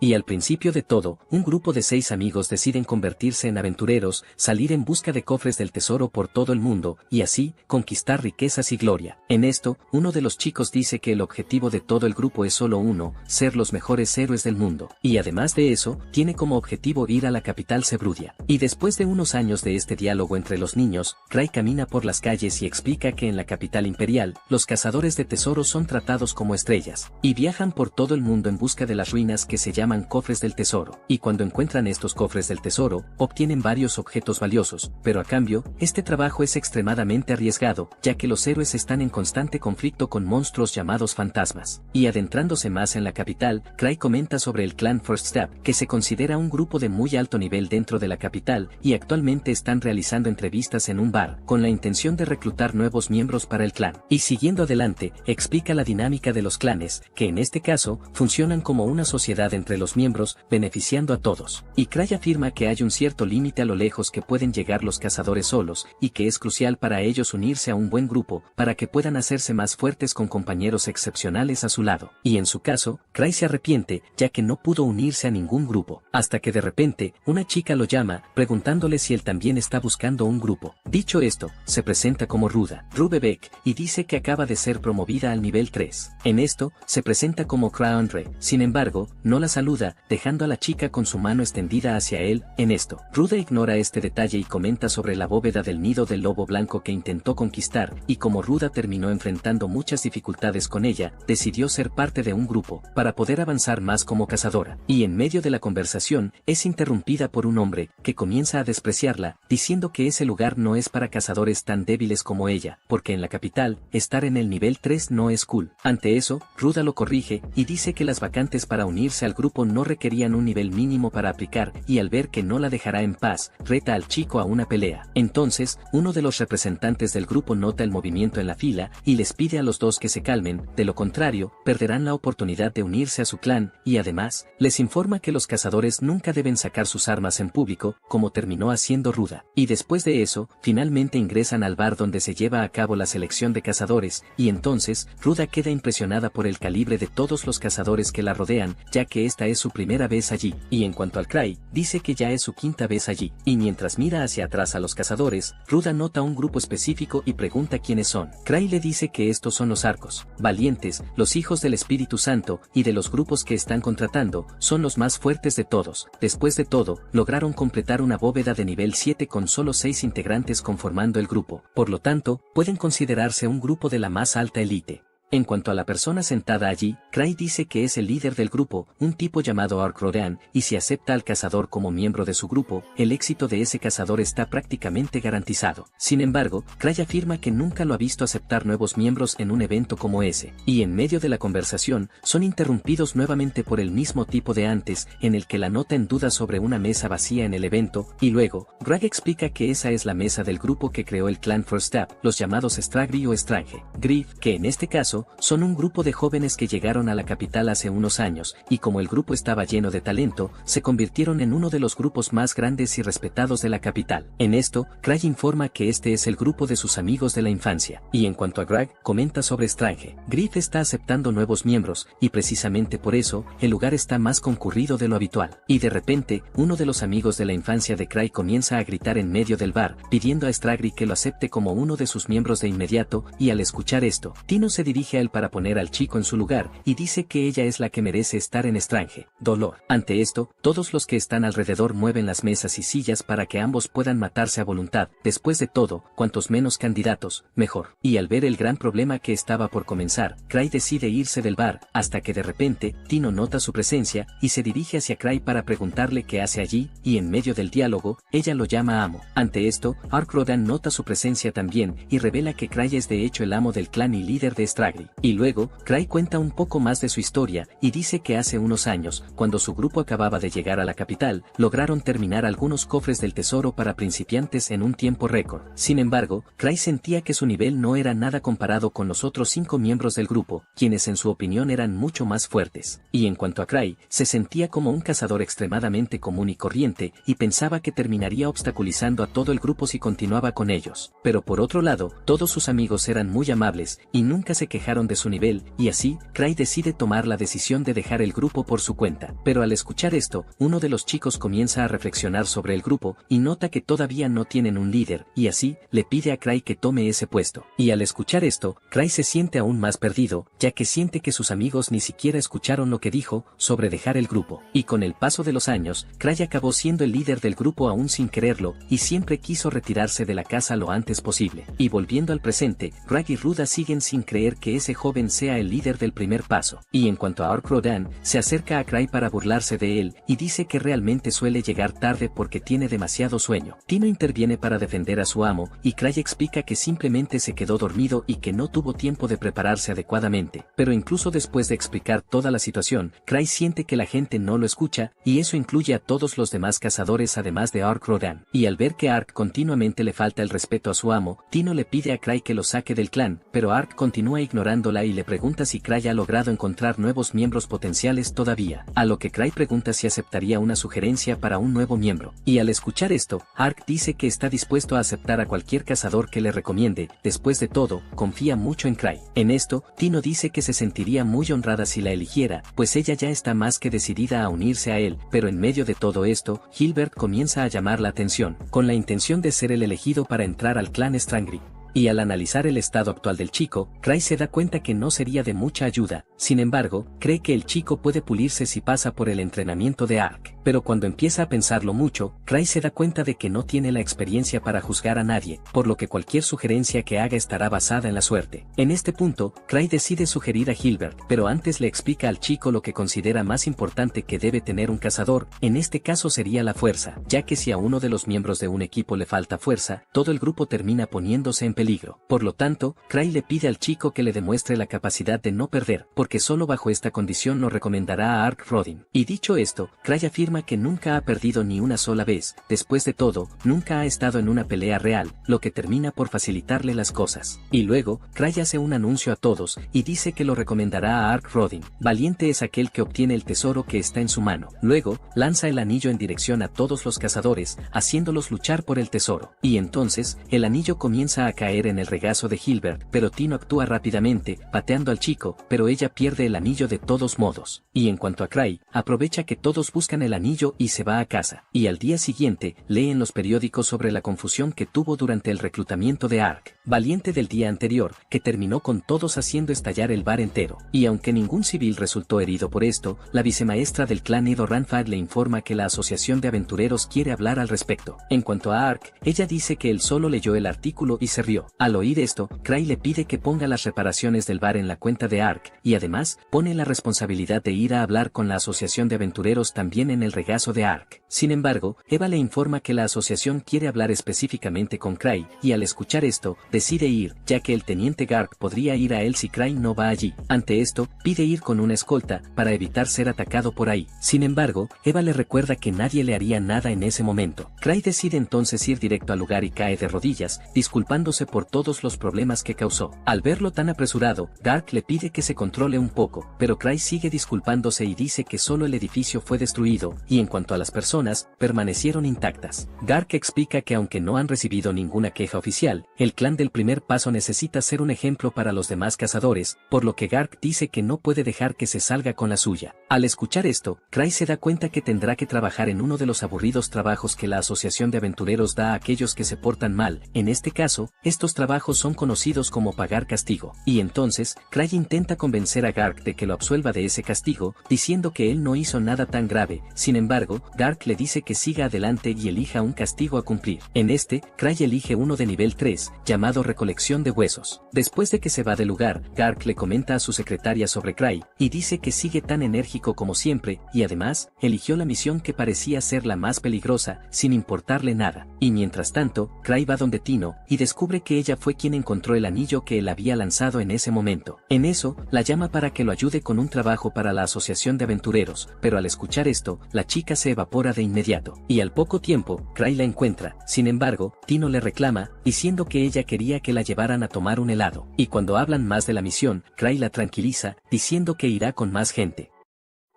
Y al principio de todo, un grupo de 6 amigos deciden convertirse en aventureros, salir en busca de cofres del tesoro por todo el mundo, y así, conquistar riquezas y gloria. En esto, uno de los chicos dice que el objetivo de todo el grupo es solo uno, ser los mejores héroes del mundo. Y además de eso, tiene como objetivo ir a la capital Zerbrudia. Y después de unos años de este diálogo entre los niños, Cray camina por las calles y explica que en la capital imperial, los cazadores de tesoros son tratados como estrellas, y viajan por todo el mundo en busca de las ruinas que se llaman cofres del tesoro. Y cuando encuentran estos cofres del tesoro, obtienen varios objetos valiosos, pero a cambio, este trabajo es extremadamente arriesgado, ya que los héroes están en constante conflicto con monstruos llamados fantasmas. Y adentrándose más en la capital, Cray comenta sobre el clan First Step, que se considera un grupo de muy alto nivel dentro de la capital, y actualmente están realizando entrevistas en un bar, con la intención de reclutar nuevos miembros para el clan. Y siguiendo adelante, explica la dinámica de los clanes, que en este caso, funcionan como una sociedad entre los miembros, beneficiando a todos. Y Cray afirma que hay un cierto límite a lo lejos que pueden llegar los cazadores solos, y que es crucial para ellos unirse a un buen grupo, para que puedan hacerse más fuertes con compañeros excepcionales a su lado. Y en su caso, Cray se arrepiente, ya que no pudo unirse a ningún grupo, hasta que de repente, una chica lo llama, preguntándole si él también está buscando un grupo. Dicho esto, se presenta como Ruda Rubebeck, y dice que acaba de ser promovida al nivel 3. En esto, se presenta como Craondre, sin embargo, no la saluda, dejando a la chica con su mano extendida hacia él. En esto, Ruda ignora este detalle y comenta sobre la bóveda del nido del lobo blanco que intentó conquistar, y como Ruda terminó enfrentando muchas dificultades con ella, decidió ser parte de un grupo, para poder avanzar más como cazadora. Y en medio de la conversación, es interrumpida por un hombre, que comienza a despreciarla, diciendo que ese lugar no es para cazadores tan débiles como ella, porque en la capital, estar en el nivel 3 no es cool. Ante eso, Ruda lo corrige, y dice que las vacantes para unirse al grupo no requerían un nivel mínimo para aplicar, y al ver que no la dejará en paz, reta al chico a una pelea. Entonces, uno de los representantes del grupo nota el movimiento en la fila, y les pide a los dos que se calmen, de lo contrario, perderán la oportunidad de unirse a su clan, y además, les informa que los cazadores nunca deben sacar sus armas en público, como terminó haciendo Ruda. Y después de eso, finalmente ingresan al bar donde se lleva a cabo la selección de cazadores, y entonces, Ruda queda impresionada por el calibre de todos los cazadores que la rodean, ya que esta es su primera vez allí. Y en cuanto al Cray, dice que ya es su quinta vez allí. Y mientras mira hacia atrás a los cazadores, Ruda nota un grupo específico y pregunta quiénes son. Cray le dice que estos son los Arcos Valientes, los hijos del Espíritu Santo, y de los grupos que están contratando, son los más fuertes de todos. Después de todo, lograron completar una bóveda de nivel 7 con solo 6 integrantes conformando el grupo. Por lo tanto, pueden considerarse un grupo de la más alta élite. En cuanto a la persona sentada allí, Cray dice que es el líder del grupo, un tipo llamado Ark-Rodan, y si acepta al cazador como miembro de su grupo, el éxito de ese cazador está prácticamente garantizado. Sin embargo, Cray afirma que nunca lo ha visto aceptar nuevos miembros en un evento como ese, y en medio de la conversación, son interrumpidos nuevamente por el mismo tipo de antes, en el que la nota en duda sobre una mesa vacía en el evento, y luego, Greg explica que esa es la mesa del grupo que creó el clan First Step, los llamados Stragri o Strange Griff, que en este caso, son un grupo de jóvenes que llegaron a la capital hace unos años, y como el grupo estaba lleno de talento, se convirtieron en uno de los grupos más grandes y respetados de la capital. En esto, Cray informa que este es el grupo de sus amigos de la infancia, y en cuanto a Greg, comenta sobre Strange Griff está aceptando nuevos miembros, y precisamente por eso, el lugar está más concurrido de lo habitual. Y de repente, uno de los amigos de la infancia de Cray comienza a gritar en medio del bar, pidiendo a Stragri que lo acepte como uno de sus miembros de inmediato, y al escuchar esto, Tino se dirige a él para poner al chico en su lugar, y dice que ella es la que merece estar en Strange Dolor. Ante esto, todos los que están alrededor mueven las mesas y sillas para que ambos puedan matarse a voluntad. Después de todo, cuantos menos candidatos, mejor. Y al ver el gran problema que estaba por comenzar, Cray decide irse del bar, hasta que de repente, Tino nota su presencia, y se dirige hacia Cray para preguntarle qué hace allí, y en medio del diálogo, ella lo llama amo. Ante esto, Ark-Rodan nota su presencia también, y revela que Cray es de hecho el amo del clan y líder de Stragri. Y luego, Cray cuenta un poco más de su historia, y dice que hace unos años, cuando su grupo acababa de llegar a la capital, lograron terminar algunos cofres del tesoro para principiantes en un tiempo récord. Sin embargo, Cray sentía que su nivel no era nada comparado con los otros 5 miembros del grupo, quienes en su opinión eran mucho más fuertes. Y en cuanto a Cray, se sentía como un cazador extremadamente común y corriente, y pensaba que terminaría obstaculizando a todo el grupo si continuaba con ellos. Pero por otro lado, todos sus amigos eran muy amables, y nunca se quejaban bajaron de su nivel, y así, Cray decide tomar la decisión de dejar el grupo por su cuenta. Pero al escuchar esto, uno de los chicos comienza a reflexionar sobre el grupo, y nota que todavía no tienen un líder, y así, le pide a Cray que tome ese puesto. Y al escuchar esto, Cray se siente aún más perdido, ya que siente que sus amigos ni siquiera escucharon lo que dijo sobre dejar el grupo. Y con el paso de los años, Cray acabó siendo el líder del grupo aún sin quererlo, y siempre quiso retirarse de la casa lo antes posible. Y volviendo al presente, Rag y Ruda siguen sin creer que ese joven sea el líder del primer paso. Y en cuanto a Ark Rodan, se acerca a Cray para burlarse de él, y dice que realmente suele llegar tarde porque tiene demasiado sueño. Tino interviene para defender a su amo, y Cray explica que simplemente se quedó dormido y que no tuvo tiempo de prepararse adecuadamente. Pero incluso después de explicar toda la situación, Cray siente que la gente no lo escucha, y eso incluye a todos los demás cazadores además de Ark Rodan. Y al ver que Ark continuamente le falta el respeto a su amo, Tino le pide a Cray que lo saque del clan, pero Ark continúa ignorándola y le pregunta si Cray ha logrado encontrar nuevos miembros potenciales todavía, a lo que Cray pregunta si aceptaría una sugerencia para un nuevo miembro. Y al escuchar esto, Ark dice que está dispuesto a aceptar a cualquier cazador que le recomiende, después de todo, confía mucho en Cray. En esto, Tino dice que se sentiría muy honrada si la eligiera, pues ella ya está más que decidida a unirse a él, pero en medio de todo esto, Hilbert comienza a llamar la atención, con la intención de ser el elegido para entrar al clan Strangry. Y al analizar el estado actual del chico, Cray se da cuenta que no sería de mucha ayuda. Sin embargo, cree que el chico puede pulirse si pasa por el entrenamiento de Ark. Pero cuando empieza a pensarlo mucho, Cray se da cuenta de que no tiene la experiencia para juzgar a nadie, por lo que cualquier sugerencia que haga estará basada en la suerte. En este punto, Cray decide sugerir a Hilbert, pero antes le explica al chico lo que considera más importante que debe tener un cazador, en este caso sería la fuerza, ya que si a uno de los miembros de un equipo le falta fuerza, todo el grupo termina poniéndose en peligro. Por lo tanto, Cray le pide al chico que le demuestre la capacidad de no perder, porque solo bajo esta condición lo recomendará a Ark Rodin. Y dicho esto, Cray afirma que nunca ha perdido ni una sola vez, después de todo, nunca ha estado en una pelea real, lo que termina por facilitarle las cosas. Y luego, Cray hace un anuncio a todos, y dice que lo recomendará a Ark Rodin. Valiente es aquel que obtiene el tesoro que está en su mano. Luego, lanza el anillo en dirección a todos los cazadores, haciéndolos luchar por el tesoro. Y entonces, el anillo comienza a caer en el regazo de Hilbert, pero Tino actúa rápidamente, pateando al chico, pero ella pierde el anillo de todos modos. Y en cuanto a Cray, aprovecha que todos buscan el anillo y se va a casa. Y al día siguiente, lee en los periódicos sobre la confusión que tuvo durante el reclutamiento de Ark. Valiente del día anterior, que terminó con todos haciendo estallar el bar entero. Y aunque ningún civil resultó herido por esto, la vicemaestra del clan Edo Ranfad le informa que la asociación de aventureros quiere hablar al respecto. En cuanto a Ark, ella dice que él solo leyó el artículo y se rió. Al oír esto, Cray le pide que ponga las reparaciones del bar en la cuenta de Ark, y además, pone la responsabilidad de ir a hablar con la asociación de aventureros también en el regazo de Ark. Sin embargo, Eva le informa que la asociación quiere hablar específicamente con Cray, y al escuchar esto, decide ir, ya que el teniente Gark podría ir a él si Cray no va allí. Ante esto, pide ir con una escolta, para evitar ser atacado por ahí. Sin embargo, Eva le recuerda que nadie le haría nada en ese momento. Cray decide entonces ir directo al lugar y cae de rodillas, disculpándose por todos los problemas que causó. Al verlo tan apresurado, Gark le pide que se controle un poco, pero Cray sigue disculpándose y dice que solo el edificio fue destruido, y en cuanto a las personas, permanecieron intactas. Gark explica que aunque no han recibido ninguna queja oficial, el clan del primer paso necesita ser un ejemplo para los demás cazadores, por lo que Gark dice que no puede dejar que se salga con la suya. Al escuchar esto, Cray se da cuenta que tendrá que trabajar en uno de los aburridos trabajos que la asociación de aventureros da a aquellos que se portan mal. En este caso, estos trabajos son conocidos como pagar castigo. Y entonces, Cray intenta convencer a Gark de que lo absuelva de ese castigo, diciendo que él no hizo nada tan grave. Sin embargo, Gark le dice que siga adelante y elija un castigo a cumplir. En este, Cray elige uno de nivel 3, llamado recolección de huesos. Después de que se va del lugar, Gark le comenta a su secretaria sobre Cray, y dice que sigue tan enérgico como siempre, y además, eligió la misión que parecía ser la más peligrosa, sin importarle nada. Y mientras tanto, Cray va donde Tino, y descubre que ella fue quien encontró el anillo que él había lanzado en ese momento. En eso, la llama para que lo ayude con un trabajo para la asociación de aventureros, pero al escuchar esto, la chica se evapora de inmediato. Y al poco tiempo, Cray la encuentra. Sin embargo, Tino le reclama, diciendo que ella quería que la llevaran a tomar un helado. Y cuando hablan más de la misión, Cray la tranquiliza, diciendo que irá con más gente.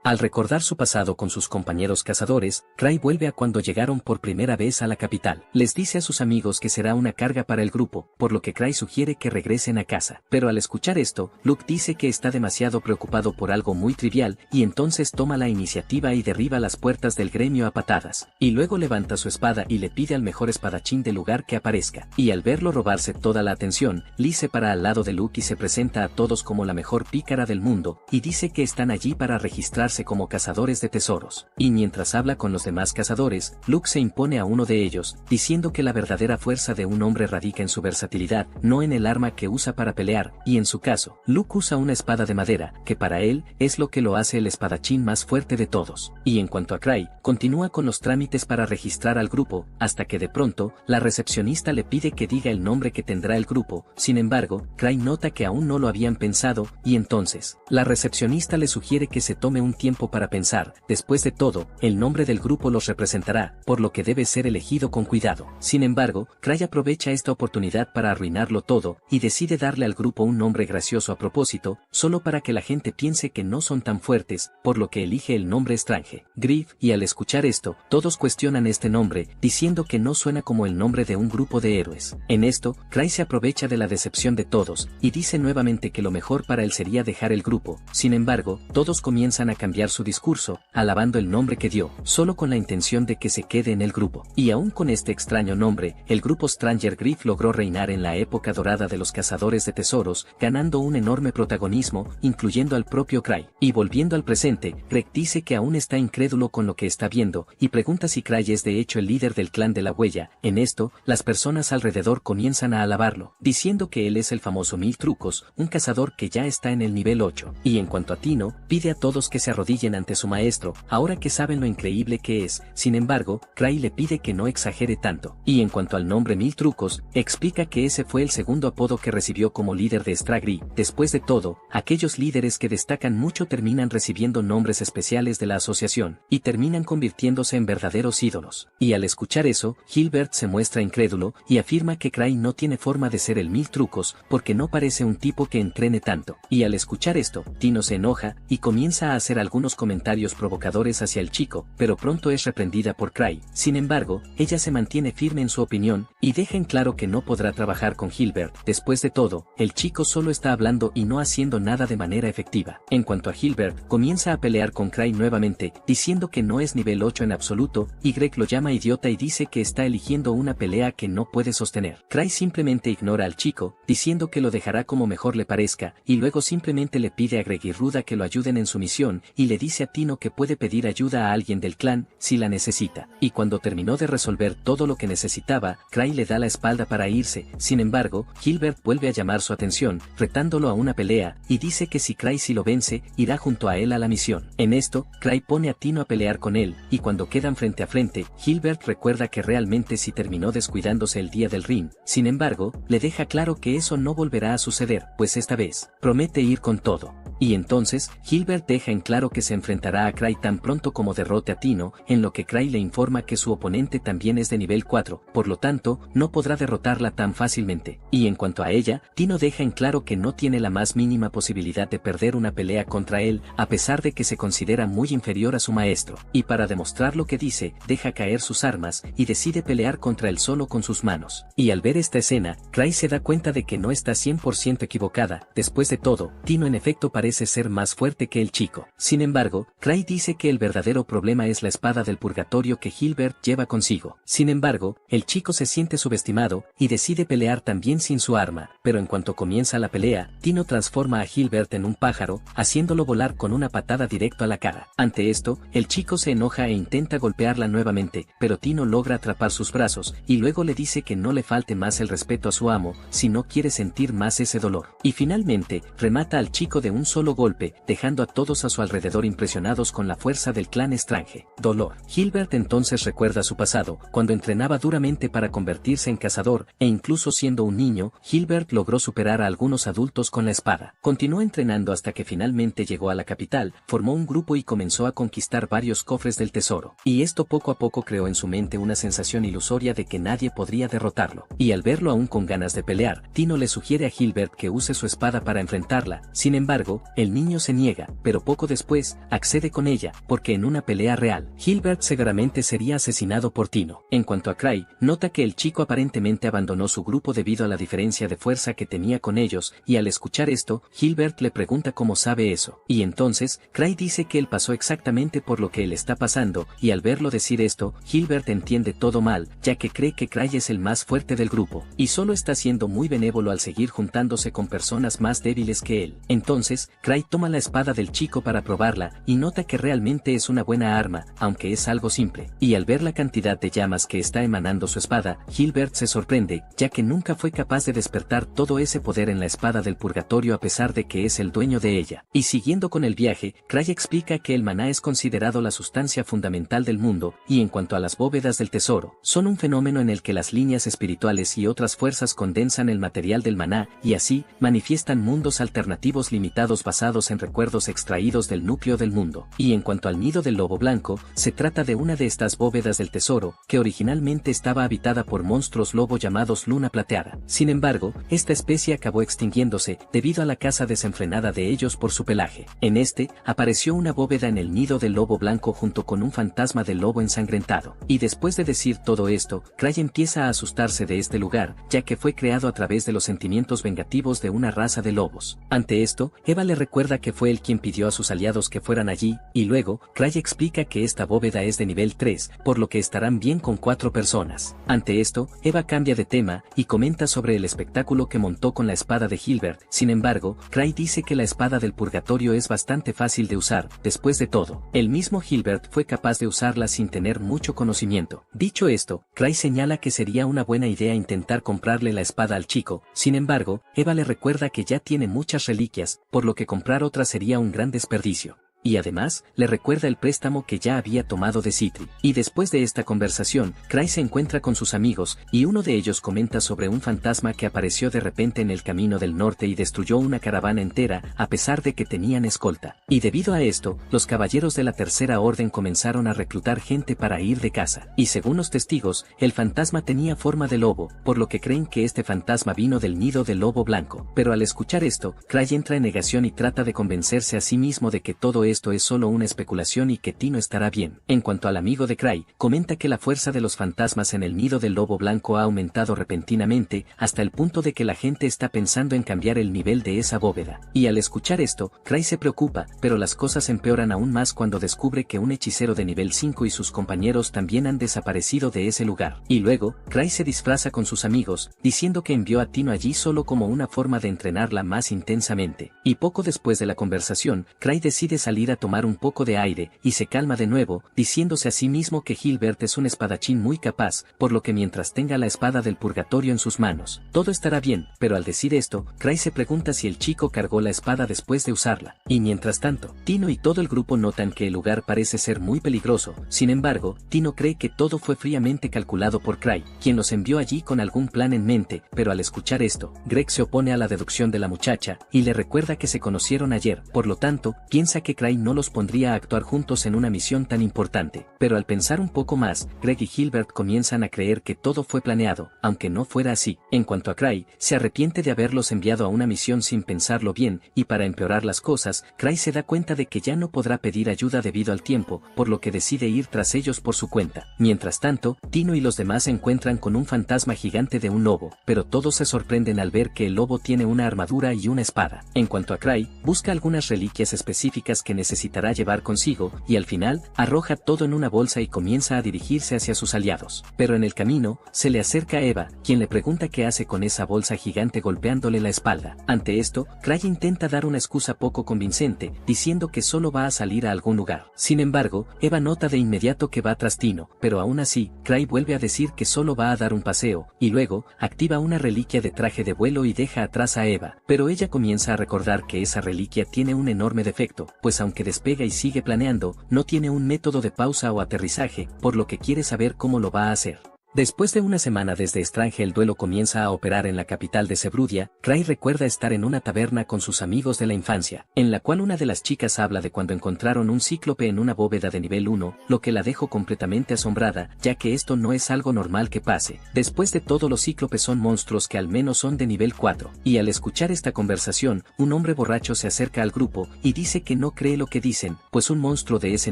Al recordar su pasado con sus compañeros cazadores, Cray vuelve a cuando llegaron por primera vez a la capital. Les dice a sus amigos que será una carga para el grupo, por lo que Cray sugiere que regresen a casa. Pero al escuchar esto, Luke dice que está demasiado preocupado por algo muy trivial, y entonces toma la iniciativa y derriba las puertas del gremio a patadas. Y luego levanta su espada y le pide al mejor espadachín del lugar que aparezca. Y al verlo robarse toda la atención, Lee se para al lado de Luke y se presenta a todos como la mejor pícara del mundo, y dice que están allí para registrarse como cazadores de tesoros. Y mientras habla con los demás cazadores, Luke se impone a uno de ellos, diciendo que la verdadera fuerza de un hombre radica en su versatilidad, no en el arma que usa para pelear, y en su caso, Luke usa una espada de madera, que para él, es lo que lo hace el espadachín más fuerte de todos. Y en cuanto a Cray, continúa con los trámites para registrar al grupo, hasta que de pronto, la recepcionista le pide que diga el nombre que tendrá el grupo. Sin embargo, Cray nota que aún no lo habían pensado, y entonces, la recepcionista le sugiere que se tome un tiempo para pensar. Después de todo, el nombre del grupo los representará, por lo que debe ser elegido con cuidado. Sin embargo, Cray aprovecha esta oportunidad para arruinarlo todo, y decide darle al grupo un nombre gracioso a propósito, solo para que la gente piense que no son tan fuertes, por lo que elige el nombre Strange Griff, y al escuchar esto, todos cuestionan este nombre, diciendo que no suena como el nombre de un grupo de héroes. En esto, Cray se aprovecha de la decepción de todos, y dice nuevamente que lo mejor para él sería dejar el grupo. Sin embargo, todos comienzan a cambiar su discurso, alabando el nombre que dio, solo con la intención de que se quede en el grupo. Y aún con este extraño nombre, el grupo Stranger Griff logró reinar en la época dorada de los cazadores de tesoros, ganando un enorme protagonismo, incluyendo al propio Cray. Y volviendo al presente, Greg dice que aún está incrédulo con lo que está viendo, y pregunta si Cray es de hecho el líder del clan de la huella. En esto, las personas alrededor comienzan a alabarlo, diciendo que él es el famoso Mil Trucos, un cazador que ya está en el nivel 8. Y en cuanto a Tino, pide a todos que se arrodillen ante su maestro, ahora que saben lo increíble que es. Sin embargo, Cray le pide que no exagere tanto. Y en cuanto al nombre Mil Trucos, explica que ese fue el segundo apodo que recibió como líder de Stragri. Después de todo, aquellos líderes que destacan mucho terminan recibiendo nombres especiales de la asociación, y terminan convirtiéndose en verdaderos ídolos. Y al escuchar eso, Gilbert se muestra incrédulo, y afirma que Cray no tiene forma de ser el Mil Trucos, porque no parece un tipo que entrene tanto. Y al escuchar esto, Tino se enoja, y comienza a hacer algunos comentarios provocadores hacia el chico, pero pronto es reprendida por Cray. Sin embargo, ella se mantiene firme en su opinión, y deja en claro que no podrá trabajar con Gilbert. Después de todo, el chico solo está hablando y no haciendo nada de manera efectiva. En cuanto a Gilbert, comienza a pelear con Cray nuevamente, diciendo que no es nivel 8 en absoluto, y Greg lo llama idiota y dice que está eligiendo una pelea que no puede sostener. Cray simplemente ignora al chico, diciendo que lo dejará como mejor le parezca, y luego simplemente le pide a Greg y Ruda que lo ayuden en su misión, y le dice a Tino que puede pedir ayuda a alguien del clan, si la necesita. Y cuando terminó de resolver todo lo que necesitaba, Cray le da la espalda para irse. Sin embargo, Gilbert vuelve a llamar su atención, retándolo a una pelea, y dice que si Cray lo vence, irá junto a él a la misión. En esto, Cray pone a Tino a pelear con él, y cuando quedan frente a frente, Gilbert recuerda que realmente sí terminó descuidándose el día del ring. Sin embargo, le deja claro que eso no volverá a suceder, pues esta vez, promete ir con todo. Y entonces, Gilbert deja en claro que se enfrentará a Cray tan pronto como derrote a Tino, en lo que Cray le informa que su oponente también es de nivel 4, por lo tanto, no podrá derrotarla tan fácilmente. Y en cuanto a ella, Tino deja en claro que no tiene la más mínima posibilidad de perder una pelea contra él, a pesar de que se considera muy inferior a su maestro. Y para demostrar lo que dice, deja caer sus armas, y decide pelear contra él solo con sus manos. Y al ver esta escena, Cray se da cuenta de que no está 100% equivocada. Después de todo, Tino en efecto parece ser más fuerte que el chico. Sin embargo, Cray dice que el verdadero problema es la espada del purgatorio que Gilbert lleva consigo. Sin embargo, el chico se siente subestimado, y decide pelear también sin su arma, pero en cuanto comienza la pelea, Tino transforma a Gilbert en un pájaro, haciéndolo volar con una patada directo a la cara. Ante esto, el chico se enoja e intenta golpearla nuevamente, pero Tino logra atrapar sus brazos, y luego le dice que no le falte más el respeto a su amo, si no quiere sentir más ese dolor. Y finalmente, remata al chico de un solo golpe, dejando a todos a su alrededor impresionados con la fuerza del clan Strange. Dolor. Gilbert entonces recuerda su pasado, cuando entrenaba duramente para convertirse en cazador, e incluso siendo un niño, Gilbert logró superar a algunos adultos con la espada. Continuó entrenando hasta que finalmente llegó a la capital, formó un grupo y comenzó a conquistar varios cofres del tesoro. Y esto poco a poco creó en su mente una sensación ilusoria de que nadie podría derrotarlo. Y al verlo aún con ganas de pelear, Tino le sugiere a Gilbert que use su espada para enfrentarla. Sin embargo, el niño se niega, pero poco después después, accede con ella, porque en una pelea real, Hilbert seguramente sería asesinado por Tino. En cuanto a Cray, nota que el chico aparentemente abandonó su grupo debido a la diferencia de fuerza que tenía con ellos, y al escuchar esto, Hilbert le pregunta cómo sabe eso. Y entonces, Cray dice que él pasó exactamente por lo que él está pasando, y al verlo decir esto, Hilbert entiende todo mal, ya que cree que Cray es el más fuerte del grupo, y solo está siendo muy benévolo al seguir juntándose con personas más débiles que él. Entonces, Cray toma la espada del chico para probarla, y nota que realmente es una buena arma, aunque es algo simple. Y al ver la cantidad de llamas que está emanando su espada, Hilbert se sorprende, ya que nunca fue capaz de despertar todo ese poder en la espada del purgatorio a pesar de que es el dueño de ella. Y siguiendo con el viaje, Cray explica que el maná es considerado la sustancia fundamental del mundo, y en cuanto a las bóvedas del tesoro, son un fenómeno en el que las líneas espirituales y otras fuerzas condensan el material del maná, y así, manifiestan mundos alternativos limitados basados en recuerdos extraídos del núcleo del mundo. Y en cuanto al nido del lobo blanco, se trata de una de estas bóvedas del tesoro, que originalmente estaba habitada por monstruos lobo llamados Luna Plateada. Sin embargo, esta especie acabó extinguiéndose, debido a la caza desenfrenada de ellos por su pelaje. En este, apareció una bóveda en el nido del lobo blanco junto con un fantasma del lobo ensangrentado. Y después de decir todo esto, Cray empieza a asustarse de este lugar, ya que fue creado a través de los sentimientos vengativos de una raza de lobos. Ante esto, Eva le recuerda que fue él quien pidió a sus aliados que fueran allí, y luego, Cray explica que esta bóveda es de nivel 3, por lo que estarán bien con 4 personas. Ante esto, Eva cambia de tema, y comenta sobre el espectáculo que montó con la espada de Hilbert. Sin embargo, Cray dice que la espada del purgatorio es bastante fácil de usar. Después de todo, el mismo Hilbert fue capaz de usarla sin tener mucho conocimiento. Dicho esto, Cray señala que sería una buena idea intentar comprarle la espada al chico. Sin embargo, Eva le recuerda que ya tiene muchas reliquias, por lo que comprar otra sería un gran desperdicio. Y además, le recuerda el préstamo que ya había tomado de Citri. Y después de esta conversación, Cray se encuentra con sus amigos, y uno de ellos comenta sobre un fantasma que apareció de repente en el camino del norte y destruyó una caravana entera, a pesar de que tenían escolta. Y debido a esto, los caballeros de la Tercera Orden comenzaron a reclutar gente para ir de caza. Y según los testigos, el fantasma tenía forma de lobo, por lo que creen que este fantasma vino del nido del lobo blanco. Pero al escuchar esto, Cray entra en negación y trata de convencerse a sí mismo de que todo esto es solo una especulación y que Tino estará bien. En cuanto al amigo de Cray, comenta que la fuerza de los fantasmas en el nido del lobo blanco ha aumentado repentinamente, hasta el punto de que la gente está pensando en cambiar el nivel de esa bóveda. Y al escuchar esto, Cray se preocupa, pero las cosas empeoran aún más cuando descubre que un hechicero de nivel 5 y sus compañeros también han desaparecido de ese lugar. Y luego, Cray se disfraza con sus amigos, diciendo que envió a Tino allí solo como una forma de entrenarla más intensamente. Y poco después de la conversación, Cray decide salir a tomar un poco de aire, y se calma de nuevo, diciéndose a sí mismo que Hilbert es un espadachín muy capaz, por lo que mientras tenga la espada del purgatorio en sus manos, todo estará bien. Pero al decir esto, Cray se pregunta si el chico cargó la espada después de usarla. Y mientras tanto, Tino y todo el grupo notan que el lugar parece ser muy peligroso. Sin embargo, Tino cree que todo fue fríamente calculado por Cray, quien los envió allí con algún plan en mente. Pero al escuchar esto, Greg se opone a la deducción de la muchacha, y le recuerda que se conocieron ayer. Por lo tanto, piensa que Cray no los pondría a actuar juntos en una misión tan importante. Pero al pensar un poco más, Greg y Hilbert comienzan a creer que todo fue planeado, aunque no fuera así. En cuanto a Cray, se arrepiente de haberlos enviado a una misión sin pensarlo bien, y para empeorar las cosas, Cray se da cuenta de que ya no podrá pedir ayuda debido al tiempo, por lo que decide ir tras ellos por su cuenta. Mientras tanto, Tino y los demás se encuentran con un fantasma gigante de un lobo, pero todos se sorprenden al ver que el lobo tiene una armadura y una espada. En cuanto a Cray, busca algunas reliquias específicas que necesitará llevar consigo, y al final, arroja todo en una bolsa y comienza a dirigirse hacia sus aliados. Pero en el camino, se le acerca Eva, quien le pregunta qué hace con esa bolsa gigante golpeándole la espalda. Ante esto, Cray intenta dar una excusa poco convincente, diciendo que solo va a salir a algún lugar. Sin embargo, Eva nota de inmediato que va tras Tino, pero aún así, Cray vuelve a decir que solo va a dar un paseo, y luego, activa una reliquia de traje de vuelo y deja atrás a Eva. Pero ella comienza a recordar que esa reliquia tiene un enorme defecto, pues aunque despega y sigue planeando, no tiene un método de pausa o aterrizaje, por lo que quiere saber cómo lo va a hacer. Después de una semana desde Strange, el duelo comienza a operar en la capital de Zerbrudia. Cray recuerda estar en una taberna con sus amigos de la infancia, en la cual una de las chicas habla de cuando encontraron un cíclope en una bóveda de nivel 1, lo que la dejó completamente asombrada, ya que esto no es algo normal que pase. Después de todo, los cíclopes son monstruos que al menos son de nivel 4, y al escuchar esta conversación, un hombre borracho se acerca al grupo y dice que no cree lo que dicen, pues un monstruo de ese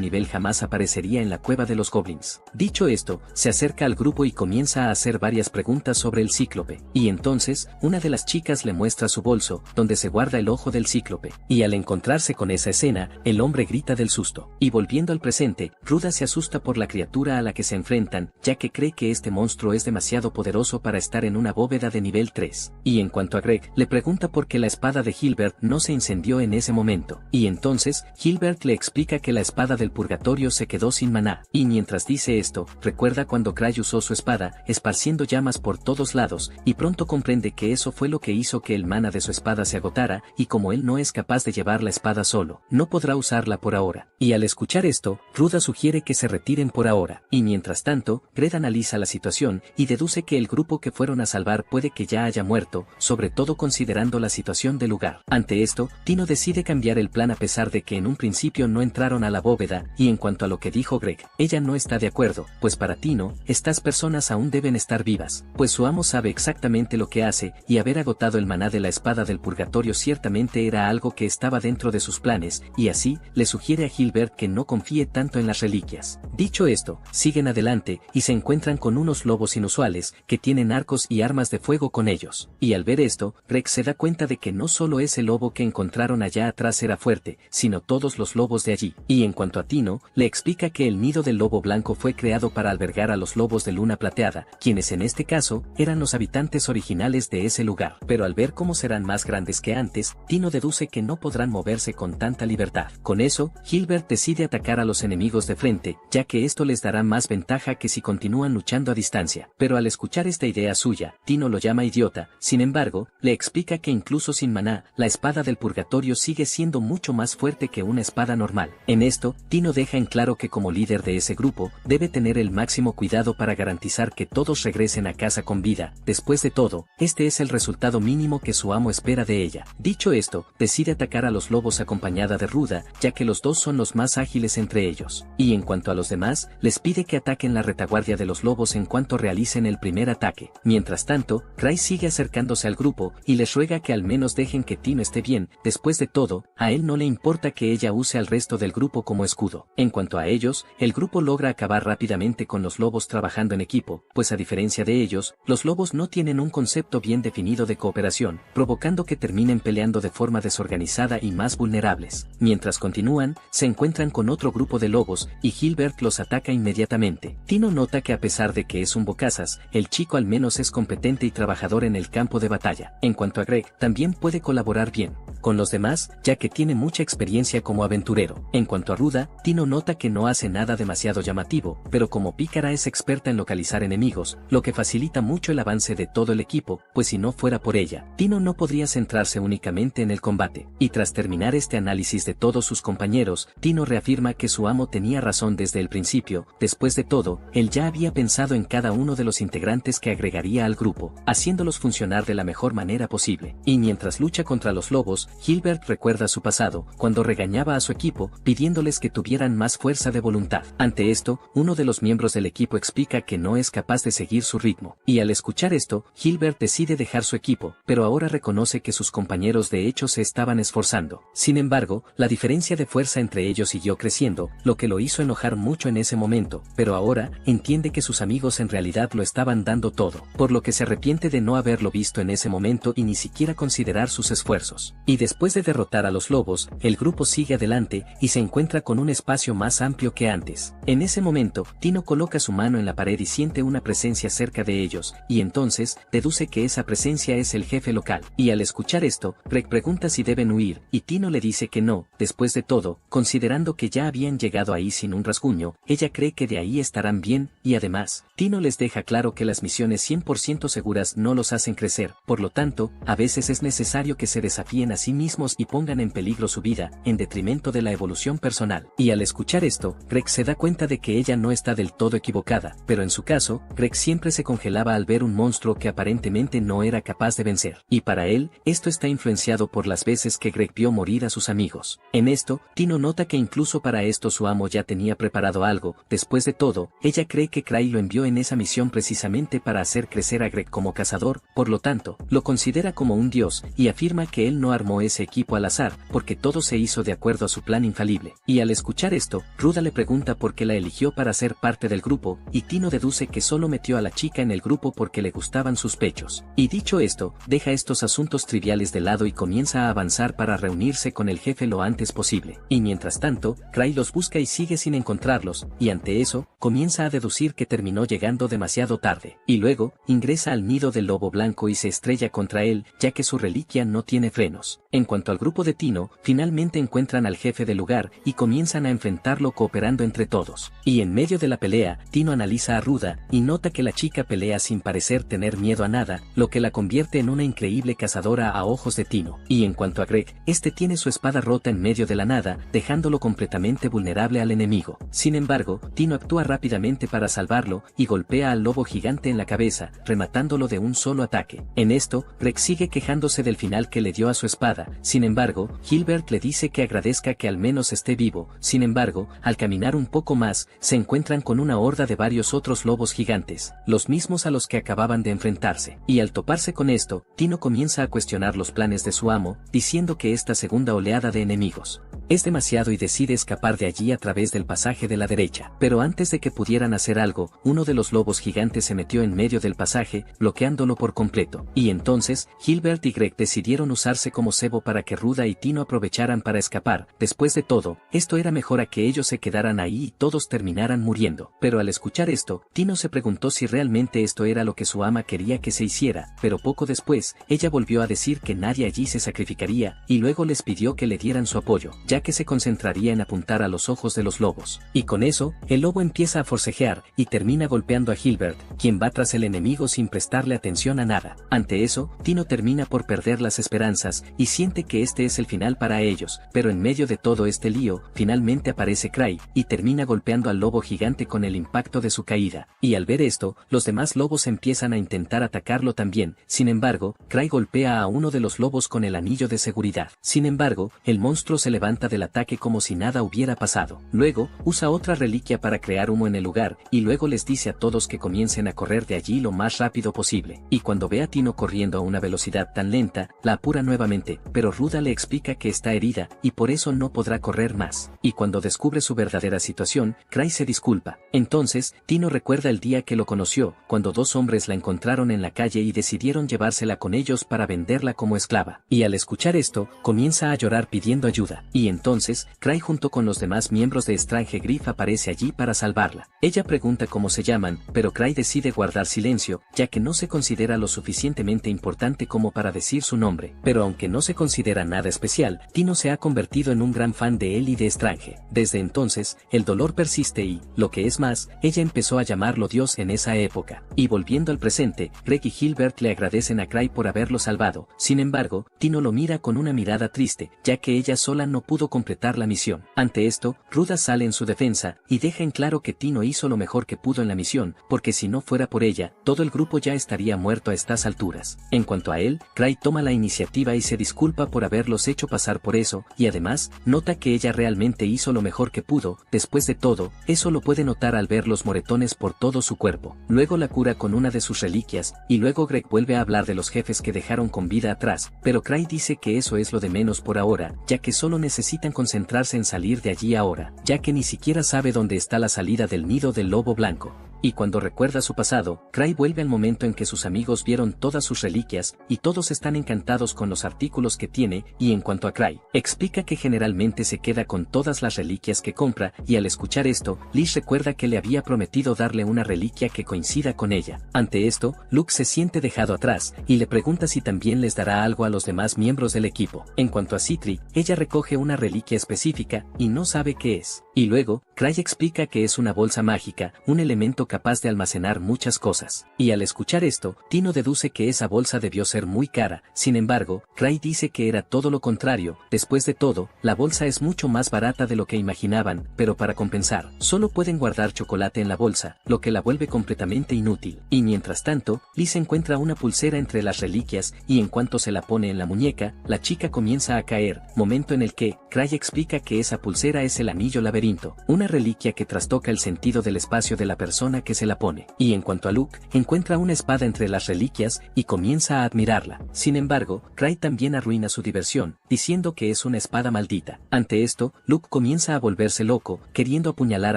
nivel jamás aparecería en la cueva de los goblins. Dicho esto, se acerca al grupo y comienza a hacer varias preguntas sobre el cíclope, y entonces, una de las chicas le muestra su bolso, donde se guarda el ojo del cíclope, y al encontrarse con esa escena, el hombre grita del susto. Y volviendo al presente, Ruda se asusta por la criatura a la que se enfrentan, ya que cree que este monstruo es demasiado poderoso para estar en una bóveda de nivel 3. Y en cuanto a Greg, le pregunta por qué la espada de Hilbert no se incendió en ese momento, y entonces, Hilbert le explica que la espada del purgatorio se quedó sin maná, y mientras dice esto, recuerda cuando Cray usó su espada, esparciendo llamas por todos lados, y pronto comprende que eso fue lo que hizo que el mana de su espada se agotara, y como él no es capaz de llevar la espada solo, no podrá usarla por ahora. Y al escuchar esto, Ruda sugiere que se retiren por ahora, y mientras tanto, Gred analiza la situación, y deduce que el grupo que fueron a salvar puede que ya haya muerto, sobre todo considerando la situación del lugar. Ante esto, Tino decide cambiar el plan a pesar de que en un principio no entraron a la bóveda, y en cuanto a lo que dijo Greg, ella no está de acuerdo, pues para Tino, estas personas aún deben estar vivas, pues su amo sabe exactamente lo que hace, y haber agotado el maná de la espada del purgatorio ciertamente era algo que estaba dentro de sus planes, y así, le sugiere a Hilbert que no confíe tanto en las reliquias. Dicho esto, siguen adelante, y se encuentran con unos lobos inusuales, que tienen arcos y armas de fuego con ellos, y al ver esto, Greg se da cuenta de que no solo ese lobo que encontraron allá atrás era fuerte, sino todos los lobos de allí, y en cuanto a Tino, le explica que el nido del lobo blanco fue creado para albergar a los lobos de luna plateada, quienes en este caso, eran los habitantes originales de ese lugar, pero al ver cómo serán más grandes que antes, Tino deduce que no podrán moverse con tanta libertad. Con eso, Hilbert decide atacar a los enemigos de frente, ya que esto les dará más ventaja que si continúan luchando a distancia, pero al escuchar esta idea suya, Tino lo llama idiota. Sin embargo, le explica que incluso sin maná, la espada del purgatorio sigue siendo mucho más fuerte que una espada normal. En esto, Tino deja en claro que como líder de ese grupo, debe tener el máximo cuidado para garantizar que todos regresen a casa con vida. Después de todo, este es el resultado mínimo que su amo espera de ella. Dicho esto, decide atacar a los lobos acompañada de Ruda, ya que los dos son los más ágiles entre ellos. Y en cuanto a los demás, les pide que ataquen la retaguardia de los lobos en cuanto realicen el primer ataque. Mientras tanto, Cray sigue acercándose al grupo, y les ruega que al menos dejen que Tino esté bien. Después de todo, a él no le importa que ella use al resto del grupo como escudo. En cuanto a ellos, el grupo logra acabar rápidamente con los lobos trabajando en equipo, pues a diferencia de ellos, los lobos no tienen un concepto bien definido de cooperación, provocando que terminen peleando de forma desorganizada y más vulnerables. Mientras continúan, se encuentran con otro grupo de lobos, y Hilbert los ataca inmediatamente. Tino nota que a pesar de que es un bocazas, el chico al menos es competente y trabajador en el campo de batalla. En cuanto a Greg, también puede colaborar bien con los demás, ya que tiene mucha experiencia como aventurero. En cuanto a Ruda, Tino nota que no hace nada demasiado llamativo, pero como pícara es experta en localizar enemigos, lo que facilita mucho el avance de todo el equipo, pues si no fuera por ella, Tino no podría centrarse únicamente en el combate. Y tras terminar este análisis de todos sus compañeros, Tino reafirma que su amo tenía razón desde el principio. Después de todo, él ya había pensado en cada uno de los integrantes que agregaría al grupo, haciéndolos funcionar de la mejor manera posible. Y mientras lucha contra los lobos, Hilbert recuerda su pasado, cuando regañaba a su equipo, pidiéndoles que tuvieran más fuerza de voluntad. Ante esto, uno de los miembros del equipo explica que no es capaz de seguir su ritmo, y al escuchar esto, Hilbert decide dejar su equipo, pero ahora reconoce que sus compañeros de hecho se estaban esforzando. Sin embargo, la diferencia de fuerza entre ellos siguió creciendo, lo que lo hizo enojar mucho en ese momento, pero ahora, entiende que sus amigos en realidad lo estaban dando todo, por lo que se arrepiente de no haberlo visto en ese momento y ni siquiera considerar sus esfuerzos. Y después de derrotar a los lobos, el grupo sigue adelante, y se encuentra con un espacio más amplio que antes. En ese momento, Tino coloca su mano en la pared y siente una presencia cerca de ellos, y entonces, deduce que esa presencia es el jefe local. Y al escuchar esto, Greg pregunta si deben huir, y Tino le dice que no. Después de todo, considerando que ya habían llegado ahí sin un rasguño, ella cree que de ahí estarán bien, y además, Tino les deja claro que las misiones 100% seguras no los hacen crecer, por lo tanto, a veces es necesario que se desafíen a sí sí mismos y pongan en peligro su vida, en detrimento de la evolución personal. Y al escuchar esto, Greg se da cuenta de que ella no está del todo equivocada, pero en su caso, Greg siempre se congelaba al ver un monstruo que aparentemente no era capaz de vencer. Y para él, esto está influenciado por las veces que Greg vio morir a sus amigos. En esto, Tino nota que incluso para esto su amo ya tenía preparado algo. Después de todo, ella cree que Cray lo envió en esa misión precisamente para hacer crecer a Greg como cazador, por lo tanto, lo considera como un dios, y afirma que él no armó ese equipo al azar, porque todo se hizo de acuerdo a su plan infalible. Y al escuchar esto, Ruda le pregunta por qué la eligió para ser parte del grupo, y Tino deduce que solo metió a la chica en el grupo porque le gustaban sus pechos. Y dicho esto, deja estos asuntos triviales de lado y comienza a avanzar para reunirse con el jefe lo antes posible. Y mientras tanto, Cray los busca y sigue sin encontrarlos, y ante eso, comienza a deducir que terminó llegando demasiado tarde. Y luego, ingresa al nido del lobo blanco y se estrella contra él, ya que su reliquia no tiene frenos. En cuanto al grupo de Tino, finalmente encuentran al jefe del lugar y comienzan a enfrentarlo cooperando entre todos. Y en medio de la pelea, Tino analiza a Ruda y nota que la chica pelea sin parecer tener miedo a nada, lo que la convierte en una increíble cazadora a ojos de Tino. Y en cuanto a Greg, este tiene su espada rota en medio de la nada, dejándolo completamente vulnerable al enemigo. Sin embargo, Tino actúa rápidamente para salvarlo y golpea al lobo gigante en la cabeza, rematándolo de un solo ataque. En esto, Greg sigue quejándose del final que le dio a su espada. Sin embargo, Gilbert le dice que agradezca que al menos esté vivo. Sin embargo, al caminar un poco más, se encuentran con una horda de varios otros lobos gigantes, los mismos a los que acababan de enfrentarse. Y al toparse con esto, Tino comienza a cuestionar los planes de su amo, diciendo que esta segunda oleada de enemigos es demasiado y decide escapar de allí a través del pasaje de la derecha. Pero antes de que pudieran hacer algo, uno de los lobos gigantes se metió en medio del pasaje, bloqueándolo por completo. Y entonces, Gilbert y Greg decidieron usarse como cebo para que Ruda y Tino aprovecharan para escapar. Después de todo, esto era mejor a que ellos se quedaran ahí y todos terminaran muriendo. Pero al escuchar esto, Tino se preguntó si realmente esto era lo que su ama quería que se hiciera, pero poco después, ella volvió a decir que nadie allí se sacrificaría, y luego les pidió que le dieran su apoyo, ya que se concentraría en apuntar a los ojos de los lobos. Y con eso, el lobo empieza a forcejear, y termina golpeando a Gilbert, quien va tras el enemigo sin prestarle atención a nada. Ante eso, Tino termina por perder las esperanzas, y siente que este es el final para ellos, pero en medio de todo este lío, finalmente aparece Cray, y termina golpeando al lobo gigante con el impacto de su caída. Y al ver esto, los demás lobos empiezan a intentar atacarlo también. Sin embargo, Cray golpea a uno de los lobos con el anillo de seguridad. Sin embargo, el monstruo se levanta del ataque como si nada hubiera pasado. Luego, usa otra reliquia para crear humo en el lugar, y luego les dice a todos que comiencen a correr de allí lo más rápido posible. Y cuando ve a Tino corriendo a una velocidad tan lenta, la apura nuevamente, pero Ruda le explica que está herida, y por eso no podrá correr más. Y cuando descubre su verdadera situación, Cray se disculpa. Entonces, Tino recuerda el día que lo conoció, cuando dos hombres la encontraron en la calle y decidieron llevársela con ellos para venderla como esclava. Y al escuchar esto, comienza a llorar pidiendo ayuda. Y entonces, Cray junto con los demás miembros de Strange Griff aparece allí para salvarla. Ella pregunta cómo se llaman, pero Cray decide guardar silencio, ya que no se considera lo suficientemente importante como para decir su nombre. Pero aunque no se considera nada especial, Tino se ha convertido en un gran fan de él y de Strange. Desde entonces, el dolor persiste y, lo que es más, ella empezó a llamarlo Dios en esa época. Y volviendo al presente, Greg y Gilbert le agradecen a Cray por haberlo salvado. Sin embargo, Tino lo mira con una mirada triste, ya que ella sola no pudo completar la misión. Ante esto, Ruda sale en su defensa, y deja en claro que Tino hizo lo mejor que pudo en la misión, porque si no fuera por ella, todo el grupo ya estaría muerto a estas alturas. En cuanto a él, Cray toma la iniciativa y se disculpa por haberlos hecho pasar por eso, y además, nota que ella realmente hizo lo mejor que pudo. Después de todo, eso lo puede notar al ver los moretones por todo su cuerpo. Luego la cura con una de sus reliquias, y luego Greg vuelve a hablar de los jefes que dejaron con vida atrás, pero Cray dice que eso es lo de menos por ahora, ya que solo necesitan concentrarse en salir de allí ahora, ya que ni siquiera sabe dónde está la salida del nido del lobo blanco. Y cuando recuerda su pasado, Cray vuelve al momento en que sus amigos vieron todas sus reliquias, y todos están encantados con los artículos que tiene, y en cuanto a Cray, explica que generalmente se queda con todas las reliquias que compra, y al escuchar esto, Liz recuerda que le había prometido darle una reliquia que coincida con ella. Ante esto, Luke se siente dejado atrás, y le pregunta si también les dará algo a los demás miembros del equipo. En cuanto a Citri, ella recoge una reliquia específica, y no sabe qué es. Y luego, Cray explica que es una bolsa mágica, un elemento capaz de almacenar muchas cosas. Y al escuchar esto, Tino deduce que esa bolsa debió ser muy cara. Sin embargo, Cray dice que era todo lo contrario. Después de todo, la bolsa es mucho más barata de lo que imaginaban, pero para compensar, solo pueden guardar chocolate en la bolsa, lo que la vuelve completamente inútil. Y mientras tanto, Liz encuentra una pulsera entre las reliquias, y en cuanto se la pone en la muñeca, la chica comienza a caer, momento en el que Cray explica que esa pulsera es el anillo laberinto, una reliquia que trastoca el sentido del espacio de la persona que se la pone. Y en cuanto a Luke, encuentra una espada entre las reliquias y comienza a admirarla. Sin embargo, Cray también arruina su diversión, diciendo que es una espada maldita. Ante esto, Luke comienza a volverse loco, queriendo apuñalar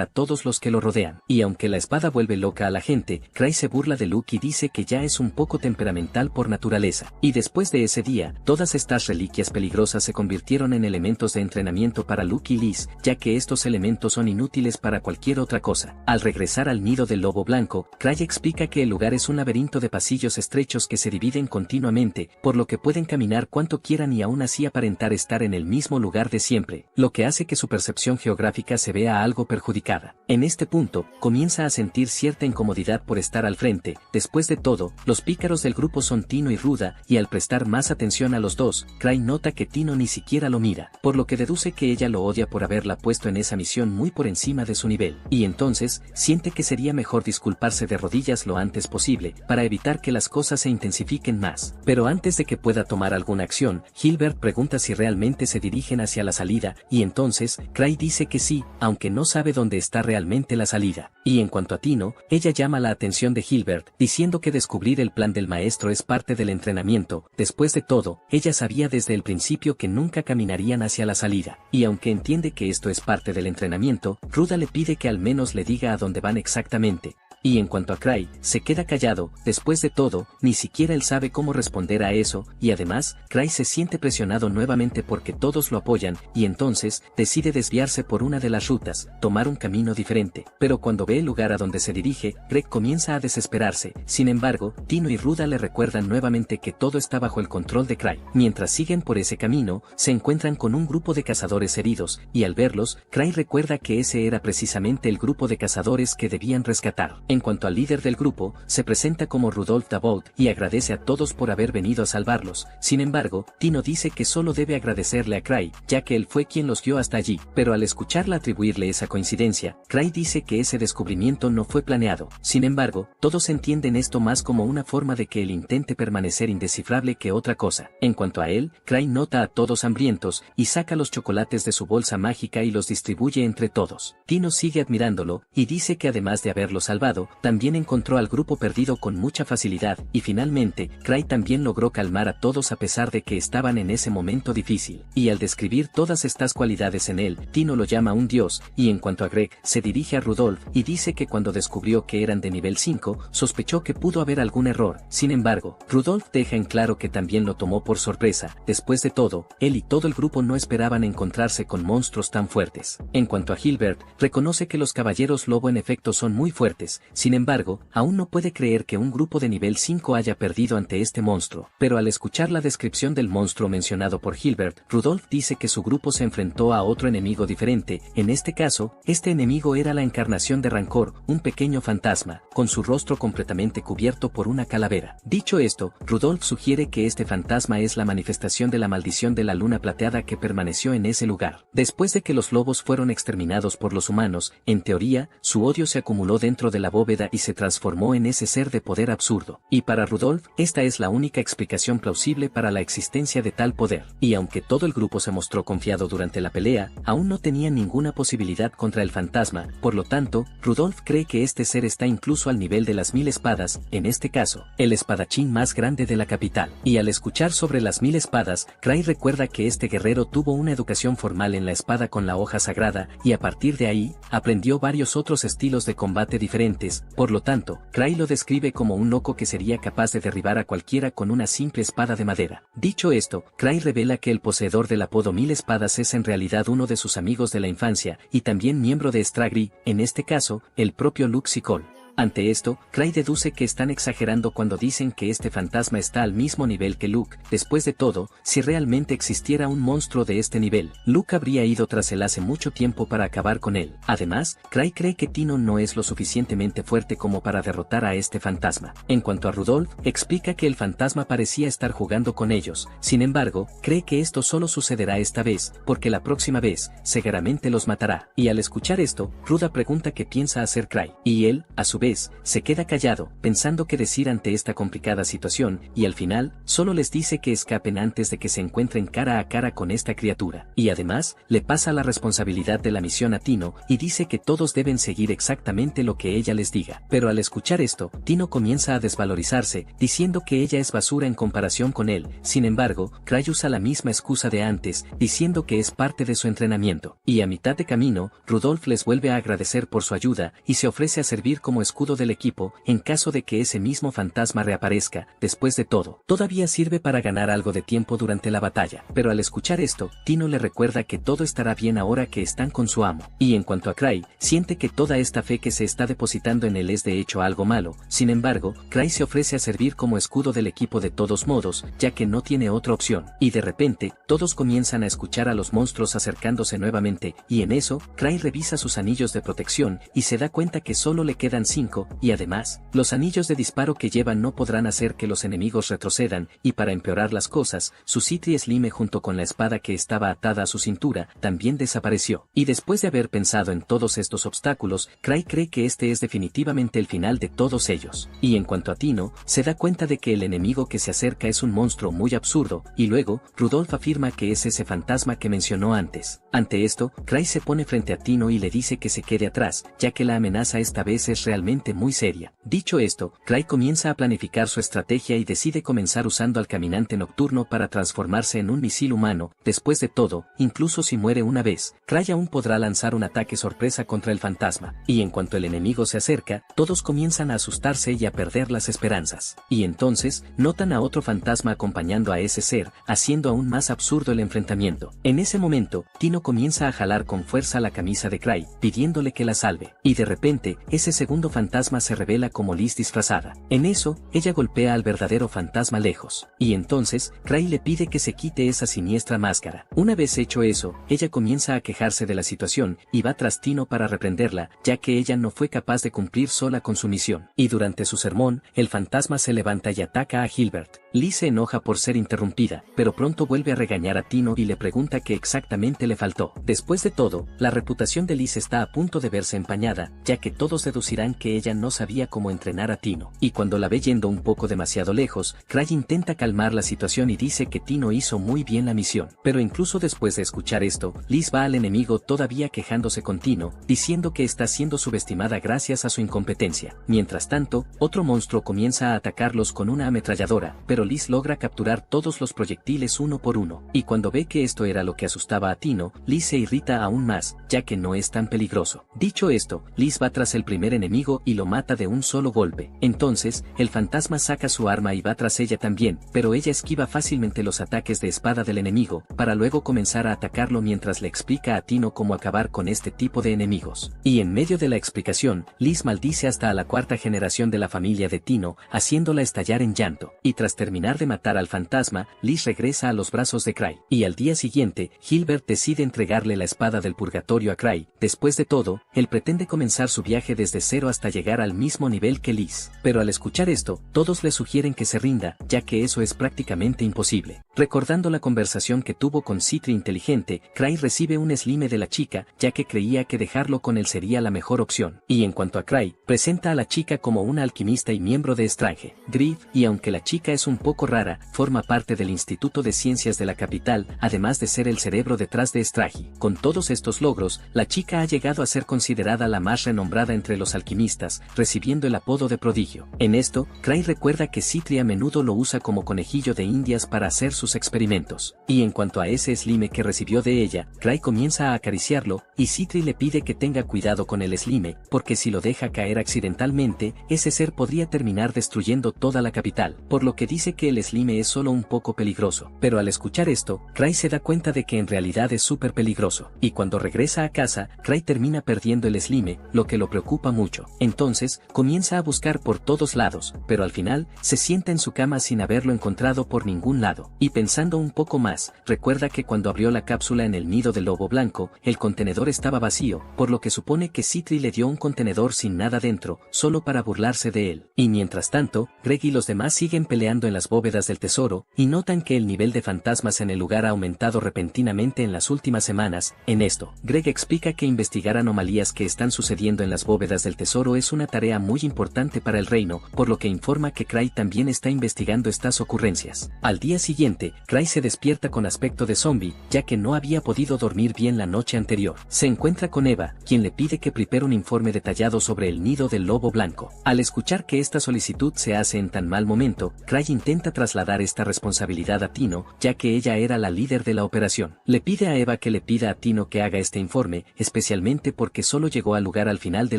a todos los que lo rodean. Y aunque la espada vuelve loca a la gente, Cray se burla de Luke y dice que ya es un poco temperamental por naturaleza. Y después de ese día, todas estas reliquias peligrosas se convirtieron en elementos de entrenamiento para Luke y Liz, ya que estos elementos son inútiles para cualquier otra cosa. Al regresar al nido del lobo blanco, Cray explica que el lugar es un laberinto de pasillos estrechos que se dividen continuamente, por lo que pueden caminar cuanto quieran y aún así aparentar estar en el mismo lugar de siempre, lo que hace que su percepción geográfica se vea algo perjudicada. En este punto, comienza a sentir cierta incomodidad por estar al frente. Después de todo, los pícaros del grupo son Tino y Ruda, y al prestar más atención a los dos, Cray nota que Tino ni siquiera lo mira, por lo que deduce que ella lo odia por haberla puesto en esa misión muy por encima de su nivel, y entonces, siente que sería mejor disculparse de rodillas lo antes posible, para evitar que las cosas se intensifiquen más. Pero antes de que pueda tomar alguna acción, Hilbert pregunta si realmente se dirigen hacia la salida, y entonces, Cray dice que sí, aunque no sabe dónde está realmente la salida. Y en cuanto a Tino, ella llama la atención de Hilbert, diciendo que descubrir el plan del maestro es parte del entrenamiento. Después de todo, ella sabía desde el principio que nunca caminarían hacia la salida, y aunque entiende que esto es parte del entrenamiento, Ruda le pide que al menos le diga a dónde van exactamente. Y en cuanto a Cray, se queda callado. Después de todo, ni siquiera él sabe cómo responder a eso, y además, Cray se siente presionado nuevamente porque todos lo apoyan, y entonces, decide desviarse por una de las rutas, tomar un camino diferente. Pero cuando ve el lugar a donde se dirige, Greg comienza a desesperarse. Sin embargo, Tino y Ruda le recuerdan nuevamente que todo está bajo el control de Cray. Mientras siguen por ese camino, se encuentran con un grupo de cazadores heridos, y al verlos, Cray recuerda que ese era precisamente el grupo de cazadores que debían rescatar. En cuanto al líder del grupo, se presenta como Rudolph Dabout y agradece a todos por haber venido a salvarlos. Sin embargo, Tino dice que solo debe agradecerle a Cray, ya que él fue quien los guió hasta allí. Pero al escucharla atribuirle esa coincidencia, Cray dice que ese descubrimiento no fue planeado. Sin embargo, todos entienden esto más como una forma de que él intente permanecer indescifrable que otra cosa. En cuanto a él, Cray nota a todos hambrientos y saca los chocolates de su bolsa mágica y los distribuye entre todos. Tino sigue admirándolo y dice que además de haberlo salvado, también encontró al grupo perdido con mucha facilidad, y finalmente, Cray también logró calmar a todos a pesar de que estaban en ese momento difícil. Y al describir todas estas cualidades en él, Tino lo llama un dios, y en cuanto a Greg, se dirige a Rudolph y dice que cuando descubrió que eran de nivel 5, sospechó que pudo haber algún error. Sin embargo, Rudolph deja en claro que también lo tomó por sorpresa. Después de todo, él y todo el grupo no esperaban encontrarse con monstruos tan fuertes. En cuanto a Hilbert, reconoce que los caballeros lobo en efecto son muy fuertes. Sin embargo, aún no puede creer que un grupo de nivel 5 haya perdido ante este monstruo. Pero al escuchar la descripción del monstruo mencionado por Hilbert, Rudolph dice que su grupo se enfrentó a otro enemigo diferente. En este caso, este enemigo era la encarnación de Rancor, un pequeño fantasma, con su rostro completamente cubierto por una calavera. Dicho esto, Rudolph sugiere que este fantasma es la manifestación de la maldición de la luna plateada que permaneció en ese lugar. Después de que los lobos fueron exterminados por los humanos, en teoría, su odio se acumuló dentro de la bóveda y se transformó en ese ser de poder absurdo. Y para Rudolph, esta es la única explicación plausible para la existencia de tal poder. Y aunque todo el grupo se mostró confiado durante la pelea, aún no tenía ninguna posibilidad contra el fantasma. Por lo tanto, Rudolph cree que este ser está incluso al nivel de las 1000 espadas, en este caso, el espadachín más grande de la capital. Y al escuchar sobre las 1000 espadas, Cray recuerda que este guerrero tuvo una educación formal en la espada con la hoja sagrada, y a partir de ahí, aprendió varios otros estilos de combate diferentes. Por lo tanto, Cray lo describe como un loco que sería capaz de derribar a cualquiera con una simple espada de madera. Dicho esto, Cray revela que el poseedor del apodo 1000 espadas es en realidad uno de sus amigos de la infancia, y también miembro de Stragri, en este caso, el propio Luke Sikol. Ante esto, Cray deduce que están exagerando cuando dicen que este fantasma está al mismo nivel que Luke. Después de todo, si realmente existiera un monstruo de este nivel, Luke habría ido tras él hace mucho tiempo para acabar con él. Además, Cray cree que Tino no es lo suficientemente fuerte como para derrotar a este fantasma. En cuanto a Rudolph, explica que el fantasma parecía estar jugando con ellos. Sin embargo, cree que esto solo sucederá esta vez, porque la próxima vez, seguramente los matará. Y al escuchar esto, Ruda pregunta qué piensa hacer Cray. Y él, a su vez, se queda callado, pensando qué decir ante esta complicada situación, y al final, solo les dice que escapen antes de que se encuentren cara a cara con esta criatura. Y además, le pasa la responsabilidad de la misión a Tino, y dice que todos deben seguir exactamente lo que ella les diga. Pero al escuchar esto, Tino comienza a desvalorizarse, diciendo que ella es basura en comparación con él. Sin embargo, Cray usa la misma excusa de antes, diciendo que es parte de su entrenamiento. Y a mitad de camino, Rudolph les vuelve a agradecer por su ayuda, y se ofrece a servir como escudo del equipo, en caso de que ese mismo fantasma reaparezca. Después de todo, todavía sirve para ganar algo de tiempo durante la batalla. Pero al escuchar esto, Tino le recuerda que todo estará bien ahora que están con su amo. Y en cuanto a Cray, siente que toda esta fe que se está depositando en él es de hecho algo malo. Sin embargo, Cray se ofrece a servir como escudo del equipo de todos modos, ya que no tiene otra opción. Y de repente, todos comienzan a escuchar a los monstruos acercándose nuevamente, y en eso, Cray revisa sus anillos de protección, y se da cuenta que solo le quedan 5, y además, los anillos de disparo que llevan no podrán hacer que los enemigos retrocedan, y para empeorar las cosas, su Sitri Slime junto con la espada que estaba atada a su cintura, también desapareció. Y después de haber pensado en todos estos obstáculos, Cray cree que este es definitivamente el final de todos ellos. Y en cuanto a Tino, se da cuenta de que el enemigo que se acerca es un monstruo muy absurdo, y luego, Rudolph afirma que es ese fantasma que mencionó antes. Ante esto, Cray se pone frente a Tino y le dice que se quede atrás, ya que la amenaza esta vez es realmente muy seria. Dicho esto, Cray comienza a planificar su estrategia y decide comenzar usando al caminante nocturno para transformarse en un misil humano. Después de todo, incluso si muere una vez, Cray aún podrá lanzar un ataque sorpresa contra el fantasma. Y en cuanto el enemigo se acerca, todos comienzan a asustarse y a perder las esperanzas. Y entonces, notan a otro fantasma acompañando a ese ser, haciendo aún más absurdo el enfrentamiento. En ese momento, Tino comienza a jalar con fuerza la camisa de Cray, pidiéndole que la salve. Y de repente, ese segundo fantasma se revela como Liz disfrazada. En eso, ella golpea al verdadero fantasma lejos. Y entonces, Cray le pide que se quite esa siniestra máscara. Una vez hecho eso, ella comienza a quejarse de la situación, y va tras Tino para reprenderla, ya que ella no fue capaz de cumplir sola con su misión. Y durante su sermón, el fantasma se levanta y ataca a Hilbert. Liz se enoja por ser interrumpida, pero pronto vuelve a regañar a Tino y le pregunta qué exactamente le faltó. Después de todo, la reputación de Liz está a punto de verse empañada, ya que todos deducirán que ella no sabía cómo entrenar a Tino. Y cuando la ve yendo un poco demasiado lejos, Cray intenta calmar la situación y dice que Tino hizo muy bien la misión. Pero incluso después de escuchar esto, Liz va al enemigo todavía quejándose con Tino, diciendo que está siendo subestimada gracias a su incompetencia. Mientras tanto, otro monstruo comienza a atacarlos con una ametralladora, pero Liz logra capturar todos los proyectiles uno por uno. Y cuando ve que esto era lo que asustaba a Tino, Liz se irrita aún más, ya que no es tan peligroso. Dicho esto, Liz va tras el primer enemigo y lo mata de un solo golpe. Entonces, el fantasma saca su arma y va tras ella también, pero ella esquiva fácilmente los ataques de espada del enemigo, para luego comenzar a atacarlo mientras le explica a Tino cómo acabar con este tipo de enemigos. Y en medio de la explicación, Liz maldice hasta a la cuarta generación de la familia de Tino, haciéndola estallar en llanto. Y tras terminar de matar al fantasma, Liz regresa a los brazos de Cray. Y al día siguiente, Hilbert decide entregarle la espada del purgatorio a Cray. Después de todo, él pretende comenzar su viaje desde cero hasta llegar al mismo nivel que Liz. Pero al escuchar esto, todos le sugieren que se rinda, ya que eso es prácticamente imposible. Recordando la conversación que tuvo con Sitri inteligente, Cray recibe un slime de la chica, ya que creía que dejarlo con él sería la mejor opción. Y en cuanto a Cray, presenta a la chica como una alquimista y miembro de Strange Griff, y aunque la chica es un poco rara, forma parte del Instituto de Ciencias de la capital, además de ser el cerebro detrás de Strange. Con todos estos logros, la chica ha llegado a ser considerada la más renombrada entre los alquimistas, recibiendo el apodo de prodigio. En esto, Cray recuerda que Sitri a menudo lo usa como conejillo de indias para hacer sus experimentos. Y en cuanto a ese slime que recibió de ella, Cray comienza a acariciarlo, y Citri le pide que tenga cuidado con el slime, porque si lo deja caer accidentalmente, ese ser podría terminar destruyendo toda la capital, por lo que dice que el slime es solo un poco peligroso. Pero al escuchar esto, Cray se da cuenta de que en realidad es súper peligroso, y cuando regresa a casa, Cray termina perdiendo el slime, lo que lo preocupa mucho. Entonces, comienza a buscar por todos lados, pero al final, se sienta en su cama sin haberlo encontrado por ningún lado. Y pensando un poco más, recuerda que cuando abrió la cápsula en el nido del lobo blanco, el contenedor estaba vacío, por lo que supone que Citri le dio un contenedor sin nada dentro, solo para burlarse de él. Y mientras tanto, Greg y los demás siguen peleando en las bóvedas del tesoro, y notan que el nivel de fantasmas en el lugar ha aumentado repentinamente en las últimas semanas. En esto, Greg explica que investigar anomalías que están sucediendo en las bóvedas del tesoro es una tarea muy importante para el reino, por lo que informa que Cray también está investigando estas ocurrencias. Al día siguiente, Cray se despierta con aspecto de zombie, ya que no había podido dormir bien la noche anterior. Se encuentra con Eva, quien le pide que prepare un informe detallado sobre el nido del lobo blanco. Al escuchar que esta solicitud se hace en tan mal momento, Cray intenta trasladar esta responsabilidad a Tino, ya que ella era la líder de la operación. Le pide a Eva que le pida a Tino que haga este informe, especialmente porque solo llegó al lugar al final de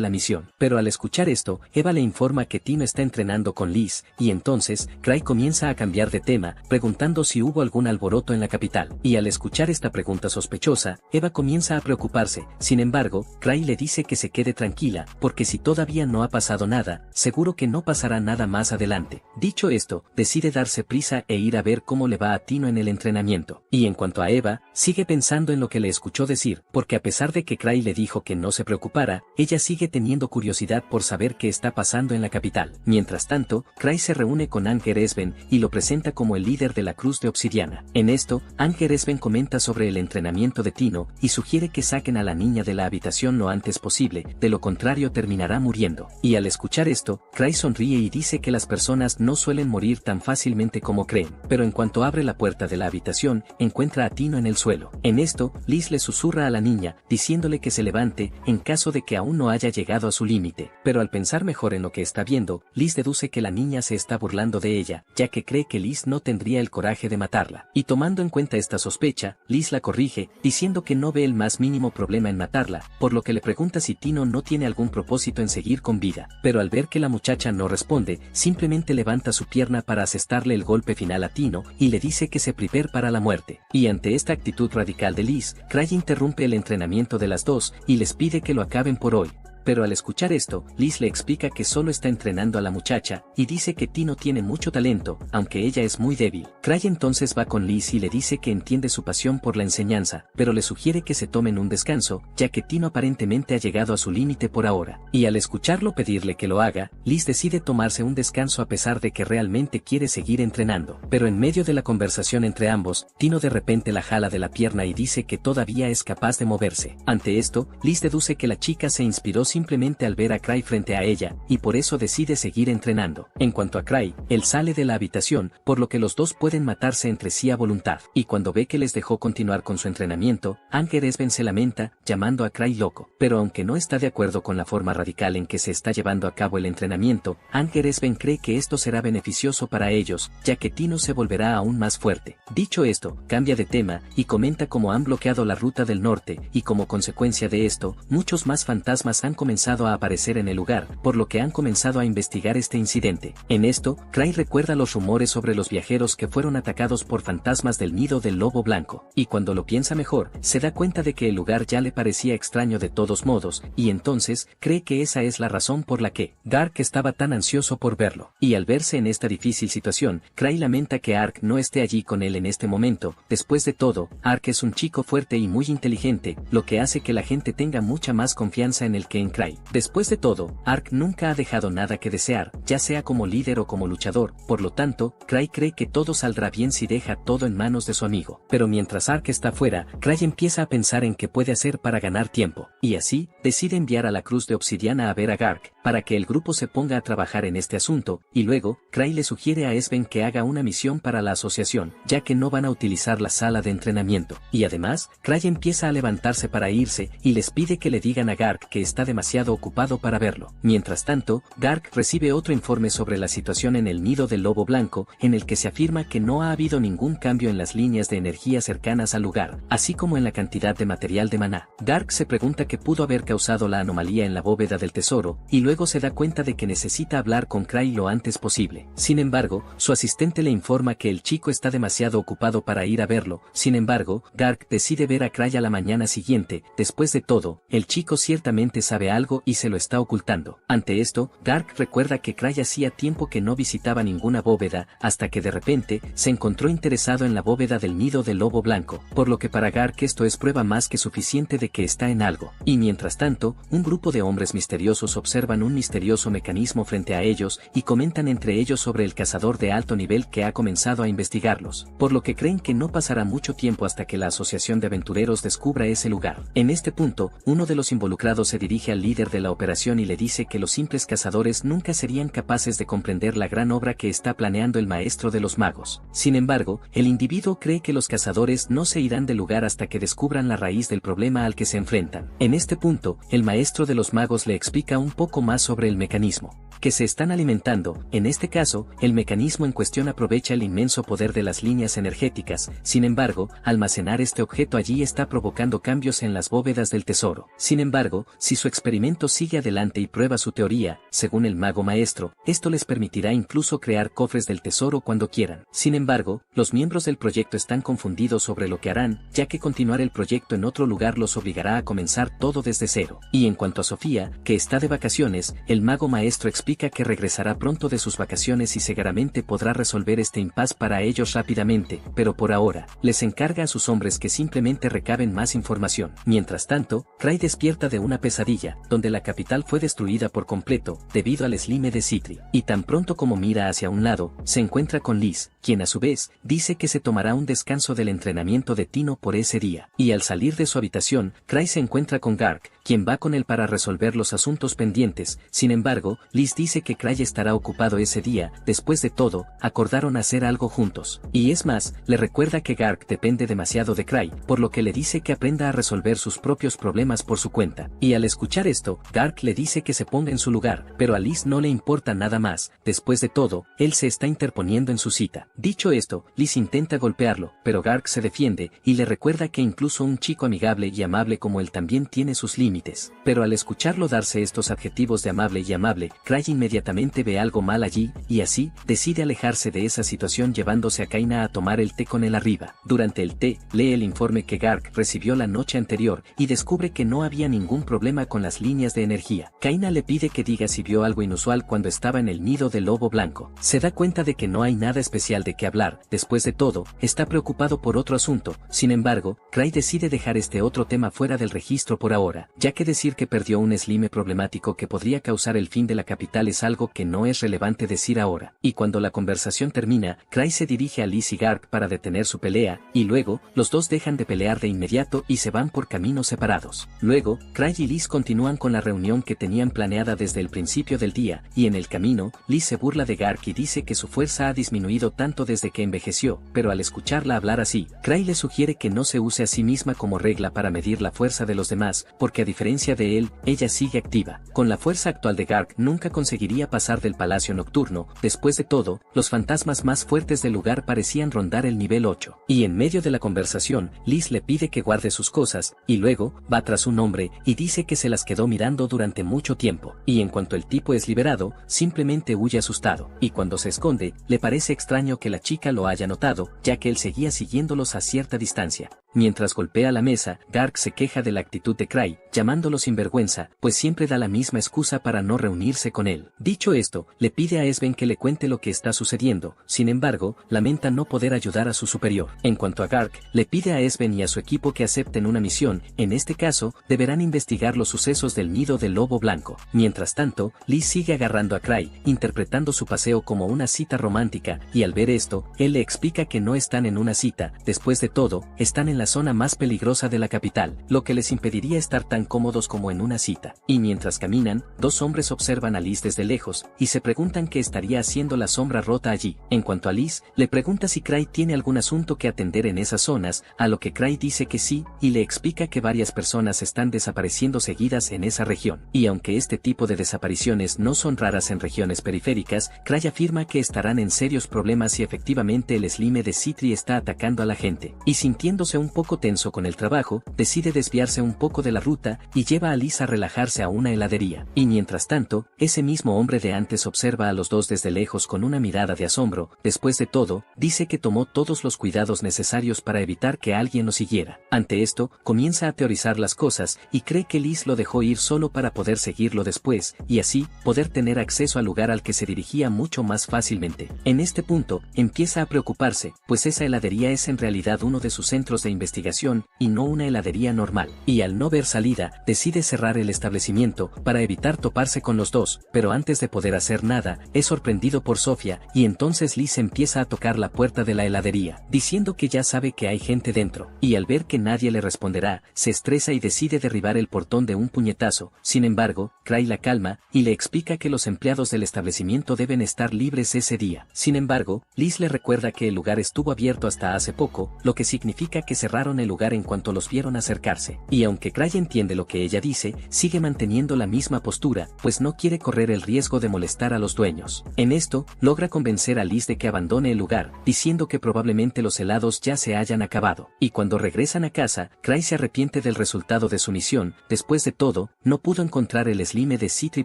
la misión. Pero al escuchar esto, Eva le informa que Tino está entrenando con Liz, y entonces, Cray comienza a cambiar de tema, preguntando si hubo algún alboroto en la capital. Y al escuchar esta pregunta sospechosa, Eva comienza a preocuparse. Sin embargo, Cray le dice que se quede tranquila, porque si todavía no ha pasado nada, seguro que no pasará nada más adelante. Dicho esto, decide darse prisa e ir a ver cómo le va a Tino en el entrenamiento. Y en cuanto a Eva, sigue pensando en lo que le escuchó decir, porque a pesar de que Cray le dijo que no se preocupara, ella sigue teniendo curiosidad por saber qué está pasando en la capital. Mientras tanto, Cray se reúne con Anker Esben y lo presenta como el líder de la Cruz de Obsidiana. En esto, Anker Esben comenta sobre el entrenamiento de Tino y sugiere que saquen a la niña de la habitación lo antes posible, de lo contrario terminará muriendo. Y al escuchar esto, Cray sonríe y dice que las personas no suelen morir tan fácilmente como creen, pero en cuanto abre la puerta de la habitación, encuentra a Tino en el suelo. En esto, Liz le susurra a la niña, diciéndole que se levante, en caso de que aún no haya llegado a su límite. Pero al pensar mejor en lo que está viendo, Liz deduce que la niña se está burlando de ella, ya que cree que Liz no tendría el coraje de matarla. Y tomando en cuenta esta sospecha, Liz la corrige, diciendo que no ve el más mínimo problema en matarla, por lo que le pregunta si Tino no tiene algún propósito en seguir con vida. Pero al ver que la muchacha no responde, simplemente levanta su pierna para asestarle el golpe final a Tino, y le dice que se prepare para la muerte. Y ante esta actitud radical de Liz, Cray interrumpe el entrenamiento de las dos, y les pide que lo acaben por hoy. Pero al escuchar esto, Liz le explica que solo está entrenando a la muchacha, y dice que Tino tiene mucho talento, aunque ella es muy débil. Cray entonces va con Liz y le dice que entiende su pasión por la enseñanza, pero le sugiere que se tomen un descanso, ya que Tino aparentemente ha llegado a su límite por ahora. Y al escucharlo pedirle que lo haga, Liz decide tomarse un descanso a pesar de que realmente quiere seguir entrenando. Pero en medio de la conversación entre ambos, Tino de repente la jala de la pierna y dice que todavía es capaz de moverse. Ante esto, Liz deduce que la chica se inspiró simplemente al ver a Cray frente a ella, y por eso decide seguir entrenando. En cuanto a Cray, él sale de la habitación, por lo que los dos pueden matarse entre sí a voluntad. Y cuando ve que les dejó continuar con su entrenamiento, Anker Esben se lamenta, llamando a Cray loco. Pero aunque no está de acuerdo con la forma radical en que se está llevando a cabo el entrenamiento, Anker Esben cree que esto será beneficioso para ellos, ya que Tino se volverá aún más fuerte. Dicho esto, cambia de tema, y comenta cómo han bloqueado la ruta del norte, y como consecuencia de esto, muchos más fantasmas han comenzado a aparecer en el lugar, por lo que han comenzado a investigar este incidente. En esto, Cray recuerda los rumores sobre los viajeros que fueron atacados por fantasmas del nido del lobo blanco, y cuando lo piensa mejor, se da cuenta de que el lugar ya le parecía extraño de todos modos, y entonces, cree que esa es la razón por la que Dark estaba tan ansioso por verlo. Y al verse en esta difícil situación, Cray lamenta que Ark no esté allí con él en este momento. Después de todo, Ark es un chico fuerte y muy inteligente, lo que hace que la gente tenga mucha más confianza en él que en Cray. Después de todo, Ark nunca ha dejado nada que desear, ya sea como líder o como luchador, por lo tanto, Cray cree que todo saldrá bien si deja todo en manos de su amigo. Pero mientras Ark está fuera, Cray empieza a pensar en qué puede hacer para ganar tiempo, y así, decide enviar a la Cruz de Obsidiana a ver a Gark, para que el grupo se ponga a trabajar en este asunto, y luego, Cray le sugiere a Esben que haga una misión para la asociación, ya que no van a utilizar la sala de entrenamiento. Y además, Cray empieza a levantarse para irse, y les pide que le digan a Gark que está demasiado ocupado para verlo. Mientras tanto, Gark recibe otro informe sobre la situación en el nido del lobo blanco, en el que se afirma que no ha habido ningún cambio en las líneas de energía cercanas al lugar, así como en la cantidad de material de maná. Gark se pregunta qué pudo haber causado la anomalía en la bóveda del tesoro, y luego se da cuenta de que necesita hablar con Cray lo antes posible. Sin embargo, su asistente le informa que el chico está demasiado ocupado para ir a verlo. Sin embargo, Gark decide ver a Cray a la mañana siguiente. Después de todo, el chico ciertamente sabe algo y se lo está ocultando. Ante esto, Gark recuerda que Cray hacía tiempo que no visitaba ninguna bóveda, hasta que de repente, se encontró interesado en la bóveda del nido del lobo blanco, por lo que para Gark esto es prueba más que suficiente de que está en algo. Y mientras tanto, un grupo de hombres misteriosos observan un misterioso mecanismo frente a ellos, y comentan entre ellos sobre el cazador de alto nivel que ha comenzado a investigarlos, por lo que creen que no pasará mucho tiempo hasta que la asociación de aventureros descubra ese lugar. En este punto, uno de los involucrados se dirige al líder de la operación y le dice que los simples cazadores nunca serían capaces de comprender la gran obra que está planeando el maestro de los magos. Sin embargo, el individuo cree que los cazadores no se irán del lugar hasta que descubran la raíz del problema al que se enfrentan. En este punto, el maestro de los magos le explica un poco más sobre el mecanismo que se están alimentando. En este caso, el mecanismo en cuestión aprovecha el inmenso poder de las líneas energéticas. Sin embargo, almacenar este objeto allí está provocando cambios en las bóvedas del tesoro. Sin embargo, si su experimento sigue adelante y prueba su teoría, según el mago maestro, esto les permitirá incluso crear cofres del tesoro cuando quieran. Sin embargo, los miembros del proyecto están confundidos sobre lo que harán, ya que continuar el proyecto en otro lugar los obligará a comenzar todo desde cero. Y en cuanto a Sofía, que está de vacaciones, el mago maestro explica que regresará pronto de sus vacaciones y seguramente podrá resolver este impasse para ellos rápidamente, pero por ahora, les encarga a sus hombres que simplemente recaben más información. Mientras tanto, Cray despierta de una pesadilla, donde la capital fue destruida por completo, debido al slime de Citri, y tan pronto como mira hacia un lado, se encuentra con Liz, quien a su vez, dice que se tomará un descanso del entrenamiento de Tino por ese día, y al salir de su habitación, Cray se encuentra con Gark, quien va con él para resolver los asuntos pendientes. Sin embargo, Liz dice que Cray estará ocupado ese día. Después de todo, acordaron hacer algo juntos. Y es más, le recuerda que Gark depende demasiado de Cray, por lo que le dice que aprenda a resolver sus propios problemas por su cuenta. Y al escuchar esto, Gark le dice que se ponga en su lugar, pero a Liz no le importa nada más. Después de todo, él se está interponiendo en su cita. Dicho esto, Liz intenta golpearlo, pero Gark se defiende, y le recuerda que incluso un chico amigable y amable como él también tiene sus límites. Pero al escucharlo darse estos adjetivos de amable y amable, Cray inmediatamente ve algo mal allí, y así, decide alejarse de esa situación llevándose a Kaina a tomar el té con él arriba. Durante el té, lee el informe que Gark recibió la noche anterior, y descubre que no había ningún problema con las líneas de energía. Kaina le pide que diga si vio algo inusual cuando estaba en el nido del lobo blanco. Se da cuenta de que no hay nada especial de qué hablar. Después de todo, está preocupado por otro asunto. Sin embargo, Cray decide dejar este otro tema fuera del registro por ahora, ya que decir que perdió un slime problemático que podría causar el fin de la capital es algo que no es relevante decir ahora. Y cuando la conversación termina, Cray se dirige a Liz y Gark para detener su pelea, y luego, los dos dejan de pelear de inmediato y se van por caminos separados. Luego, Cray y Liz continúan con la reunión que tenían planeada desde el principio del día, y en el camino, Liz se burla de Gark y dice que su fuerza ha disminuido tanto desde que envejeció, pero al escucharla hablar así, Cray le sugiere que no se use a sí misma como regla para medir la fuerza de los demás, porque a diferencia de él, ella sigue activa. Con la fuerza actual de Gark nunca conseguiría pasar del palacio nocturno. Después de todo, los fantasmas más fuertes del lugar parecían rondar el nivel 8. Y en medio de la conversación, Liz le pide que guarde sus cosas, y luego, va tras un hombre, y dice que se las quedó mirando durante mucho tiempo. Y en cuanto el tipo es liberado, simplemente huye asustado. Y cuando se esconde, le parece extraño que la chica lo haya notado, ya que él seguía siguiéndolos a cierta distancia. Mientras golpea la mesa, Gark se queja de la actitud de Cray, llamándolo sinvergüenza, pues siempre da la misma excusa para no reunirse con él. Dicho esto, le pide a Esben que le cuente lo que está sucediendo. Sin embargo, lamenta no poder ayudar a su superior. En cuanto a Gark, le pide a Esben y a su equipo que acepten una misión. En este caso, deberán investigar los sucesos del nido del lobo blanco. Mientras tanto, Liz sigue agarrando a Cray, interpretando su paseo como una cita romántica, y al ver esto, él le explica que no están en una cita. Después de todo, están en la la zona más peligrosa de la capital, lo que les impediría estar tan cómodos como en una cita. Y mientras caminan, dos hombres observan a Liz desde lejos, y se preguntan qué estaría haciendo la sombra rota allí. En cuanto a Liz, le pregunta si Craig tiene algún asunto que atender en esas zonas, a lo que Craig dice que sí, y le explica que varias personas están desapareciendo seguidas en esa región. Y aunque este tipo de desapariciones no son raras en regiones periféricas, Craig afirma que estarán en serios problemas si efectivamente el slime de Sitri está atacando a la gente. Y sintiéndose un poco tenso con el trabajo, decide desviarse un poco de la ruta y lleva a Liz a relajarse a una heladería. Y mientras tanto, ese mismo hombre de antes observa a los dos desde lejos con una mirada de asombro. Después de todo, dice que tomó todos los cuidados necesarios para evitar que alguien lo siguiera. Ante esto, comienza a teorizar las cosas y cree que Liz lo dejó ir solo para poder seguirlo después, y así, poder tener acceso al lugar al que se dirigía mucho más fácilmente. En este punto, empieza a preocuparse, pues esa heladería es en realidad uno de sus centros de investigación, y no una heladería normal. Y al no ver salida, decide cerrar el establecimiento, para evitar toparse con los dos, pero antes de poder hacer nada, es sorprendido por Sofía, y entonces Liz empieza a tocar la puerta de la heladería, diciendo que ya sabe que hay gente dentro, y al ver que nadie le responderá, se estresa y decide derribar el portón de un puñetazo. Sin embargo, Craig la calma, y le explica que los empleados del establecimiento deben estar libres ese día. Sin embargo, Liz le recuerda que el lugar estuvo abierto hasta hace poco, lo que significa que cerraron el lugar en cuanto los vieron acercarse. Y aunque Craig entiende lo que ella dice, sigue manteniendo la misma postura, pues no quiere correr el riesgo de molestar a los dueños. En esto, logra convencer a Liz de que abandone el lugar, diciendo que probablemente los helados ya se hayan acabado. Y cuando regresan a casa, Craig se arrepiente del resultado de su misión. Después de todo, no pudo encontrar el slime de Sitri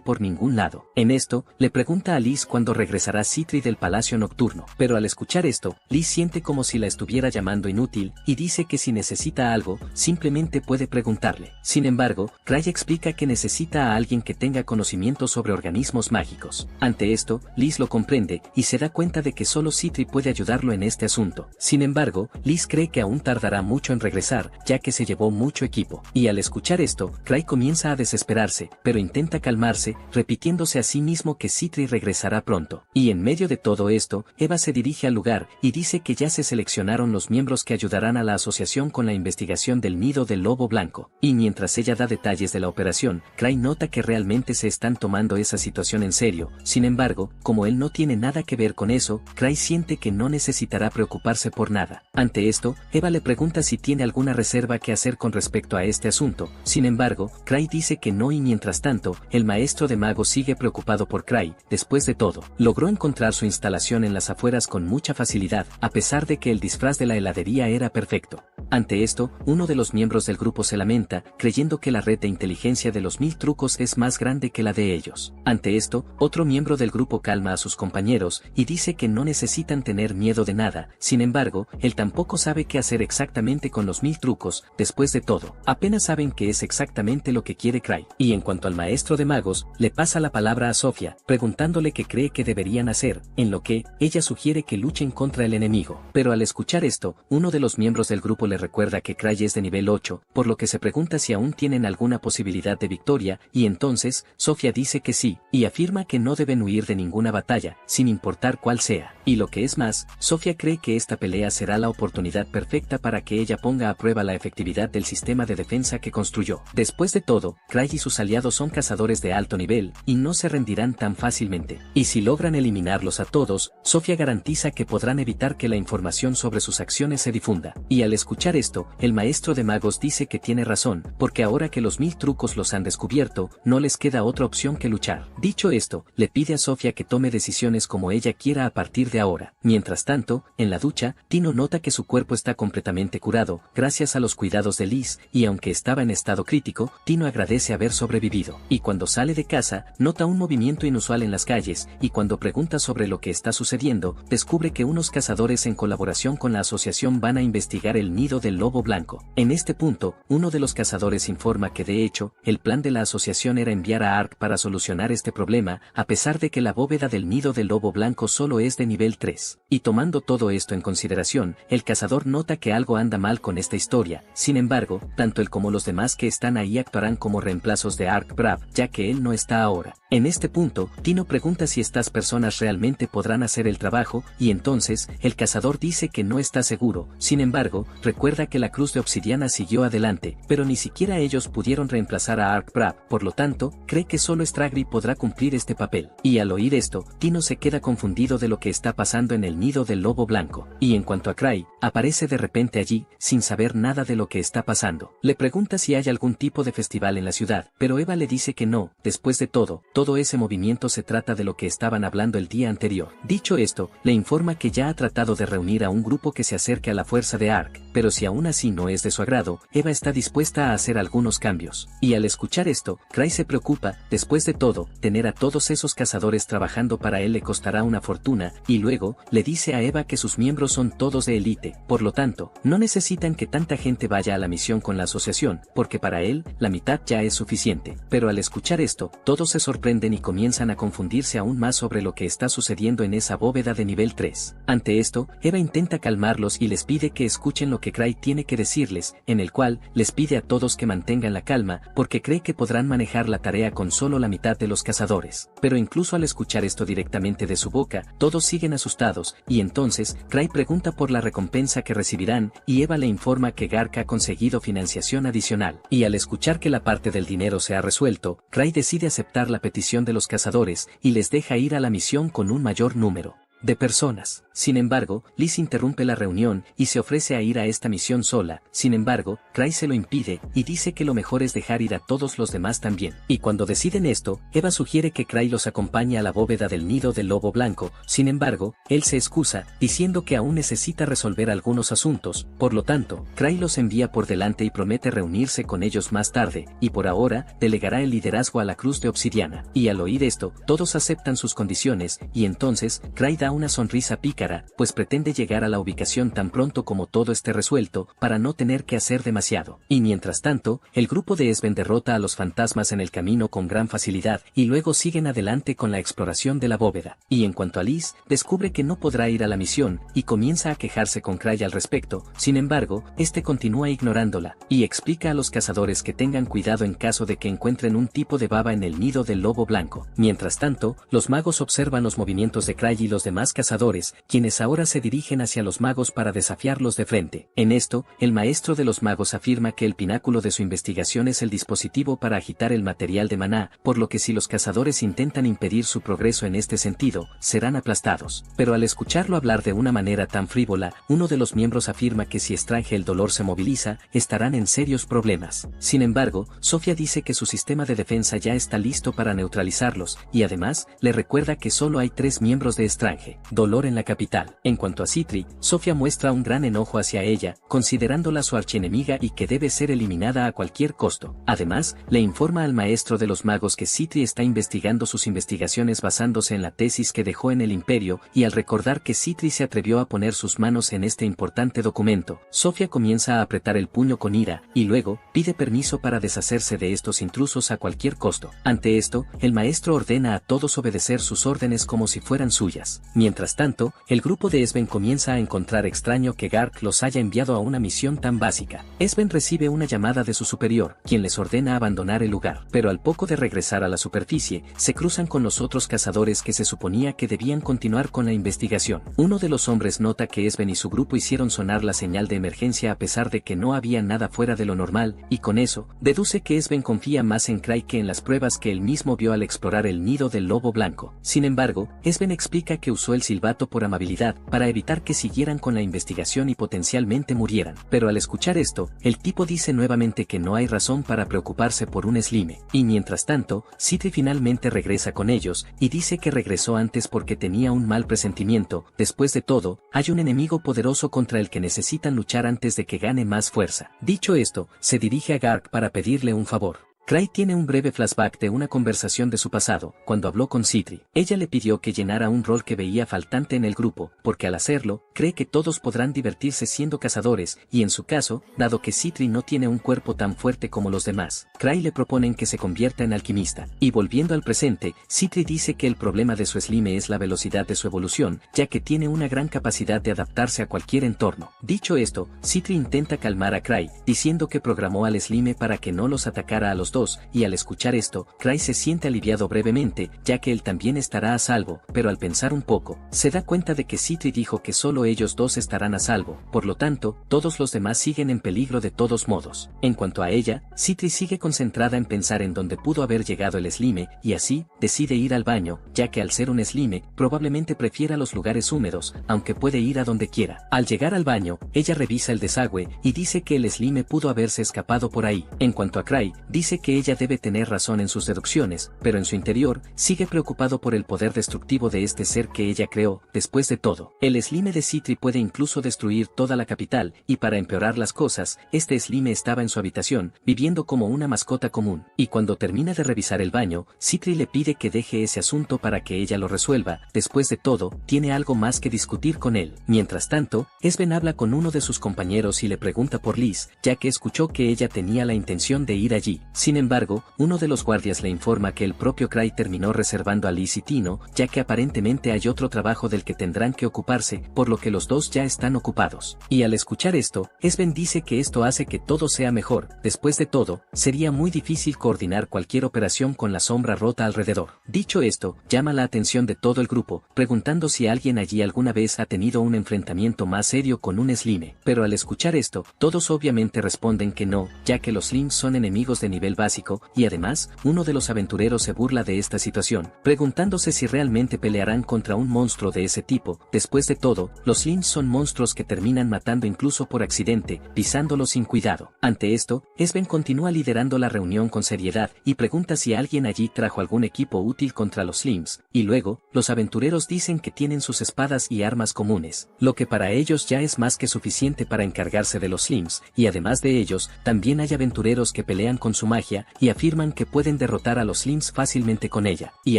por ningún lado. En esto, le pregunta a Liz cuándo regresará Sitri del palacio nocturno. Pero al escuchar esto, Liz siente como si la estuviera llamando inútil, y dice que si necesita algo, simplemente puede preguntarle. Sin embargo, Craig explica que necesita a alguien que tenga conocimiento sobre organismos mágicos. Ante esto, Liz lo comprende, y se da cuenta de que solo Sitri puede ayudarlo en este asunto. Sin embargo, Liz cree que aún tardará mucho en regresar, ya que se llevó mucho equipo. Y al escuchar esto, Craig comienza a desesperarse, pero intenta calmarse, repitiéndose a sí mismo que Sitri regresará pronto. Y en medio de todo esto, Eva se dirige al lugar, y dice que ya se seleccionaron los miembros que ayudarán a la asociación con la investigación del nido del lobo blanco. Y mientras ella da detalles de la operación, Craig nota que realmente se están tomando esa situación en serio. Sin embargo, como él no tiene nada que ver con eso, Craig siente que no necesitará preocuparse por nada. Ante esto, Eva le pregunta si tiene alguna reserva que hacer con respecto a este asunto. Sin embargo, Craig dice que no, y mientras tanto, el maestro de magos sigue preocupado por Craig. Después de todo, logró encontrar su instalación en las afueras con mucha facilidad, a pesar de que el disfraz de la heladería era perfecto. Ante esto, uno de los miembros del grupo se lamenta, creyendo que la red de inteligencia de los 1000 trucos es más grande que la de ellos. Ante esto, otro miembro del grupo calma a sus compañeros, y dice que no necesitan tener miedo de nada. Sin embargo, él tampoco sabe qué hacer exactamente con los 1000 trucos. Después de todo, apenas saben qué es exactamente lo que quiere Craig. Y en cuanto al maestro de magos, le pasa la palabra a Sofía, preguntándole qué cree que deberían hacer, en lo que ella sugiere que luchen contra el enemigo. Pero al escuchar esto, uno de los miembros del grupo le recuerda que Craig es de nivel 8, por lo que se pregunta si aún tienen alguna posibilidad de victoria, y entonces, Sofía dice que sí, y afirma que no deben huir de ninguna batalla, sin importar cuál sea. Y lo que es más, Sofía cree que esta pelea será la oportunidad perfecta para que ella ponga a prueba la efectividad del sistema de defensa que construyó. Después de todo, Craig y sus aliados son cazadores de alto nivel, y no se rendirán tan fácilmente. Y si logran eliminarlos a todos, Sofía garantiza que podrán evitar que la información sobre sus acciones se difunda. Y al escuchar esto, el maestro de magos dice que tiene razón, porque ahora que los 1000 trucos los han descubierto, no les queda otra opción que luchar. Dicho esto, le pide a Sofía que tome decisiones como ella quiera a partir de ahora. Mientras tanto, en la ducha, Tino nota que su cuerpo está completamente curado, gracias a los cuidados de Liz, y aunque estaba en estado crítico, Tino agradece haber sobrevivido. Y cuando sale de casa, nota un movimiento inusual en las calles, y cuando pregunta sobre lo que está sucediendo, descubre que unos cazadores en colaboración con la asociación van a investigar el nido del lobo blanco. En este punto, uno de los cazadores informa que de hecho, el plan de la asociación era enviar a Ark para solucionar este problema, a pesar de que la bóveda del nido del lobo blanco solo es de nivel 3. Y tomando todo esto en consideración, el cazador nota que algo anda mal con esta historia. Sin embargo, tanto él como los demás que están ahí actuarán como reemplazos de Ark Brav, ya que él no está ahora. En este punto, Tino pregunta si estas personas realmente podrán hacer el trabajo, y entonces, el cazador dice que no está seguro. Sin embargo, recuerda recuerda que la cruz de obsidiana siguió adelante, pero ni siquiera ellos pudieron reemplazar a Ark-Brab, por lo tanto, cree que solo Stragri podrá cumplir este papel. Y al oír esto, Tino se queda confundido de lo que está pasando en el nido del lobo blanco. Y en cuanto a Cray, aparece de repente allí, sin saber nada de lo que está pasando. Le pregunta si hay algún tipo de festival en la ciudad, pero Eva le dice que no. Después de todo ese movimiento se trata de lo que estaban hablando el día anterior. Dicho esto, le informa que ya ha tratado de reunir a un grupo que se acerque a la fuerza de Ark, pero si aún así no es de su agrado, Eva está dispuesta a hacer algunos cambios. Y al escuchar esto, Cray se preocupa. Después de todo, tener a todos esos cazadores trabajando para él le costará una fortuna, y luego, le dice a Eva que sus miembros son todos de élite, por lo tanto, no necesitan que tanta gente vaya a la misión con la asociación, porque para él, la mitad ya es suficiente. Pero al escuchar esto, todos se sorprenden y comienzan a confundirse aún más sobre lo que está sucediendo en esa bóveda de nivel 3. Ante esto, Eva intenta calmarlos y les pide que escuchen lo que Cray tiene que decirles, en el cual, les pide a todos que mantengan la calma, porque cree que podrán manejar la tarea con solo la mitad de los cazadores. Pero incluso al escuchar esto directamente de su boca, todos siguen asustados, y entonces, Cray pregunta por la recompensa que recibirán, y Eva le informa que Gark ha conseguido financiación adicional. Y al escuchar que la parte del dinero se ha resuelto, Cray decide aceptar la petición de los cazadores, y les deja ir a la misión con un mayor número de personas. Sin embargo, Liz interrumpe la reunión y se ofrece a ir a esta misión sola. Sin embargo, Cray se lo impide y dice que lo mejor es dejar ir a todos los demás también. Y cuando deciden esto, Eva sugiere que Cray los acompañe a la bóveda del nido del lobo blanco. Sin embargo, él se excusa, diciendo que aún necesita resolver algunos asuntos. Por lo tanto, Cray los envía por delante y promete reunirse con ellos más tarde, y por ahora, delegará el liderazgo a la cruz de obsidiana. Y al oír esto, todos aceptan sus condiciones, y entonces, Cray da una sonrisa pícara, pues pretende llegar a la ubicación tan pronto como todo esté resuelto, para no tener que hacer demasiado. Y mientras tanto, el grupo de Esben derrota a los fantasmas en el camino con gran facilidad, y luego siguen adelante con la exploración de la bóveda. Y en cuanto a Liz, descubre que no podrá ir a la misión, y comienza a quejarse con Cray al respecto. Sin embargo, este continúa ignorándola, y explica a los cazadores que tengan cuidado en caso de que encuentren un tipo de baba en el nido del lobo blanco. Mientras tanto, los magos observan los movimientos de Cray y los demás cazadores, quienes ahora se dirigen hacia los magos para desafiarlos de frente. En esto, el maestro de los magos afirma que el pináculo de su investigación es el dispositivo para agitar el material de maná, por lo que si los cazadores intentan impedir su progreso en este sentido, serán aplastados. Pero al escucharlo hablar de una manera tan frívola, uno de los miembros afirma que si Strange el dolor se moviliza, estarán en serios problemas. Sin embargo, Sofía dice que su sistema de defensa ya está listo para neutralizarlos, y además, le recuerda que solo hay 3 miembros de Strange dolor en la capital. En cuanto a Citri, Sofía muestra un gran enojo hacia ella, considerándola su archienemiga y que debe ser eliminada a cualquier costo. Además, le informa al maestro de los magos que Citri está investigando sus investigaciones basándose en la tesis que dejó en el Imperio, y al recordar que Citri se atrevió a poner sus manos en este importante documento, Sofía comienza a apretar el puño con ira, y luego, pide permiso para deshacerse de estos intrusos a cualquier costo. Ante esto, el maestro ordena a todos obedecer sus órdenes como si fueran suyas. Mientras tanto, el grupo de Esben comienza a encontrar extraño que Gark los haya enviado a una misión tan básica. Esben recibe una llamada de su superior, quien les ordena abandonar el lugar, pero al poco de regresar a la superficie, se cruzan con los otros cazadores que se suponía que debían continuar con la investigación. Uno de los hombres nota que Esben y su grupo hicieron sonar la señal de emergencia a pesar de que no había nada fuera de lo normal, y con eso, deduce que Esben confía más en Cray que en las pruebas que él mismo vio al explorar el nido del lobo blanco. Sin embargo, Esben explica que usó el silbato por amabilidad, para evitar que siguieran con la investigación y potencialmente murieran. Pero al escuchar esto, el tipo dice nuevamente que no hay razón para preocuparse por un Slime. Y mientras tanto, Citri finalmente regresa con ellos, y dice que regresó antes porque tenía un mal presentimiento. Después de todo, hay un enemigo poderoso contra el que necesitan luchar antes de que gane más fuerza. Dicho esto, se dirige a Gark para pedirle un favor. Cray tiene un breve flashback de una conversación de su pasado, cuando habló con Citri. Ella le pidió que llenara un rol que veía faltante en el grupo, porque al hacerlo, cree que todos podrán divertirse siendo cazadores, y en su caso, dado que Citri no tiene un cuerpo tan fuerte como los demás, Cray le proponen que se convierta en alquimista. Y volviendo al presente, Citri dice que el problema de su Slime es la velocidad de su evolución, ya que tiene una gran capacidad de adaptarse a cualquier entorno. Dicho esto, Citri intenta calmar a Cray, diciendo que programó al Slime para que no los atacara a los los dos, y al escuchar esto, Cray se siente aliviado brevemente, ya que él también estará a salvo, pero al pensar un poco, se da cuenta de que Citri dijo que solo ellos dos estarán a salvo, por lo tanto, todos los demás siguen en peligro de todos modos. En cuanto a ella, Citri sigue concentrada en pensar en dónde pudo haber llegado el Slime, y así, decide ir al baño, ya que al ser un Slime, probablemente prefiera los lugares húmedos, aunque puede ir a donde quiera. Al llegar al baño, ella revisa el desagüe, y dice que el Slime pudo haberse escapado por ahí. En cuanto a Cray, dice que ella debe tener razón en sus deducciones, pero en su interior, sigue preocupado por el poder destructivo de este ser que ella creó. Después de todo, el Slime de Citri puede incluso destruir toda la capital, y para empeorar las cosas, este Slime estaba en su habitación, viviendo como una mascota común, y cuando termina de revisar el baño, Citri le pide que deje ese asunto para que ella lo resuelva. Después de todo, tiene algo más que discutir con él. Mientras tanto, Esben habla con uno de sus compañeros y le pregunta por Liz, ya que escuchó que ella tenía la intención de ir allí. Sin embargo, uno de los guardias le informa que el propio Cray terminó reservando a Liz y Tino, ya que aparentemente hay otro trabajo del que tendrán que ocuparse, por lo que los dos ya están ocupados. Y al escuchar esto, Esben dice que esto hace que todo sea mejor. Después de todo, sería muy difícil coordinar cualquier operación con la sombra rota alrededor. Dicho esto, llama la atención de todo el grupo, preguntando si alguien allí alguna vez ha tenido un enfrentamiento más serio con un Slime. Pero al escuchar esto, todos obviamente responden que no, ya que los Slimes son enemigos de nivel básico, y además, uno de los aventureros se burla de esta situación, preguntándose si realmente pelearán contra un monstruo de ese tipo. Después de todo, los Slimes son monstruos que terminan matando incluso por accidente, pisándolo sin cuidado. Ante esto, Esben continúa liderando la reunión con seriedad, y pregunta si alguien allí trajo algún equipo útil contra los Slimes, y luego, los aventureros dicen que tienen sus espadas y armas comunes, lo que para ellos ya es más que suficiente para encargarse de los Slimes, y además de ellos, también hay aventureros que pelean con su magia, y afirman que pueden derrotar a los Slimes fácilmente con ella. Y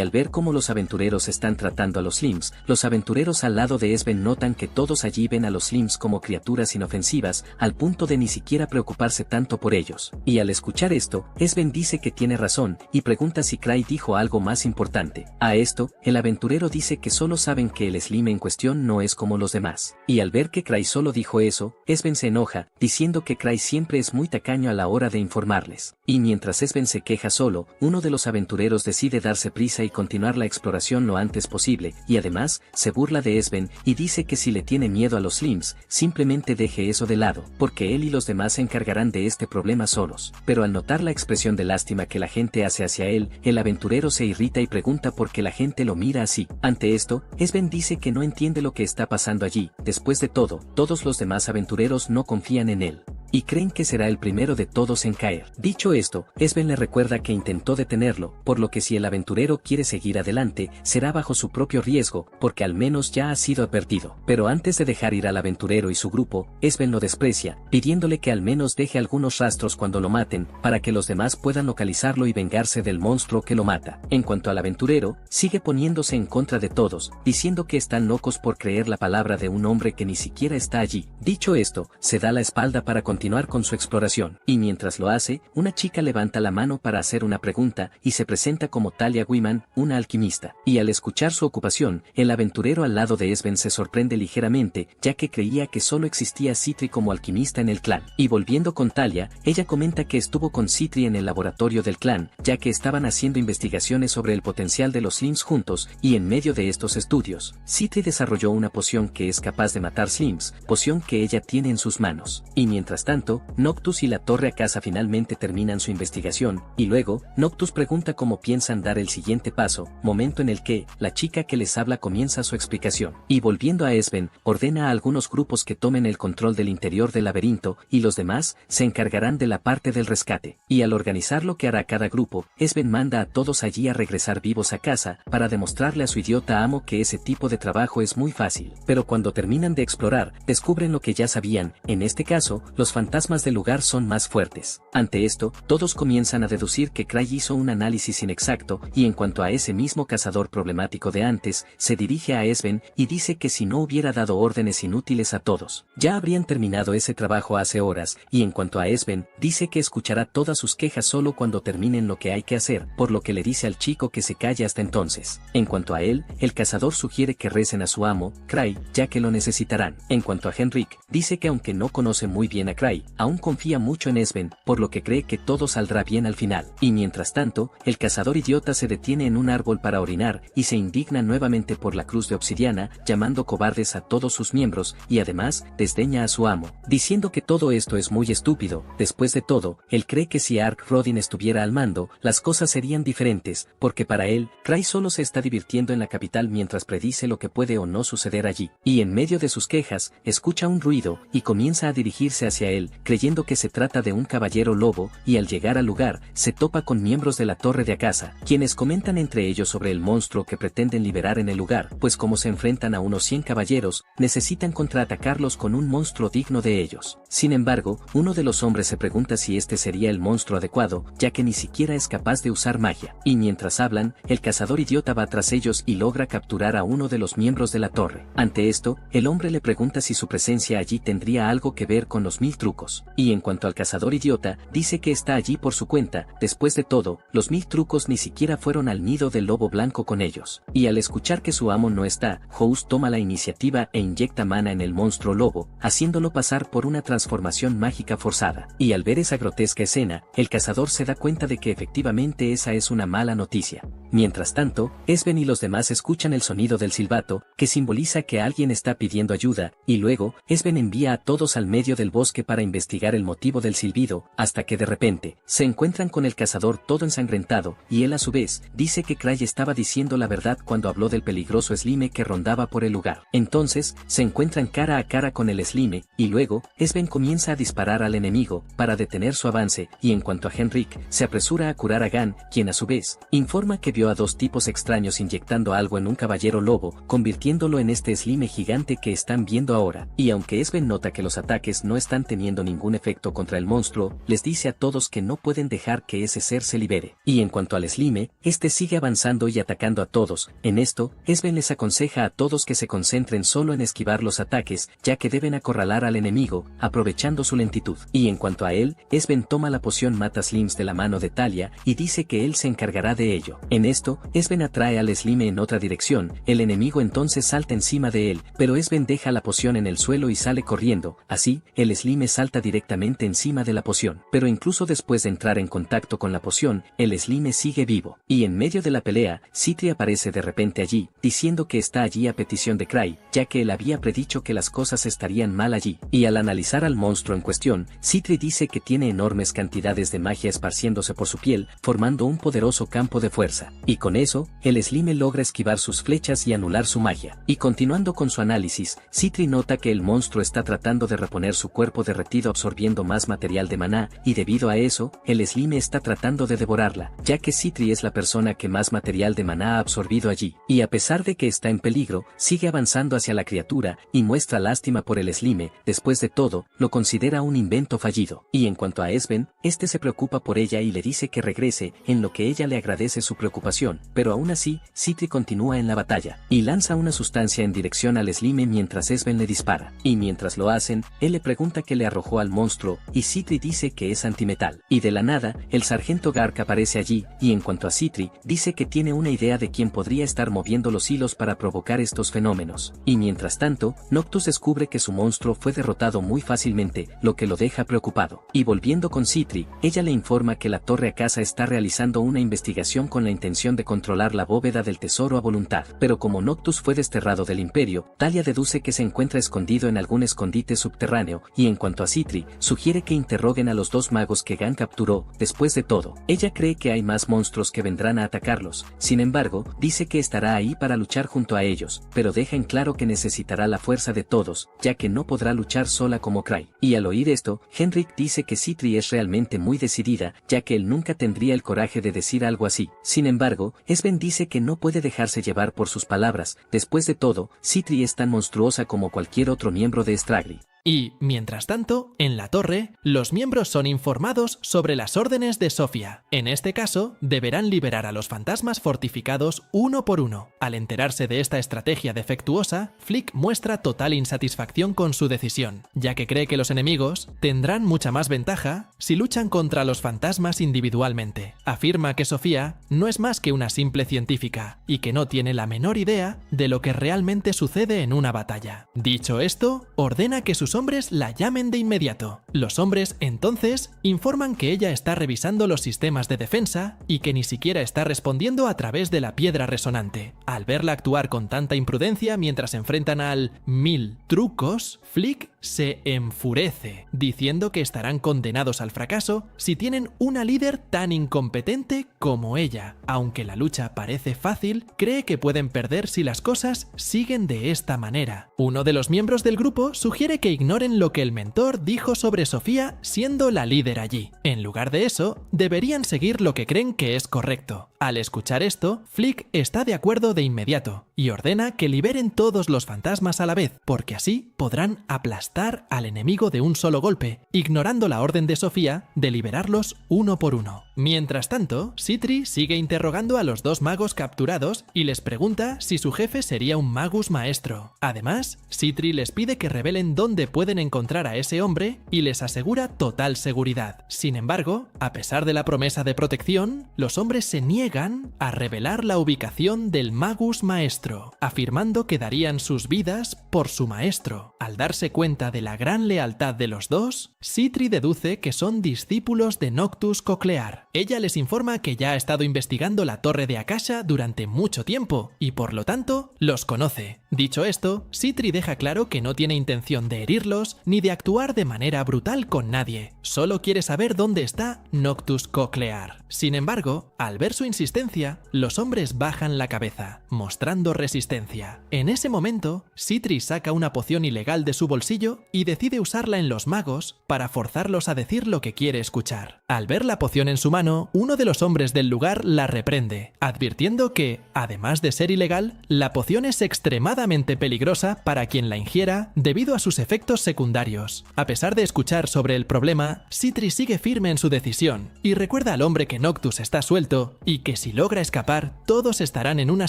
al ver cómo los aventureros están tratando a los Slimes, los aventureros al lado de Esben notan que todos allí ven a los Slimes como criaturas inofensivas, al punto de ni siquiera preocuparse tanto por ellos. Y al escuchar esto, Esben dice que tiene razón, y pregunta si Cray dijo algo más importante. A esto, el aventurero dice que solo saben que el Slime en cuestión no es como los demás. Y al ver que Cray solo dijo eso, Esben se enoja, diciendo que Cray siempre es muy tacaño a la hora de informarles. Y mientras Esben se queja solo, uno de los aventureros decide darse prisa y continuar la exploración lo antes posible, y además, se burla de Esben, y dice que si le tiene miedo a los Slimes, simplemente deje eso de lado, porque él y los demás se encargarán de este problema solos. Pero al notar la expresión de lástima que la gente hace hacia él, el aventurero se irrita y pregunta por qué la gente lo mira así. Ante esto, Esben dice que no entiende lo que está pasando allí. Después de todo, todos los demás aventureros no confían en él, y creen que será el primero de todos en caer. Dicho esto, Esben le recuerda que intentó detenerlo, por lo que si el aventurero quiere seguir adelante, será bajo su propio riesgo, porque al menos ya ha sido advertido. Pero antes de dejar ir al aventurero y su grupo, Esben lo desprecia, pidiéndole que al menos deje algunos rastros cuando lo maten, para que los demás puedan localizarlo y vengarse del monstruo que lo mata. En cuanto al aventurero, sigue poniéndose en contra de todos, diciendo que están locos por creer la palabra de un hombre que ni siquiera está allí. Dicho esto, se da la espalda para continuar con su exploración, y mientras lo hace, una chica levanta la mano para hacer una pregunta, y se presenta como Talia Wiman, una alquimista. Y al escuchar su ocupación, el aventurero al lado de Esben se sorprende ligeramente, ya que creía que solo existía Citri como alquimista en el clan. Y volviendo con Talia, ella comenta que estuvo con Citri en el laboratorio del clan, ya que estaban haciendo investigaciones sobre el potencial de los Slimes juntos, y en medio de estos estudios, Citri desarrolló una poción que es capaz de matar Slimes, poción que ella tiene en sus manos. Y mientras tanto, Noctus y la Torre a Casa finalmente terminan su investigación, y luego, Noctus pregunta cómo piensan dar el siguiente paso, momento en el que, la chica que les habla comienza su explicación. Y volviendo a Esben, ordena a algunos grupos que tomen el control del interior del laberinto, y los demás, se encargarán de la parte del rescate. Y al organizar lo que hará cada grupo, Esben manda a todos allí a regresar vivos a casa, para demostrarle a su idiota amo que ese tipo de trabajo es muy fácil. Pero cuando terminan de explorar, descubren lo que ya sabían, en este caso, los fantasmas del lugar son más fuertes. Ante esto, todos comienzan a deducir que Cray hizo un análisis inexacto, y en cuanto a ese mismo cazador problemático de antes, se dirige a Esben, y dice que si no hubiera dado órdenes inútiles a todos, ya habrían terminado ese trabajo hace horas, y en cuanto a Esben, dice que escuchará todas sus quejas solo cuando terminen lo que hay que hacer, por lo que le dice al chico que se calle hasta entonces. En cuanto a él, el cazador sugiere que recen a su amo, Cray, ya que lo necesitarán. En cuanto a Henrik, dice que aunque no conoce muy bien a Cray, Cray aún confía mucho en Esben, por lo que cree que todo saldrá bien al final. Y mientras tanto, el cazador idiota se detiene en un árbol para orinar y se indigna nuevamente por la cruz de obsidiana, llamando cobardes a todos sus miembros y además desdeña a su amo, diciendo que todo esto es muy estúpido. Después de todo, él cree que si Ark Rodin estuviera al mando, las cosas serían diferentes, porque para él, Cray solo se está divirtiendo en la capital mientras predice lo que puede o no suceder allí. Y en medio de sus quejas, escucha un ruido y comienza a dirigirse hacia él, creyendo que se trata de un caballero lobo, y al llegar al lugar, se topa con miembros de la Torre de Akasa, quienes comentan entre ellos sobre el monstruo que pretenden liberar en el lugar, pues como se enfrentan a unos 100 caballeros, necesitan contraatacarlos con un monstruo digno de ellos. Sin embargo, uno de los hombres se pregunta si este sería el monstruo adecuado, ya que ni siquiera es capaz de usar magia. Y mientras hablan, el cazador idiota va tras ellos y logra capturar a uno de los miembros de la torre. Ante esto, el hombre le pregunta si su presencia allí tendría algo que ver con los 1000 trucos. Y en cuanto al cazador idiota, dice que está allí por su cuenta. Después de todo, los 1000 trucos ni siquiera fueron al nido del lobo blanco con ellos. Y al escuchar que su amo no está, House toma la iniciativa e inyecta mana en el monstruo lobo, haciéndolo pasar por una transformación mágica forzada. Y al ver esa grotesca escena, el cazador se da cuenta de que efectivamente esa es una mala noticia. Mientras tanto, Esben y los demás escuchan el sonido del silbato, que simboliza que alguien está pidiendo ayuda, y luego, Esben envía a todos al medio del bosque para investigar el motivo del silbido, hasta que de repente, se encuentran con el cazador todo ensangrentado, y él a su vez, dice que Cray estaba diciendo la verdad cuando habló del peligroso Slime que rondaba por el lugar. Entonces, se encuentran cara a cara con el Slime, y luego, Esben comienza a disparar al enemigo, para detener su avance, y en cuanto a Henrik, se apresura a curar a Gan, quien a su vez, informa que vio a dos tipos extraños inyectando algo en un caballero lobo, convirtiéndolo en este Slime gigante que están viendo ahora. Y aunque Esben nota que los ataques no están teniendo ningún efecto contra el monstruo, les dice a todos que no pueden dejar que ese ser se libere. Y en cuanto al Slime, este sigue avanzando y atacando a todos. En esto, Esben les aconseja a todos que se concentren solo en esquivar los ataques, ya que deben acorralar al enemigo, aprovechando su lentitud. Y en cuanto a él, Esben toma la poción Mata Slims de la mano de Talia, y dice que él se encargará de ello. En esto, Esben atrae al Slime en otra dirección, el enemigo entonces salta encima de él, pero Esben deja la poción en el suelo y sale corriendo. Así, el Slime salta directamente encima de la poción. Pero incluso después de entrar en contacto con la poción, el Slime sigue vivo. Y en medio de la pelea, Sitri aparece de repente allí, diciendo que está allí a petición de Cray, ya que él había predicho que las cosas estarían mal allí. Y al analizar al monstruo en cuestión, Sitri dice que tiene enormes cantidades de magia esparciéndose por su piel, formando un poderoso campo de fuerza. Y con eso, el Slime logra esquivar sus flechas y anular su magia. Y continuando con su análisis, Sitri nota que el monstruo está tratando de reponer su cuerpo derretido absorbiendo más material de maná, y debido a eso, el Slime está tratando de devorarla, ya que Sitri es la persona que más material de maná ha absorbido allí. Y a pesar de que está en peligro, sigue avanzando hacia la criatura, y muestra lástima por el Slime. Después de todo, lo considera un invento fallido. Y en cuanto a Esben, este se preocupa por ella y le dice que regrese, en lo que ella le agradece su preocupación, pero aún así, Sitri continúa en la batalla, y lanza una sustancia en dirección al Slime mientras Esben le dispara. Y mientras lo hacen, él le pregunta qué le arrojó al monstruo, y Sitri dice que es antimetal. Y de la nada, el sargento Gark aparece allí, y en cuanto a Sitri, dice que tiene una idea de quién podría estar moviendo los hilos para provocar estos fenómenos. Y mientras tanto, Noctus descubre que su monstruo fue derrotado muy fácilmente, lo que lo deja preocupado. Y volviendo con Sitri, ella le informa que la Torre Akasa está realizando una investigación con la intención de controlar la bóveda del tesoro a voluntad. Pero como Noctus fue desterrado del imperio, Talia deduce que se encuentra escondido en algún escondite subterráneo, y en cuanto a Sitri, sugiere que interroguen a los dos magos que Gan capturó. Después de todo, ella cree que hay más monstruos que vendrán a atacarlos. Sin embargo, dice que estará ahí para luchar junto a ellos, pero deja en claro que necesitará la fuerza de todos, ya que no podrá luchar sola como Cray. Y al oír esto, Henrik dice que Sitri es realmente muy decidida, ya que él nunca tendría el coraje de decir algo así. Sin embargo, Esben dice que no puede dejarse llevar por sus palabras. Después de todo, Sitri es tan monstruosa como cualquier otro miembro de Stragli. Y, mientras tanto, en la torre, los miembros son informados sobre las órdenes de Sofía. En este caso, deberán liberar a los fantasmas fortificados uno por uno. Al enterarse de esta estrategia defectuosa, Flick muestra total insatisfacción con su decisión, ya que cree que los enemigos tendrán mucha más ventaja si luchan contra los fantasmas individualmente. Afirma que Sofía no es más que una simple científica, y que no tiene la menor idea de lo que realmente sucede en una batalla. Dicho esto, ordena que sus sus hombres la llamen de inmediato. Los hombres, entonces, informan que ella está revisando los sistemas de defensa y que ni siquiera está respondiendo a través de la piedra resonante. Al verla actuar con tanta imprudencia mientras se enfrentan al 1000 trucos, Flick se enfurece, diciendo que estarán condenados al fracaso si tienen una líder tan incompetente como ella. Aunque la lucha parece fácil, cree que pueden perder si las cosas siguen de esta manera. Uno de los miembros del grupo sugiere que ignoren lo que el mentor dijo sobre Sofía siendo la líder allí. En lugar de eso, deberían seguir lo que creen que es correcto. Al escuchar esto, Flick está de acuerdo de inmediato y ordena que liberen todos los fantasmas a la vez, porque así podrán aplastar al enemigo de un solo golpe, ignorando la orden de Sofía de liberarlos uno por uno. Mientras tanto, Sitri sigue interrogando a los dos magos capturados y les pregunta si su jefe sería un magus maestro. Además, Sitri les pide que revelen dónde pueden encontrar a ese hombre y les asegura total seguridad. Sin embargo, a pesar de la promesa de protección, los hombres se niegan a revelar la ubicación del magus maestro, afirmando que darían sus vidas por su maestro. Al darse cuenta de la gran lealtad de los dos, Sitri deduce que son discípulos de Noctus Coclear. Ella les informa que ya ha estado investigando la torre de Akasha durante mucho tiempo y por lo tanto los conoce. Dicho esto, Sitri deja claro que no tiene intención de herirlos ni de actuar de manera brutal con nadie. Solo quiere saber dónde está Noctus Coclear. Sin embargo, al ver su insistencia, los hombres bajan la cabeza, mostrando resistencia. En ese momento, Sitri saca una poción ilegal de su bolsillo y decide usarla en los magos para forzarlos a decir lo que quiere escuchar. Al ver la poción en su mano, uno de los hombres del lugar la reprende, advirtiendo que, además de ser ilegal, la poción es extremadamente peligrosa para quien la ingiera debido a sus efectos secundarios. A pesar de escuchar sobre el problema, Sitri sigue firme en su decisión y recuerda al hombre que Noctus está suelto y que si logra escapar, todos estarán en una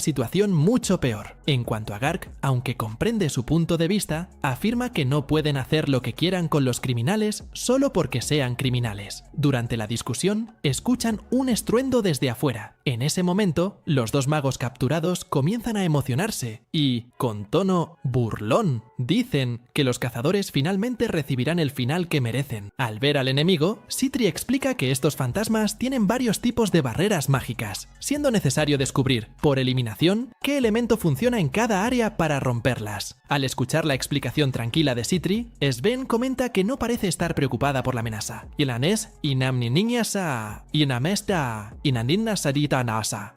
situación mucho peor. En cuanto a Gark, aunque comprende su punto de vista, afirma que no pueden hacer lo que quieran con los criminales solo porque sean criminales. Durante la discusión, escuchan un estruendo desde afuera. En ese momento, los dos magos capturados comienzan a emocionarse y, con tono burlón, dicen que los cazadores finalmente recibirán el final que merecen. Al ver al enemigo, Sitri explica que estos fantasmas tienen varios tipos de barreras mágicas, siendo necesario descubrir, por eliminación, qué elemento funciona en cada área para romperlas. Al escuchar la explicación tranquila de Sitri, Sven comenta que no parece estar preocupada por la amenaza.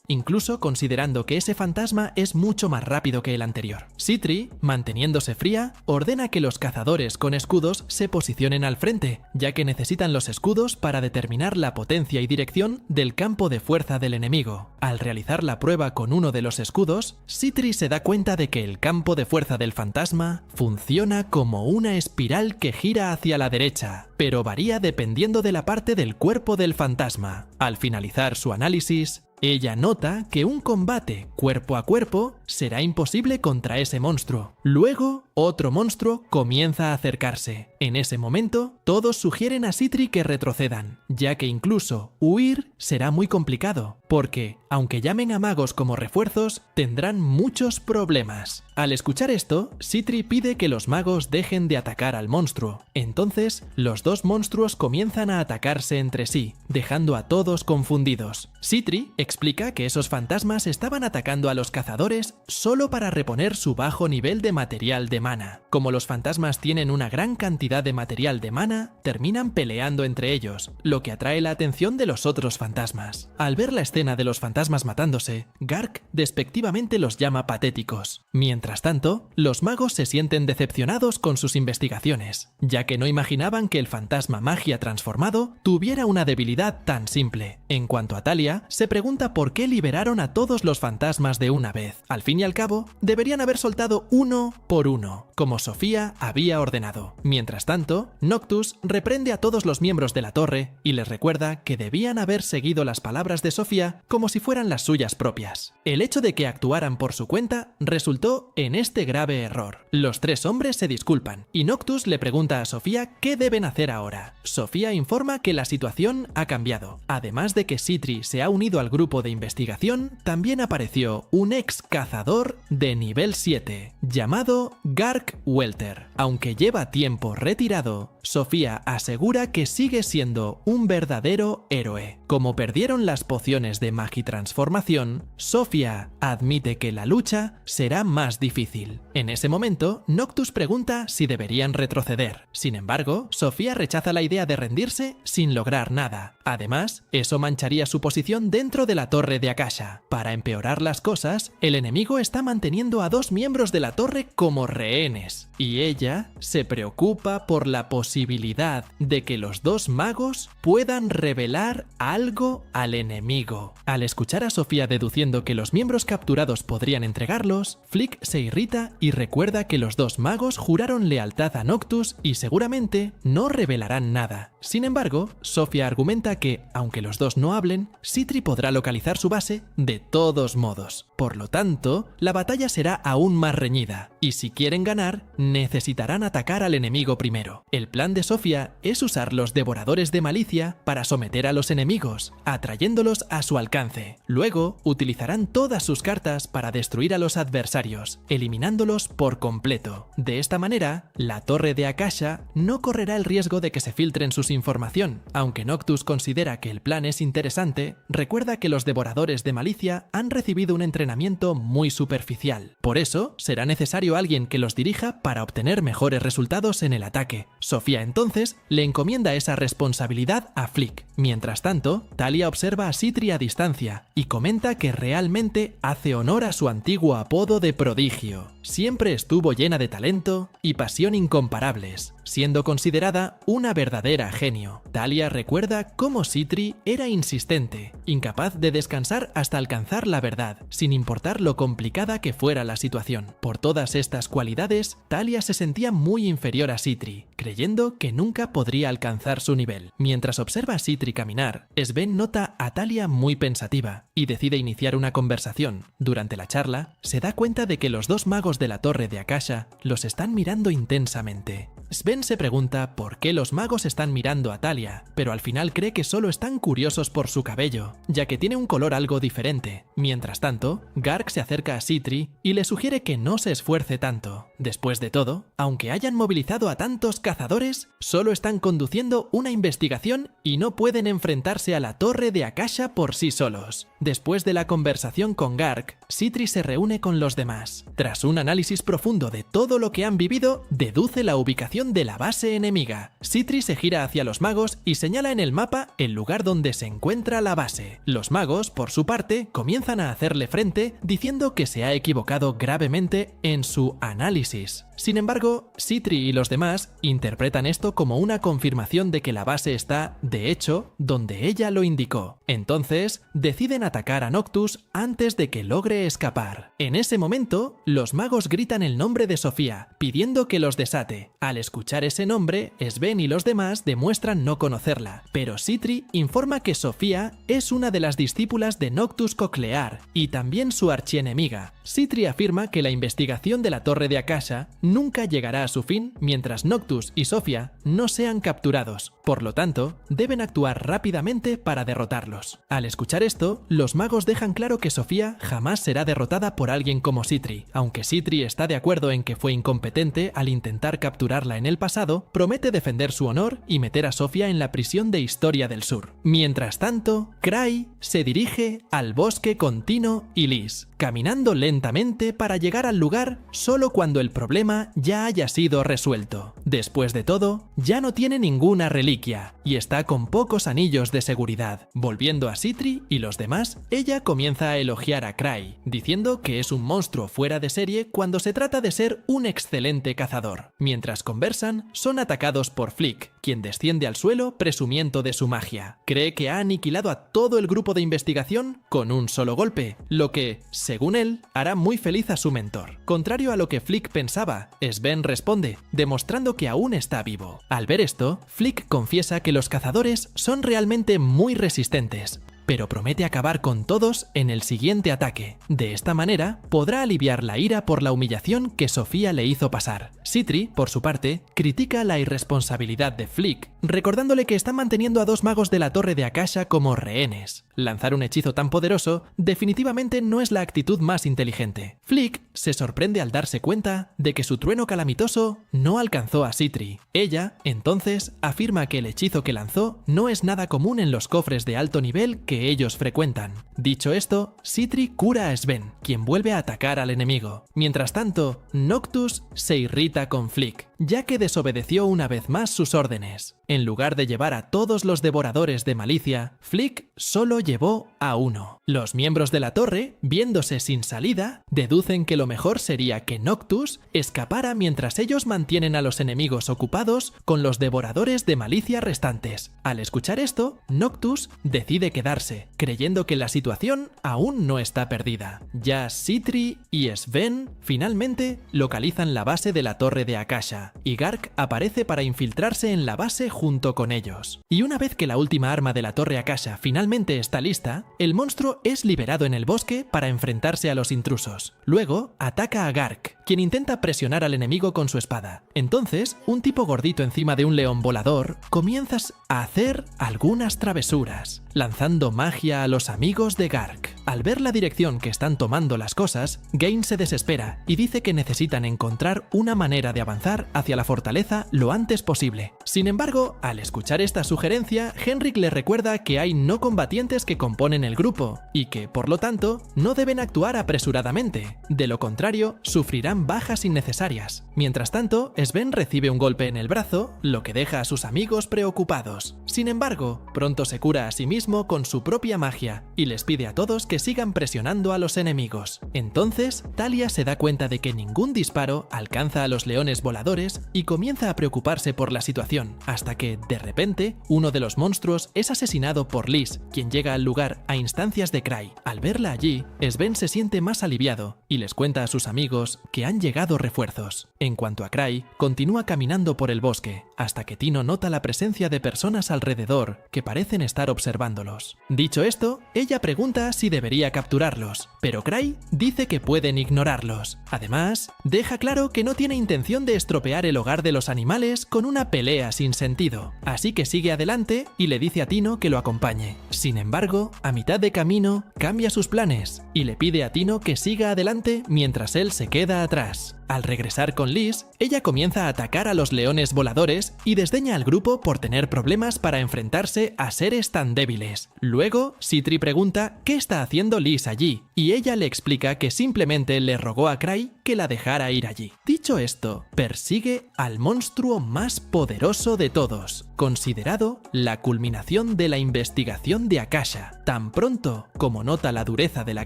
Incluso considerando que ese fantasma es mucho más rápido que el anterior. Sitri, manteniéndose fría, ordena que los cazadores con escudos se posicionen al frente, ya que necesitan los escudos para determinar la potencia y dirección del campo de fuerza del enemigo. Al realizar la prueba con uno de los escudos, Sitri se da cuenta de que el campo de fuerza del fantasma funciona como una espiral que gira hacia la derecha, pero varía dependiendo de la parte del cuerpo del fantasma. Al finalizar su análisis, ella nota que un combate cuerpo a cuerpo será imposible contra ese monstruo. Luego, otro monstruo comienza a acercarse. En ese momento, todos sugieren a Sitri que retrocedan, ya que incluso huir será muy complicado, porque, aunque llamen a magos como refuerzos, tendrán muchos problemas. Al escuchar esto, Sitri pide que los magos dejen de atacar al monstruo. Entonces, los dos monstruos comienzan a atacarse entre sí, dejando a todos confundidos. Sitri explica que esos fantasmas estaban atacando a los cazadores solo para reponer su bajo nivel de material de mana. Como los fantasmas tienen una gran cantidad de material de mana, terminan peleando entre ellos, lo que atrae la atención de los otros fantasmas. Al ver la escena de los fantasmas matándose, Gark despectivamente los llama patéticos. Mientras tanto, los magos se sienten decepcionados con sus investigaciones, ya que no imaginaban que el fantasma magia transformado tuviera una debilidad tan simple. En cuanto a Talia, se pregunta por qué liberaron a todos los fantasmas de una vez. Al fin y al cabo, deberían haber soltado uno por uno, como Sofía había ordenado. Mientras tanto, Noctus reprende a todos los miembros de la torre y les recuerda que debían haber seguido las palabras de Sofía como si fueran las suyas propias. El hecho de que actuaran por su cuenta resultó en este grave error. Los tres hombres se disculpan y Noctus le pregunta a Sofía qué deben hacer ahora. Sofía informa que la situación ha cambiado, además de que Sitri se ha unido al grupo grupo de investigación también apareció un ex cazador de nivel 7, llamado Gark Welter. Aunque lleva tiempo retirado, Sofía asegura que sigue siendo un verdadero héroe. Como perdieron las pociones de magitransformación, Sofía admite que la lucha será más difícil. En ese momento, Noctus pregunta si deberían retroceder. Sin embargo, Sofía rechaza la idea de rendirse sin lograr nada. Además, eso mancharía su posición dentro de la torre de Akasha. Para empeorar las cosas, el enemigo está manteniendo a 2 miembros de la torre como rehenes, y ella se preocupa por la posibilidad de que los 2 magos puedan revelar algo al enemigo. Al escuchar a Sofía deduciendo que los miembros capturados podrían entregarlos, Flick se irrita y recuerda que los 2 magos juraron lealtad a Noctus y seguramente no revelarán nada. Sin embargo, Sofía argumenta que, aunque los 2 no hablen, Sitri podrá localizar su base de todos modos. Por lo tanto, la batalla será aún más reñida, y si quieren ganar, necesitarán atacar al enemigo primero. El plan de Sofía es usar los devoradores de malicia para someter a los enemigos, atrayéndolos a su alcance. Luego, utilizarán todas sus cartas para destruir a los adversarios, eliminándolos por completo. De esta manera, la torre de Akasha no correrá el riesgo de que se filtren sus información. Aunque Noctus considera que el plan es interesante, recuerda que los devoradores de malicia han recibido un entrenamiento muy superficial. Por eso, será necesario alguien que los dirija para obtener mejores resultados en el ataque. Sofía entonces le encomienda esa responsabilidad a Flick. Mientras tanto, Talia observa a Sitri a distancia y comenta que realmente hace honor a su antiguo apodo de prodigio. Siempre estuvo llena de talento y pasión incomparables, siendo considerada una verdadera genio. Talia recuerda cómo Sitri era insistente, incapaz de descansar hasta alcanzar la verdad, sin importar lo complicada que fuera la situación. Por todas estas cualidades, Talia se sentía muy inferior a Sitri, creyendo que nunca podría alcanzar su nivel. Mientras observa a Sitri caminar, Sven nota a Talia muy pensativa y decide iniciar una conversación. Durante la charla, se da cuenta de que los 2 magos de la torre de Akasha los están mirando intensamente. Sven se pregunta por qué los magos están mirando a Talia, pero al final cree que solo están curiosos por su cabello, ya que tiene un color algo diferente. Mientras tanto, Gark se acerca a Sitri y le sugiere que no se esfuerce tanto. Después de todo, aunque hayan movilizado a tantos cazadores, solo están conduciendo una investigación y no pueden enfrentarse a la torre de Akasha por sí solos. Después de la conversación con Gark, Sitri se reúne con los demás. Tras un análisis profundo de todo lo que han vivido, deduce la ubicación de la base enemiga. Sitri se gira hacia los magos y señala en el mapa el lugar donde se encuentra la base. Los magos, por su parte, comienzan a hacerle frente diciendo que se ha equivocado gravemente en su análisis. Sin embargo, Sitri y los demás interpretan esto como una confirmación de que la base está, de hecho, donde ella lo indicó. Entonces, deciden atacar a Noctus antes de que logre escapar. En ese momento, los magos gritan el nombre de Sofía, pidiendo que los desate. Al escuchar ese nombre, Sven y los demás demuestran no conocerla, pero Sitri informa que Sofía es una de las discípulas de Noctus Coclear y también su archienemiga. Sitri afirma que la investigación de la torre de Akasha nunca llegará a su fin mientras Noctus y Sofía no sean capturados. Por lo tanto, deben actuar rápidamente para derrotarlos. Al escuchar esto, los magos dejan claro que Sofía jamás será derrotada por alguien como Sitri. Aunque Sitri está de acuerdo en que fue incompetente al intentar capturarla en el pasado, promete defender su honor y meter a Sofía en la prisión de Historia del Sur. Mientras tanto, Cray se dirige al bosque con Tino y Liz, caminando lentamente para llegar al lugar solo cuando el problema ya haya sido resuelto. Después de todo, ya no tiene ninguna reliquia y está con pocos anillos de seguridad. Volviendo a Sitri y los demás, ella comienza a elogiar a Cray, diciendo que es un monstruo fuera de serie cuando se trata de ser un excelente cazador. Mientras conversan, son atacados por Flick, quien desciende al suelo presumiendo de su magia. Cree que ha aniquilado a todo el grupo de investigación con un solo golpe, lo que, según él, hará muy feliz a su mentor. Contrario a lo que Flick pensaba, Sven responde, demostrando que aún está vivo. Al ver esto, Flick confiesa que los cazadores son realmente muy resistentes, pero promete acabar con todos en el siguiente ataque. De esta manera, podrá aliviar la ira por la humillación que Sofía le hizo pasar. Sitri, por su parte, critica la irresponsabilidad de Flick, recordándole que está manteniendo a dos magos de la Torre de Akasha como rehenes. Lanzar un hechizo tan poderoso definitivamente no es la actitud más inteligente. Flick se sorprende al darse cuenta de que su trueno calamitoso no alcanzó a Sitri. Ella, entonces, afirma que el hechizo que lanzó no es nada común en los cofres de alto nivel que ellos frecuentan. Dicho esto, Sitri cura a Sven, quien vuelve a atacar al enemigo. Mientras tanto, Noctus se irrita con Flick, ya que desobedeció una vez más sus órdenes. En lugar de llevar a todos los devoradores de malicia, Flick solo llevó a uno. Los miembros de la torre, viéndose sin salida, deducen que lo mejor sería que Noctus escapara mientras ellos mantienen a los enemigos ocupados con los devoradores de malicia restantes. Al escuchar esto, Noctus decide quedarse, creyendo que la situación aún no está perdida. Ya Sitri y Sven finalmente localizan la base de la Torre de Akasha, y Gark aparece para infiltrarse en la base junto con ellos. Y una vez que la última arma de la Torre Akasha finalmente está lista, el monstruo es liberado en el bosque para enfrentarse a los intrusos. Luego, ataca a Gark, quien intenta presionar al enemigo con su espada. Entonces, un tipo gordito encima de un león volador comienza a hacer algunas travesuras, lanzando magia a los amigos de Gark. Al ver la dirección que están tomando las cosas, Gain se desespera y dice que necesitan encontrar una manera de avanzar hacia la fortaleza lo antes posible. Sin embargo, al escuchar esta sugerencia, Henrik le recuerda que hay no combatientes que componen el grupo y que, por lo tanto, no deben actuar apresuradamente. De lo contrario, sufrirán bajas innecesarias. Mientras tanto, Sven recibe un golpe en el brazo, lo que deja a sus amigos preocupados. Sin embargo, pronto se cura a sí mismo con su propia magia y les pide a todos que sigan presionando a los enemigos. Entonces, Talia se da cuenta de que ningún disparo alcanza a los leones voladores y comienza a preocuparse por la situación, hasta que, de repente, uno de los monstruos es asesinado por Liz, quien llega al lugar a instancias de Cry. Al verla allí, Sven se siente más aliviado y les cuenta a sus amigos que han llegado refuerzos. En cuanto a Cry, continúa caminando por el bosque, hasta que Tino nota la presencia de personas alrededor que parecen estar observándolos. Dicho esto, ella pregunta si debería capturarlos, pero Cry dice que pueden ignorarlos. Además, deja claro que no tiene intención de estropear el hogar de los animales con una pelea sin sentido, así que sigue adelante y le dice a Tino que lo acompañe. Sin embargo, a mitad de camino, cambia sus planes y le pide a Tino que siga adelante mientras él se queda atrás. Al regresar con Liz, ella comienza a atacar a los leones voladores y desdeña al grupo por tener problemas para enfrentarse a seres tan débiles. Luego, Sitri pregunta qué está haciendo Liz allí, y ella le explica que simplemente le rogó a Cry que la dejara ir allí. Dicho esto, persigue al monstruo más poderoso de todos, considerado la culminación de la investigación de Akasha. Tan pronto como nota la dureza de la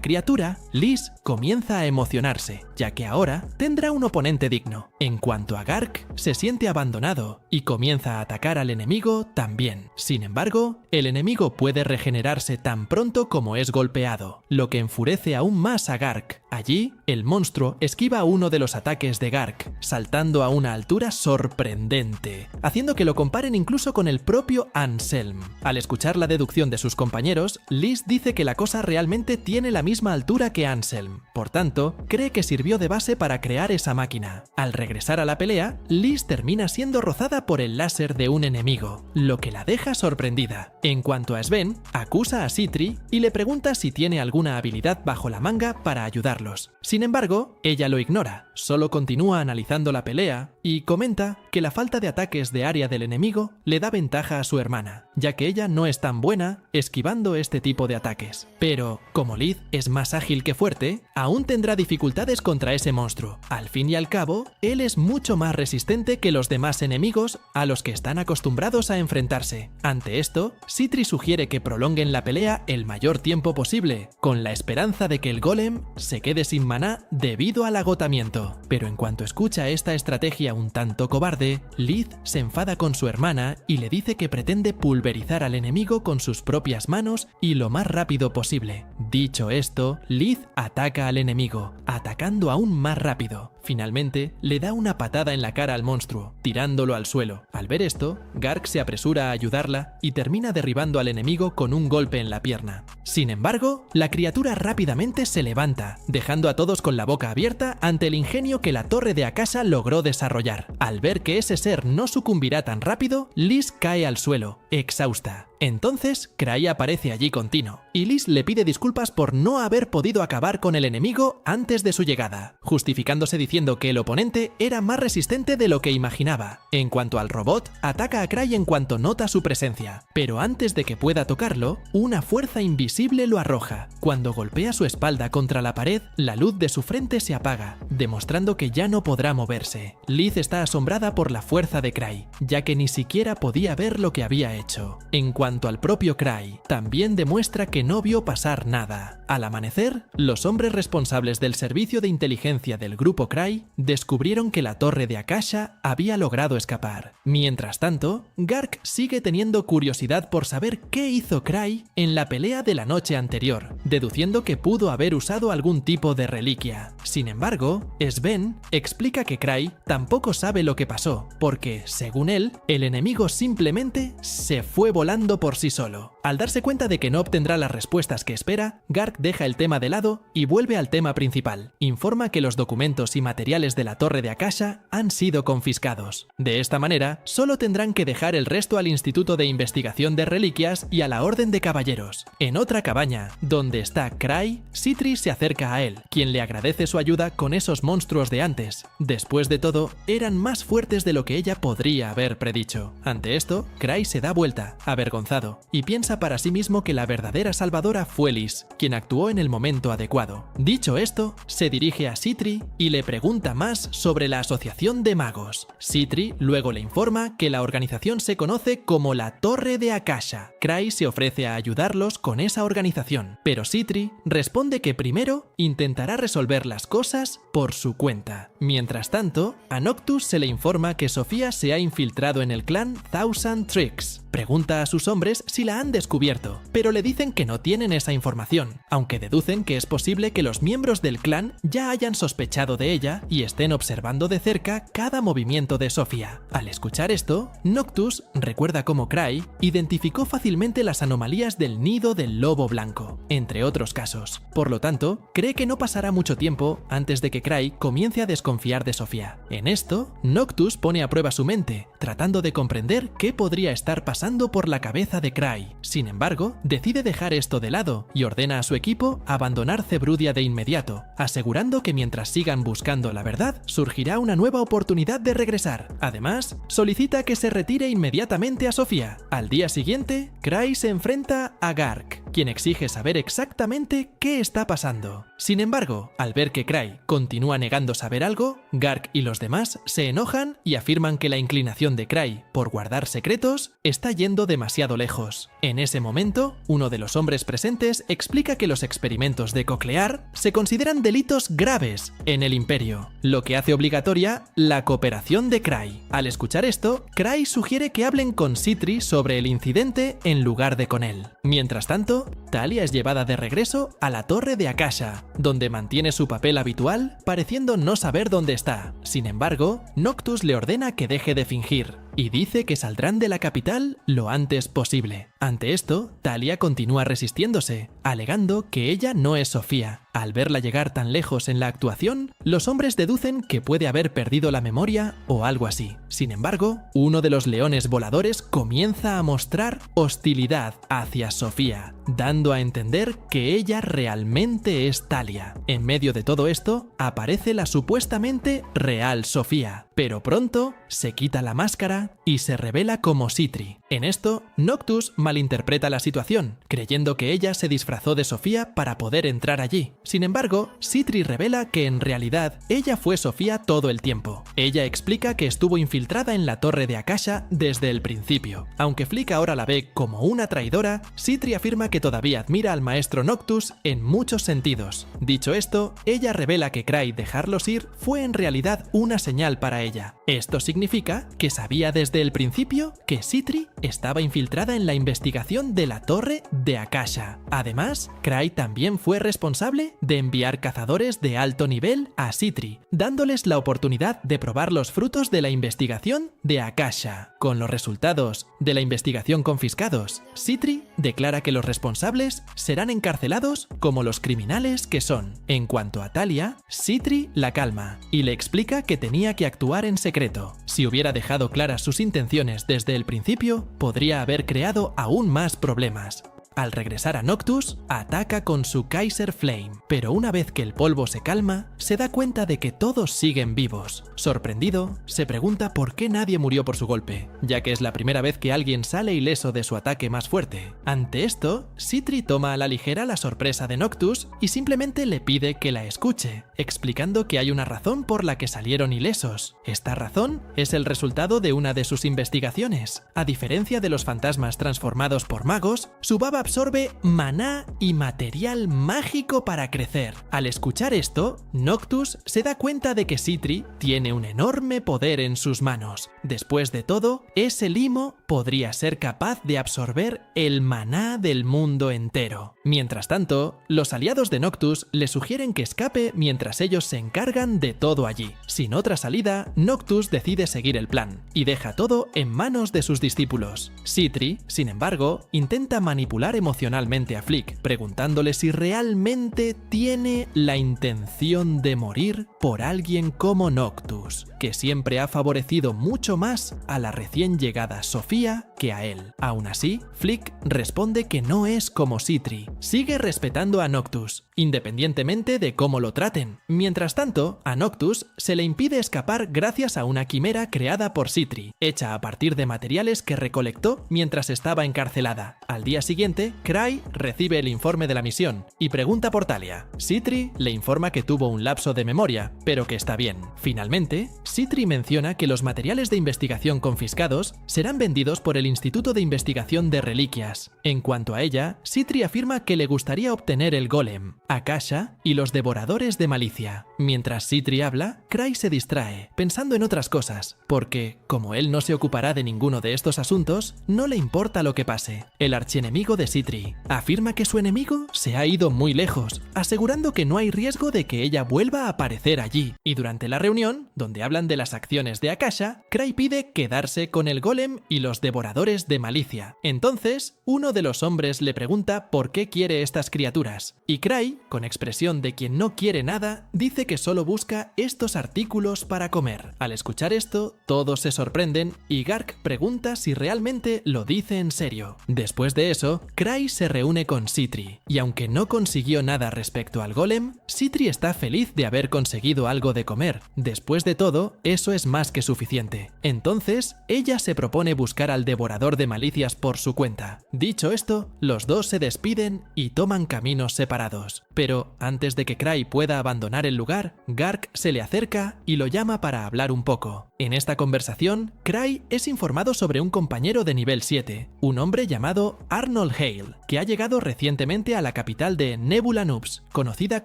criatura, Liz comienza a emocionarse, ya que ahora tendrá un oponente digno. En cuanto a Gark, se siente abandonado y comienza a atacar al enemigo también. Sin embargo, el enemigo puede regenerarse tan pronto como es golpeado, lo que enfurece aún más a Gark. Allí, el monstruo esquiva uno de los ataques de Gark, saltando a una altura sorprendente, haciendo que lo comparen incluso con el propio Anselm. Al escuchar la deducción de sus compañeros, Liz dice que la cosa realmente tiene la misma altura que Anselm. Por tanto, cree que sirvió de base para crear esa máquina. Al regresar a la pelea, Liz termina siendo rozada por el láser de un enemigo, lo que la deja sorprendida. En cuanto a Sven, acusa a Sitri y le pregunta si tiene alguna habilidad bajo la manga para ayudarlos. Sin embargo, ella lo ignora, solo continúa analizando la pelea y comenta que la falta de ataques de área del enemigo le da ventaja a su hermana, ya que ella no es tan buena esquivando este tipo de ataques. Pero, como Liz es más ágil que fuerte, aún tendrá dificultades contra ese monstruo. Al fin y al cabo, él es mucho más resistente que los demás enemigos a los que están acostumbrados a enfrentarse. Ante esto, Sitri sugiere que prolonguen la pelea el mayor tiempo posible, con la esperanza de que el golem se quede sin maná debido al agotamiento. Pero en cuanto escucha esta estrategia un tanto cobarde, Liz se enfada con su hermana y le dice que pretende pulverizar al enemigo con sus propias manos y lo más rápido posible. Dicho esto, Liz ataca al enemigo, atacando aún más rápido. Finalmente, le da una patada en la cara al monstruo, tirándolo al suelo. Al ver esto, Gark se apresura a ayudarla y termina derribando al enemigo con un golpe en la pierna. Sin embargo, la criatura rápidamente se levanta, dejando a todos con la boca abierta ante el ingenio que la Torre de Akasha logró desarrollar. Al ver que ese ser no sucumbirá tan rápido, Liz cae al suelo, exhausta. Entonces, Cray aparece allí con Tino, y Liz le pide disculpas por no haber podido acabar con el enemigo antes de su llegada, justificándose diciendo que el oponente era más resistente de lo que imaginaba. En cuanto al robot, ataca a Cray en cuanto nota su presencia, pero antes de que pueda tocarlo, una fuerza invisible lo arroja. Cuando golpea su espalda contra la pared, la luz de su frente se apaga, demostrando que ya no podrá moverse. Liz está asombrada por la fuerza de Cray, ya que ni siquiera podía ver lo que había hecho. En cuanto al propio Cray, también demuestra que no vio pasar nada. Al amanecer, los hombres responsables del servicio de inteligencia del grupo Cray descubrieron que la Torre de Akasha había logrado escapar. Mientras tanto, Gark sigue teniendo curiosidad por saber qué hizo Cray en la pelea de la noche anterior, deduciendo que pudo haber usado algún tipo de reliquia. Sin embargo, Sven explica que Cray tampoco sabe lo que pasó, porque, según él, el enemigo simplemente se fue volando por sí solo. Al darse cuenta de que no obtendrá las respuestas que espera, Gark deja el tema de lado y vuelve al tema principal. Informa que los documentos y materiales de la Torre de Akasha han sido confiscados. De esta manera, solo tendrán que dejar el resto al Instituto de Investigación de Reliquias y a la Orden de Caballeros. En otra cabaña, donde está Cray, Sitri se acerca a él, quien le agradece su ayuda con esos monstruos de antes. Después de todo, eran más fuertes de lo que ella podría haber predicho. Ante esto, Cray se da vuelta, avergonzado, y piensa para sí mismo que la verdadera salvadora fue Liz, quien actuó en el momento adecuado. Dicho esto, se dirige a Sitri y le pregunta más sobre la Asociación de Magos. Sitri luego le informa que la organización se conoce como la Torre de Akasha. Cray se ofrece a ayudarlos con esa organización, pero Sitri responde que primero intentará resolver las cosas por su cuenta. Mientras tanto, a Noctus se le informa que Sofía se ha infiltrado en el clan Thousand Tricks. Pregunta a sus hombres si la han descubierto, pero le dicen que no tienen esa información, aunque deducen que es posible que los miembros del clan ya hayan sospechado de ella y estén observando de cerca cada movimiento de Sofía. Al escuchar esto, Noctus recuerda cómo Cray identificó fácilmente las anomalías del nido del lobo blanco, entre otros casos. Por lo tanto, cree que no pasará mucho tiempo antes de que Cray comience a desconfiar de Sofía. En esto, Noctus pone a prueba su mente, tratando de comprender qué podría estar pasando por la cabeza de Cray. Sin embargo, decide dejar esto de lado y ordena a su equipo abandonar Cebrudia de inmediato, asegurando que mientras sigan buscando la verdad, surgirá una nueva oportunidad de regresar. Además, solicita que se retire inmediatamente a Sofía. Al día siguiente, Cray se enfrenta a Gark, quien exige saber exactamente qué está pasando. Sin embargo, al ver que Cray continúa negando saber algo, Gark y los demás se enojan y afirman que la inclinación de Cray por guardar secretos está yendo demasiado lejos. En ese momento, uno de los hombres presentes explica que los experimentos de coclear se consideran delitos graves en el Imperio, lo que hace obligatoria la cooperación de Cray. Al escuchar esto, Cray sugiere que hablen con Sitri sobre el incidente en lugar de con él. Mientras tanto, Talia es llevada de regreso a la Torre de Akasha, donde mantiene su papel habitual, pareciendo no saber dónde está. Sin embargo, Noctus le ordena que deje de fingir y dice que saldrán de la capital lo antes posible. Ante esto, Talia continúa resistiéndose, alegando que ella no es Sofía. Al verla llegar tan lejos en la actuación, los hombres deducen que puede haber perdido la memoria o algo así. Sin embargo, uno de los leones voladores comienza a mostrar hostilidad hacia Sofía, dando a entender que ella realmente es Talia. En medio de todo esto, aparece la supuestamente real Sofía, pero pronto se quita la máscara y se revela como Sitri. En esto, Noctus malinterpreta la situación, creyendo que ella se disfrazó de Sofía para poder entrar allí. Sin embargo, Sitri revela que en realidad ella fue Sofía todo el tiempo. Ella explica que estuvo infiltrada en la Torre de Akasha desde el principio. Aunque Flick ahora la ve como una traidora, Sitri afirma que todavía admira al maestro Noctus en muchos sentidos. Dicho esto, ella revela que Cray dejarlos ir fue en realidad una señal para ella. Esto significa que sabía desde el principio que Sitri estaba infiltrada en la investigación de la Torre de Akasha. Además, Cray también fue responsable de enviar cazadores de alto nivel a Sitri, dándoles la oportunidad de probar los frutos de la investigación de Akasha. Con los resultados de la investigación confiscados, Sitri declara que los responsables serán encarcelados como los criminales que son. En cuanto a Talia, Sitri la calma y le explica que tenía que actuar en secreto. Si hubiera dejado claras sus intenciones desde el principio, podría haber creado aún más problemas. Al regresar a Noctus, ataca con su Kaiser Flame, pero una vez que el polvo se calma, se da cuenta de que todos siguen vivos. Sorprendido, se pregunta por qué nadie murió por su golpe, ya que es la primera vez que alguien sale ileso de su ataque más fuerte. Ante esto, Sitri toma a la ligera la sorpresa de Noctus y simplemente le pide que la escuche, explicando que hay una razón por la que salieron ilesos. Esta razón es el resultado de una de sus investigaciones. A diferencia de los fantasmas transformados por magos, su baba absorbe maná y material mágico para crecer. Al escuchar esto, Noctus se da cuenta de que Sitri tiene un enorme poder en sus manos. Después de todo, ese limo podría ser capaz de absorber el maná del mundo entero. Mientras tanto, los aliados de Noctus le sugieren que escape mientras ellos se encargan de todo allí. Sin otra salida, Noctus decide seguir el plan y deja todo en manos de sus discípulos. Sitri, sin embargo, intenta manipular emocionalmente a Flick, preguntándole si realmente tiene la intención de morir por alguien como Noctus, que siempre ha favorecido mucho más a la recién llegada Sofía que a él. Aún así, Flick responde que no es como Sitri, sigue respetando a Noctus, independientemente de cómo lo traten. Mientras tanto, a Noctus se le impide escapar gracias a una quimera creada por Sitri, hecha a partir de materiales que recolectó mientras estaba encarcelada. Al día siguiente, Cray recibe el informe de la misión y pregunta por Talia. Sitri le informa que tuvo un lapso de memoria, pero que está bien. Finalmente, Sitri menciona que los materiales de investigación confiscados serán vendidos por el Instituto de Investigación de Reliquias. En cuanto a ella, Sitri afirma que le gustaría obtener el Golem, Akasha y los Devoradores de Malicia. Mientras Sitri habla, Cray se distrae, pensando en otras cosas, porque, como él no se ocupará de ninguno de estos asuntos, no le importa lo que pase. El archienemigo de Sitri afirma que su enemigo se ha ido muy lejos, asegurando que no hay riesgo de que ella vuelva a aparecer allí. Y durante la reunión, donde hablan de las acciones de Akasha, Cray pide quedarse con el Golem y los Devoradores de Malicia. Entonces, uno de los hombres le pregunta por qué quiere estas criaturas, y Cray, con expresión de quien no quiere nada, dice que solo busca estos artículos para comer. Al escuchar esto, todos se sorprenden y Gark pregunta si realmente lo dice en serio. Después de eso, Cray se reúne con Sitri, y aunque no consiguió nada respecto al Golem, Sitri está feliz de haber conseguido algo de comer. Después de todo, eso es más que suficiente. Entonces, ella se propone buscar al Devorador de Malicias por su cuenta. Dicho esto, los dos se despiden y toman caminos separados. Pero antes de que Cray pueda abandonar el lugar, Gark se le acerca y lo llama para hablar un poco. En esta conversación, Cray es informado sobre un compañero de nivel 7, un hombre llamado Arnold Hale, que ha llegado recientemente a la capital de Nebula Nubs, conocida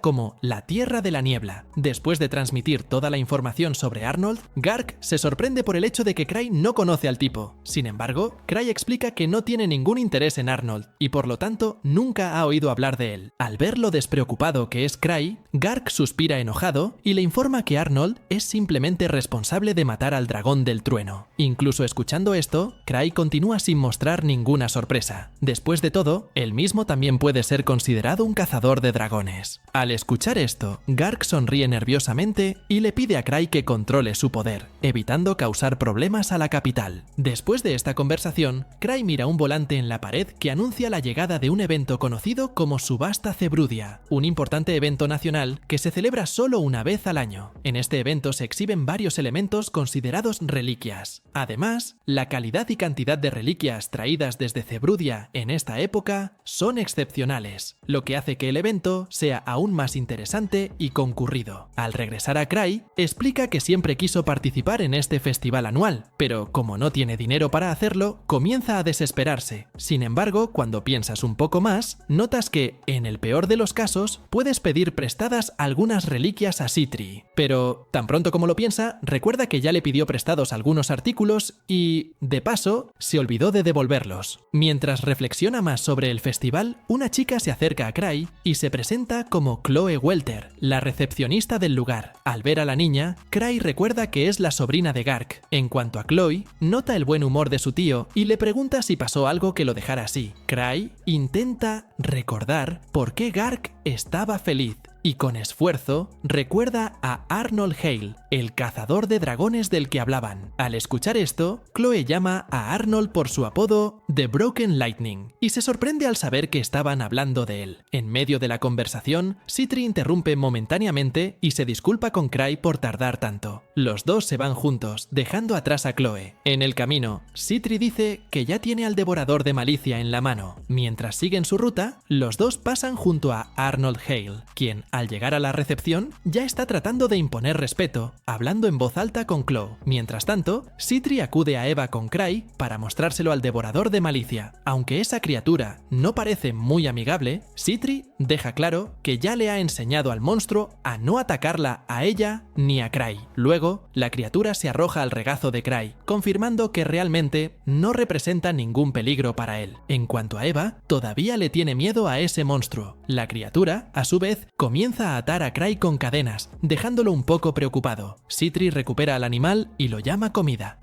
como la Tierra de la Niebla. Después de transmitir toda la información sobre Arnold, Gark se sorprende por el hecho de que Cray no conoce al tipo. Sin embargo, Cray explica que no tiene ningún interés en Arnold y por lo tanto nunca ha oído hablar de él. Al ver lo despreocupado que es Cray, Gark suspira enojado y le informa que Arnold es simplemente responsable de matar al dragón del trueno. Incluso escuchando esto, Cray continúa sin mostrar ninguna sorpresa. Después de todo, él mismo también puede ser considerado un cazador de dragones. Al escuchar esto, Gark sonríe nerviosamente y le pide a Cray que controle su poder, evitando causar problemas a la capital. Después de esta conversación, Cray mira un volante en la pared que anuncia la llegada de un evento conocido como Subasta Cebrudia, un importante evento nacional que se celebra solo una vez al año. En este evento se exhiben varios elementos considerados reliquias. Además, la calidad y cantidad de reliquias traídas desde Cebrudia en esta época son excepcionales, lo que hace que el evento sea aún más interesante y concurrido. Al regresar a Cray, explica que siempre quiso participar en este festival anual, pero como no tiene dinero para hacerlo, comienza a desesperarse. Sin embargo, cuando piensas un poco más, notas que, en el peor de los casos, puedes pedir prestadas algunas reliquias a Sitri. Pero, tan pronto como lo piensa, recuerda que ya le le pidió prestados algunos artículos y, de paso, se olvidó de devolverlos. Mientras reflexiona más sobre el festival, una chica se acerca a Cray y se presenta como Chloe Welter, la recepcionista del lugar. Al ver a la niña, Cray recuerda que es la sobrina de Gark. En cuanto a Chloe, nota el buen humor de su tío y le pregunta si pasó algo que lo dejara así. Cray intenta recordar por qué Gark estaba feliz y con esfuerzo recuerda a Arnold Hale, el cazador de dragones del que hablaban. Al escuchar esto, Chloe llama a Arnold por su apodo The Broken Lightning y se sorprende al saber que estaban hablando de él. En medio de la conversación, Sitri interrumpe momentáneamente y se disculpa con Cray por tardar tanto. Los dos se van juntos, dejando atrás a Chloe. En el camino, Sitri dice que ya tiene al devorador de malicia en la mano. Mientras siguen su ruta, los dos pasan junto a Arnold Hale, quien, al llegar a la recepción, ya está tratando de imponer respeto, hablando en voz alta con Chloe. Mientras tanto, Sitri acude a Eva con Cray para mostrárselo al devorador de malicia. Aunque esa criatura no parece muy amigable, Sitri deja claro que ya le ha enseñado al monstruo a no atacarla a ella ni a Cray. Luego, la criatura se arroja al regazo de Cray, confirmando que realmente no representa ningún peligro para él. En cuanto a Eva, todavía le tiene miedo a ese monstruo. La criatura, a su vez, comienza a atar a Cray con cadenas, dejándolo un poco preocupado. Sitri recupera al animal y lo llama comida.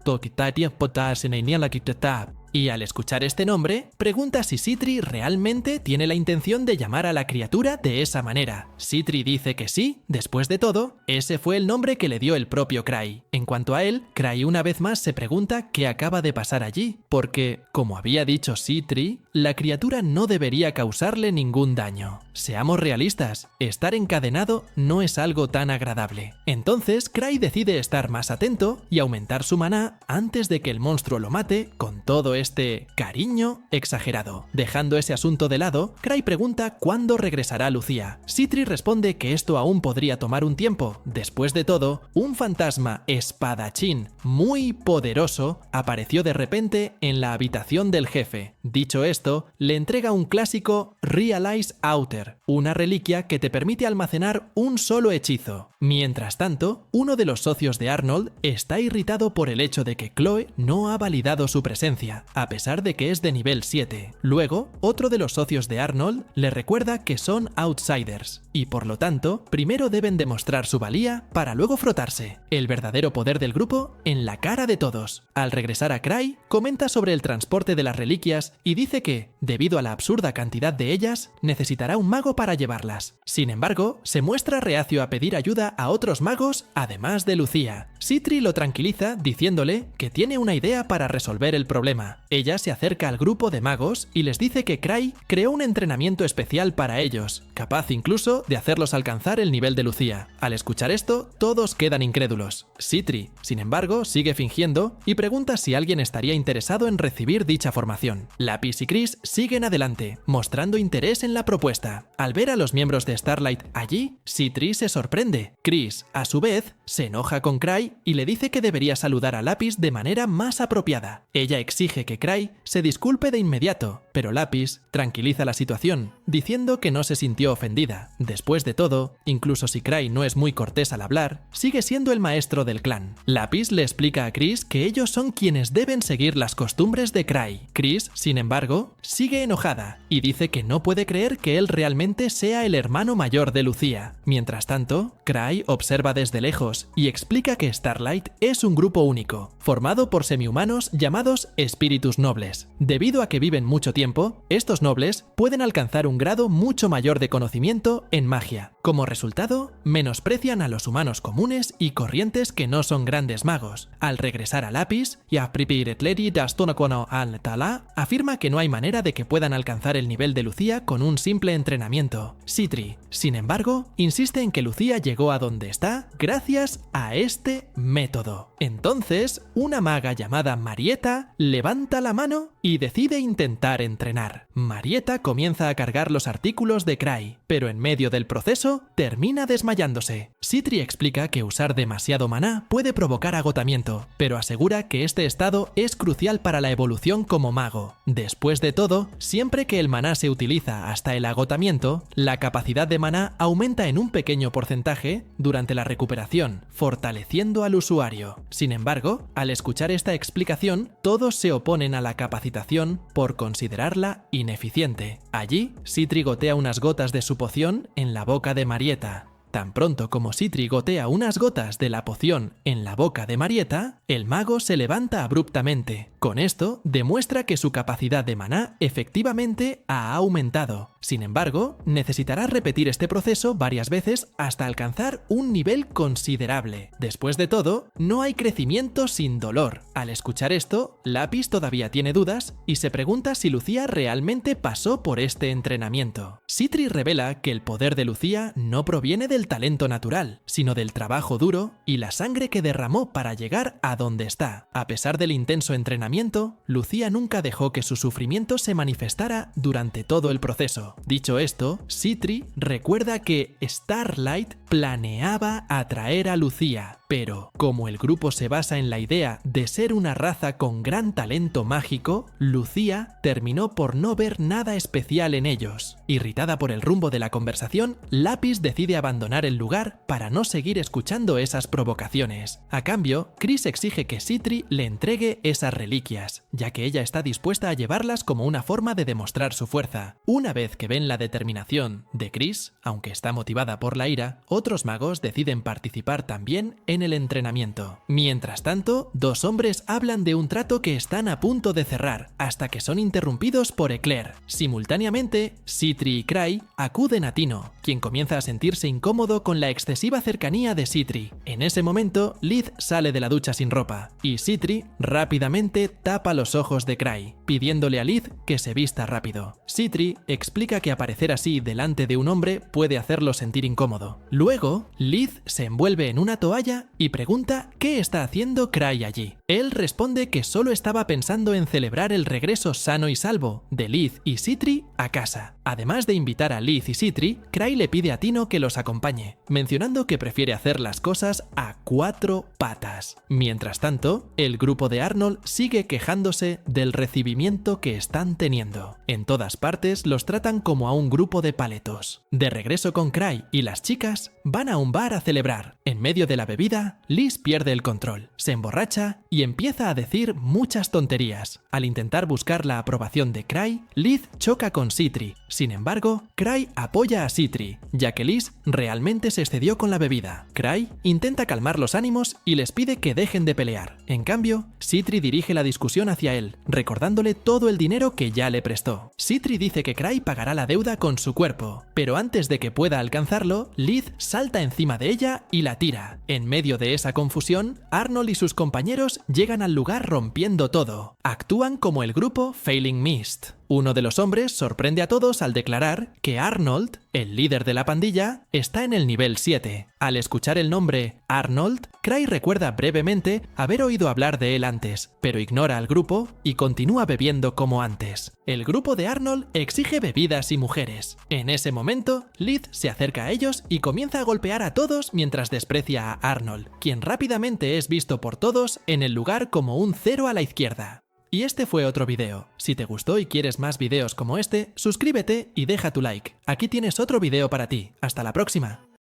Y al escuchar este nombre, pregunta si Sitri realmente tiene la intención de llamar a la criatura de esa manera. Sitri dice que sí, después de todo, ese fue el nombre que le dio el propio Cray. En cuanto a él, Cray una vez más se pregunta qué acaba de pasar allí, porque, como había dicho Sitri, la criatura no debería causarle ningún daño. Seamos realistas, estar encadenado no es algo tan agradable. Entonces, Cray decide estar más atento y aumentar su maná antes de que el monstruo lo mate con todo este cariño exagerado. Dejando ese asunto de lado, Cray pregunta cuándo regresará Lucía. Sitri responde que esto aún podría tomar un tiempo. Después de todo, un fantasma espadachín muy poderoso apareció de repente en la habitación del jefe. Dicho esto, le entrega un clásico Realize Outer, una reliquia que te permite almacenar un solo hechizo. Mientras tanto, uno de los socios de Arnold está irritado por el hecho de que Chloe no ha validado su presencia, a pesar de que es de nivel 7. Luego, otro de los socios de Arnold le recuerda que son outsiders, y por lo tanto, primero deben demostrar su valía para luego frotarse el verdadero poder del grupo en la cara de todos. Al regresar a Cray, comenta sobre el transporte de las reliquias y dice que, debido a la absurda cantidad de ellas, necesitará un mago para llevarlas. Sin embargo, se muestra reacio a pedir ayuda a otros magos, además de Lucía. Sitri lo tranquiliza diciéndole que tiene una idea para resolver el problema. Ella se acerca al grupo de magos y les dice que Cray creó un entrenamiento especial para ellos, capaz incluso de hacerlos alcanzar el nivel de Lucía. Al escuchar esto, todos quedan incrédulos. Sitri, sin embargo, sigue fingiendo y pregunta si alguien estaría interesado en recibir dicha formación. Lapis y Chris siguen adelante, mostrando interés en la propuesta. Al ver a los miembros de Starlight allí, Sitri se sorprende. Chris, a su vez, se enoja con Cray y le dice que debería saludar a Lapis de manera más apropiada. Ella exige que Cray se disculpe de inmediato, pero Lapis tranquiliza la situación, diciendo que no se sintió ofendida. Después de todo, incluso si Cray no es muy cortés al hablar, sigue siendo el maestro del clan. Lapis le explica a Chris que ellos son quienes deben seguir las costumbres de Cray. Chris, sin embargo, sigue enojada y dice que no puede creer que él realmente sea el hermano mayor de Lucía. Mientras tanto, Cray observa desde lejos y explica que Starlight es un grupo único, formado por semihumanos llamados espíritus nobles. Debido a que viven mucho tiempo, estos nobles pueden alcanzar un grado mucho mayor de conocimiento en magia. Como resultado, menosprecian a los humanos comunes y corrientes que no son grandes magos. Al regresar a Lapis, afirma que no hay manera de que puedan alcanzar el nivel de Lucía con un simple entrenamiento. Sitri, sin embargo, insiste en que Lucía llegó a donde está gracias a este método. Entonces, una maga llamada Marietta levanta la mano y decide intentar entrenar. Marietta comienza a cargar los artículos de Cray, pero en medio del proceso proceso, termina desmayándose. Citri explica que usar demasiado maná puede provocar agotamiento, pero asegura que este estado es crucial para la evolución como mago. Después de todo, siempre que el maná se utiliza hasta el agotamiento, la capacidad de maná aumenta en un pequeño porcentaje durante la recuperación, fortaleciendo al usuario. Sin embargo, al escuchar esta explicación, todos se oponen a la capacitación por considerarla ineficiente. Allí, Citri gotea unas gotas de su poción en la boca de Marietta. Tan pronto como Citri gotea unas gotas de la poción en la boca de Marietta, el mago se levanta abruptamente. Con esto, demuestra que su capacidad de maná efectivamente ha aumentado. Sin embargo, necesitará repetir este proceso varias veces hasta alcanzar un nivel considerable. Después de todo, no hay crecimiento sin dolor. Al escuchar esto, Lapis todavía tiene dudas y se pregunta si Lucía realmente pasó por este entrenamiento. Citri revela que el poder de Lucía no proviene del talento natural, sino del trabajo duro y la sangre que derramó para llegar a donde está. A pesar del intenso entrenamiento, Lucía nunca dejó que su sufrimiento se manifestara durante todo el proceso. Dicho esto, Citri recuerda que Starlight planeaba atraer a Lucía, pero como el grupo se basa en la idea de ser una raza con gran talento mágico, Lucía terminó por no ver nada especial en ellos. Irritada por el rumbo de la conversación, Lapis decide abandonar el lugar para no seguir escuchando esas provocaciones. A cambio, Chris exige que Citri le entregue esas reliquias, ya que ella está dispuesta a llevarlas como una forma de demostrar su fuerza. Una vez que ven la determinación de Chris, aunque está motivada por la ira, otros magos deciden participar también en el entrenamiento. Mientras tanto, dos hombres hablan de un trato que están a punto de cerrar, hasta que son interrumpidos por Eclair. Simultáneamente, Citri y Cray acuden a Tino, quien comienza a sentirse incómodo con la excesiva cercanía de Citri. En ese momento, Liz sale de la ducha sin ropa, y Citri rápidamente tapa los ojos de Cray, pidiéndole a Liz que se vista rápido. Citri explica que aparecer así delante de un hombre puede hacerlo sentir incómodo. Luego, Liz se envuelve en una toalla y pregunta qué está haciendo Cray allí. Él responde que solo estaba pensando en celebrar el regreso sano y salvo de Liz y Citri a casa. Además de invitar a Liz y Citri, Cray le pide a Tino que los acompañe, mencionando que prefiere hacer las cosas a 4 patas. Mientras tanto, el grupo de Arnold sigue quejándose del recibimiento que están teniendo. En todas partes los tratan como a un grupo de paletos. De regreso con Cray y las chicas, van a un bar a celebrar. En medio de la bebida, Liz pierde el control, se emborracha y empieza a decir muchas tonterías. Al intentar buscar la aprobación de Cray, Liz choca con Citri. Sin embargo, Cray apoya a Citri, ya que Liz realmente se excedió con la bebida. Cray intenta calmar los ánimos y les pide que dejen de pelear. En cambio, Citri dirige la discusión hacia él, recordándole todo el dinero que ya le prestó. Citri dice que Cray pagará la deuda con su cuerpo, pero antes de que pueda alcanzarlo, Liz salta encima de ella y la tira. En medio de esa confusión, Arnold y sus compañeros llegan al lugar rompiendo todo. Actúan como el grupo Failing Mist. Uno de los hombres sorprende a todos al declarar que Arnold, el líder de la pandilla, está en el nivel 7. Al escuchar el nombre Arnold, Cray recuerda brevemente haber oído hablar de él antes, pero ignora al grupo y continúa bebiendo como antes. El grupo de Arnold exige bebidas y mujeres. En ese momento, Liz se acerca a ellos y comienza a golpear a todos mientras desprecia a Arnold, quien rápidamente es visto por todos en el lugar como un 0 a la izquierda. Y este fue otro video. Si te gustó y quieres más videos como este, suscríbete y deja tu like. Aquí tienes otro video para ti. Hasta la próxima.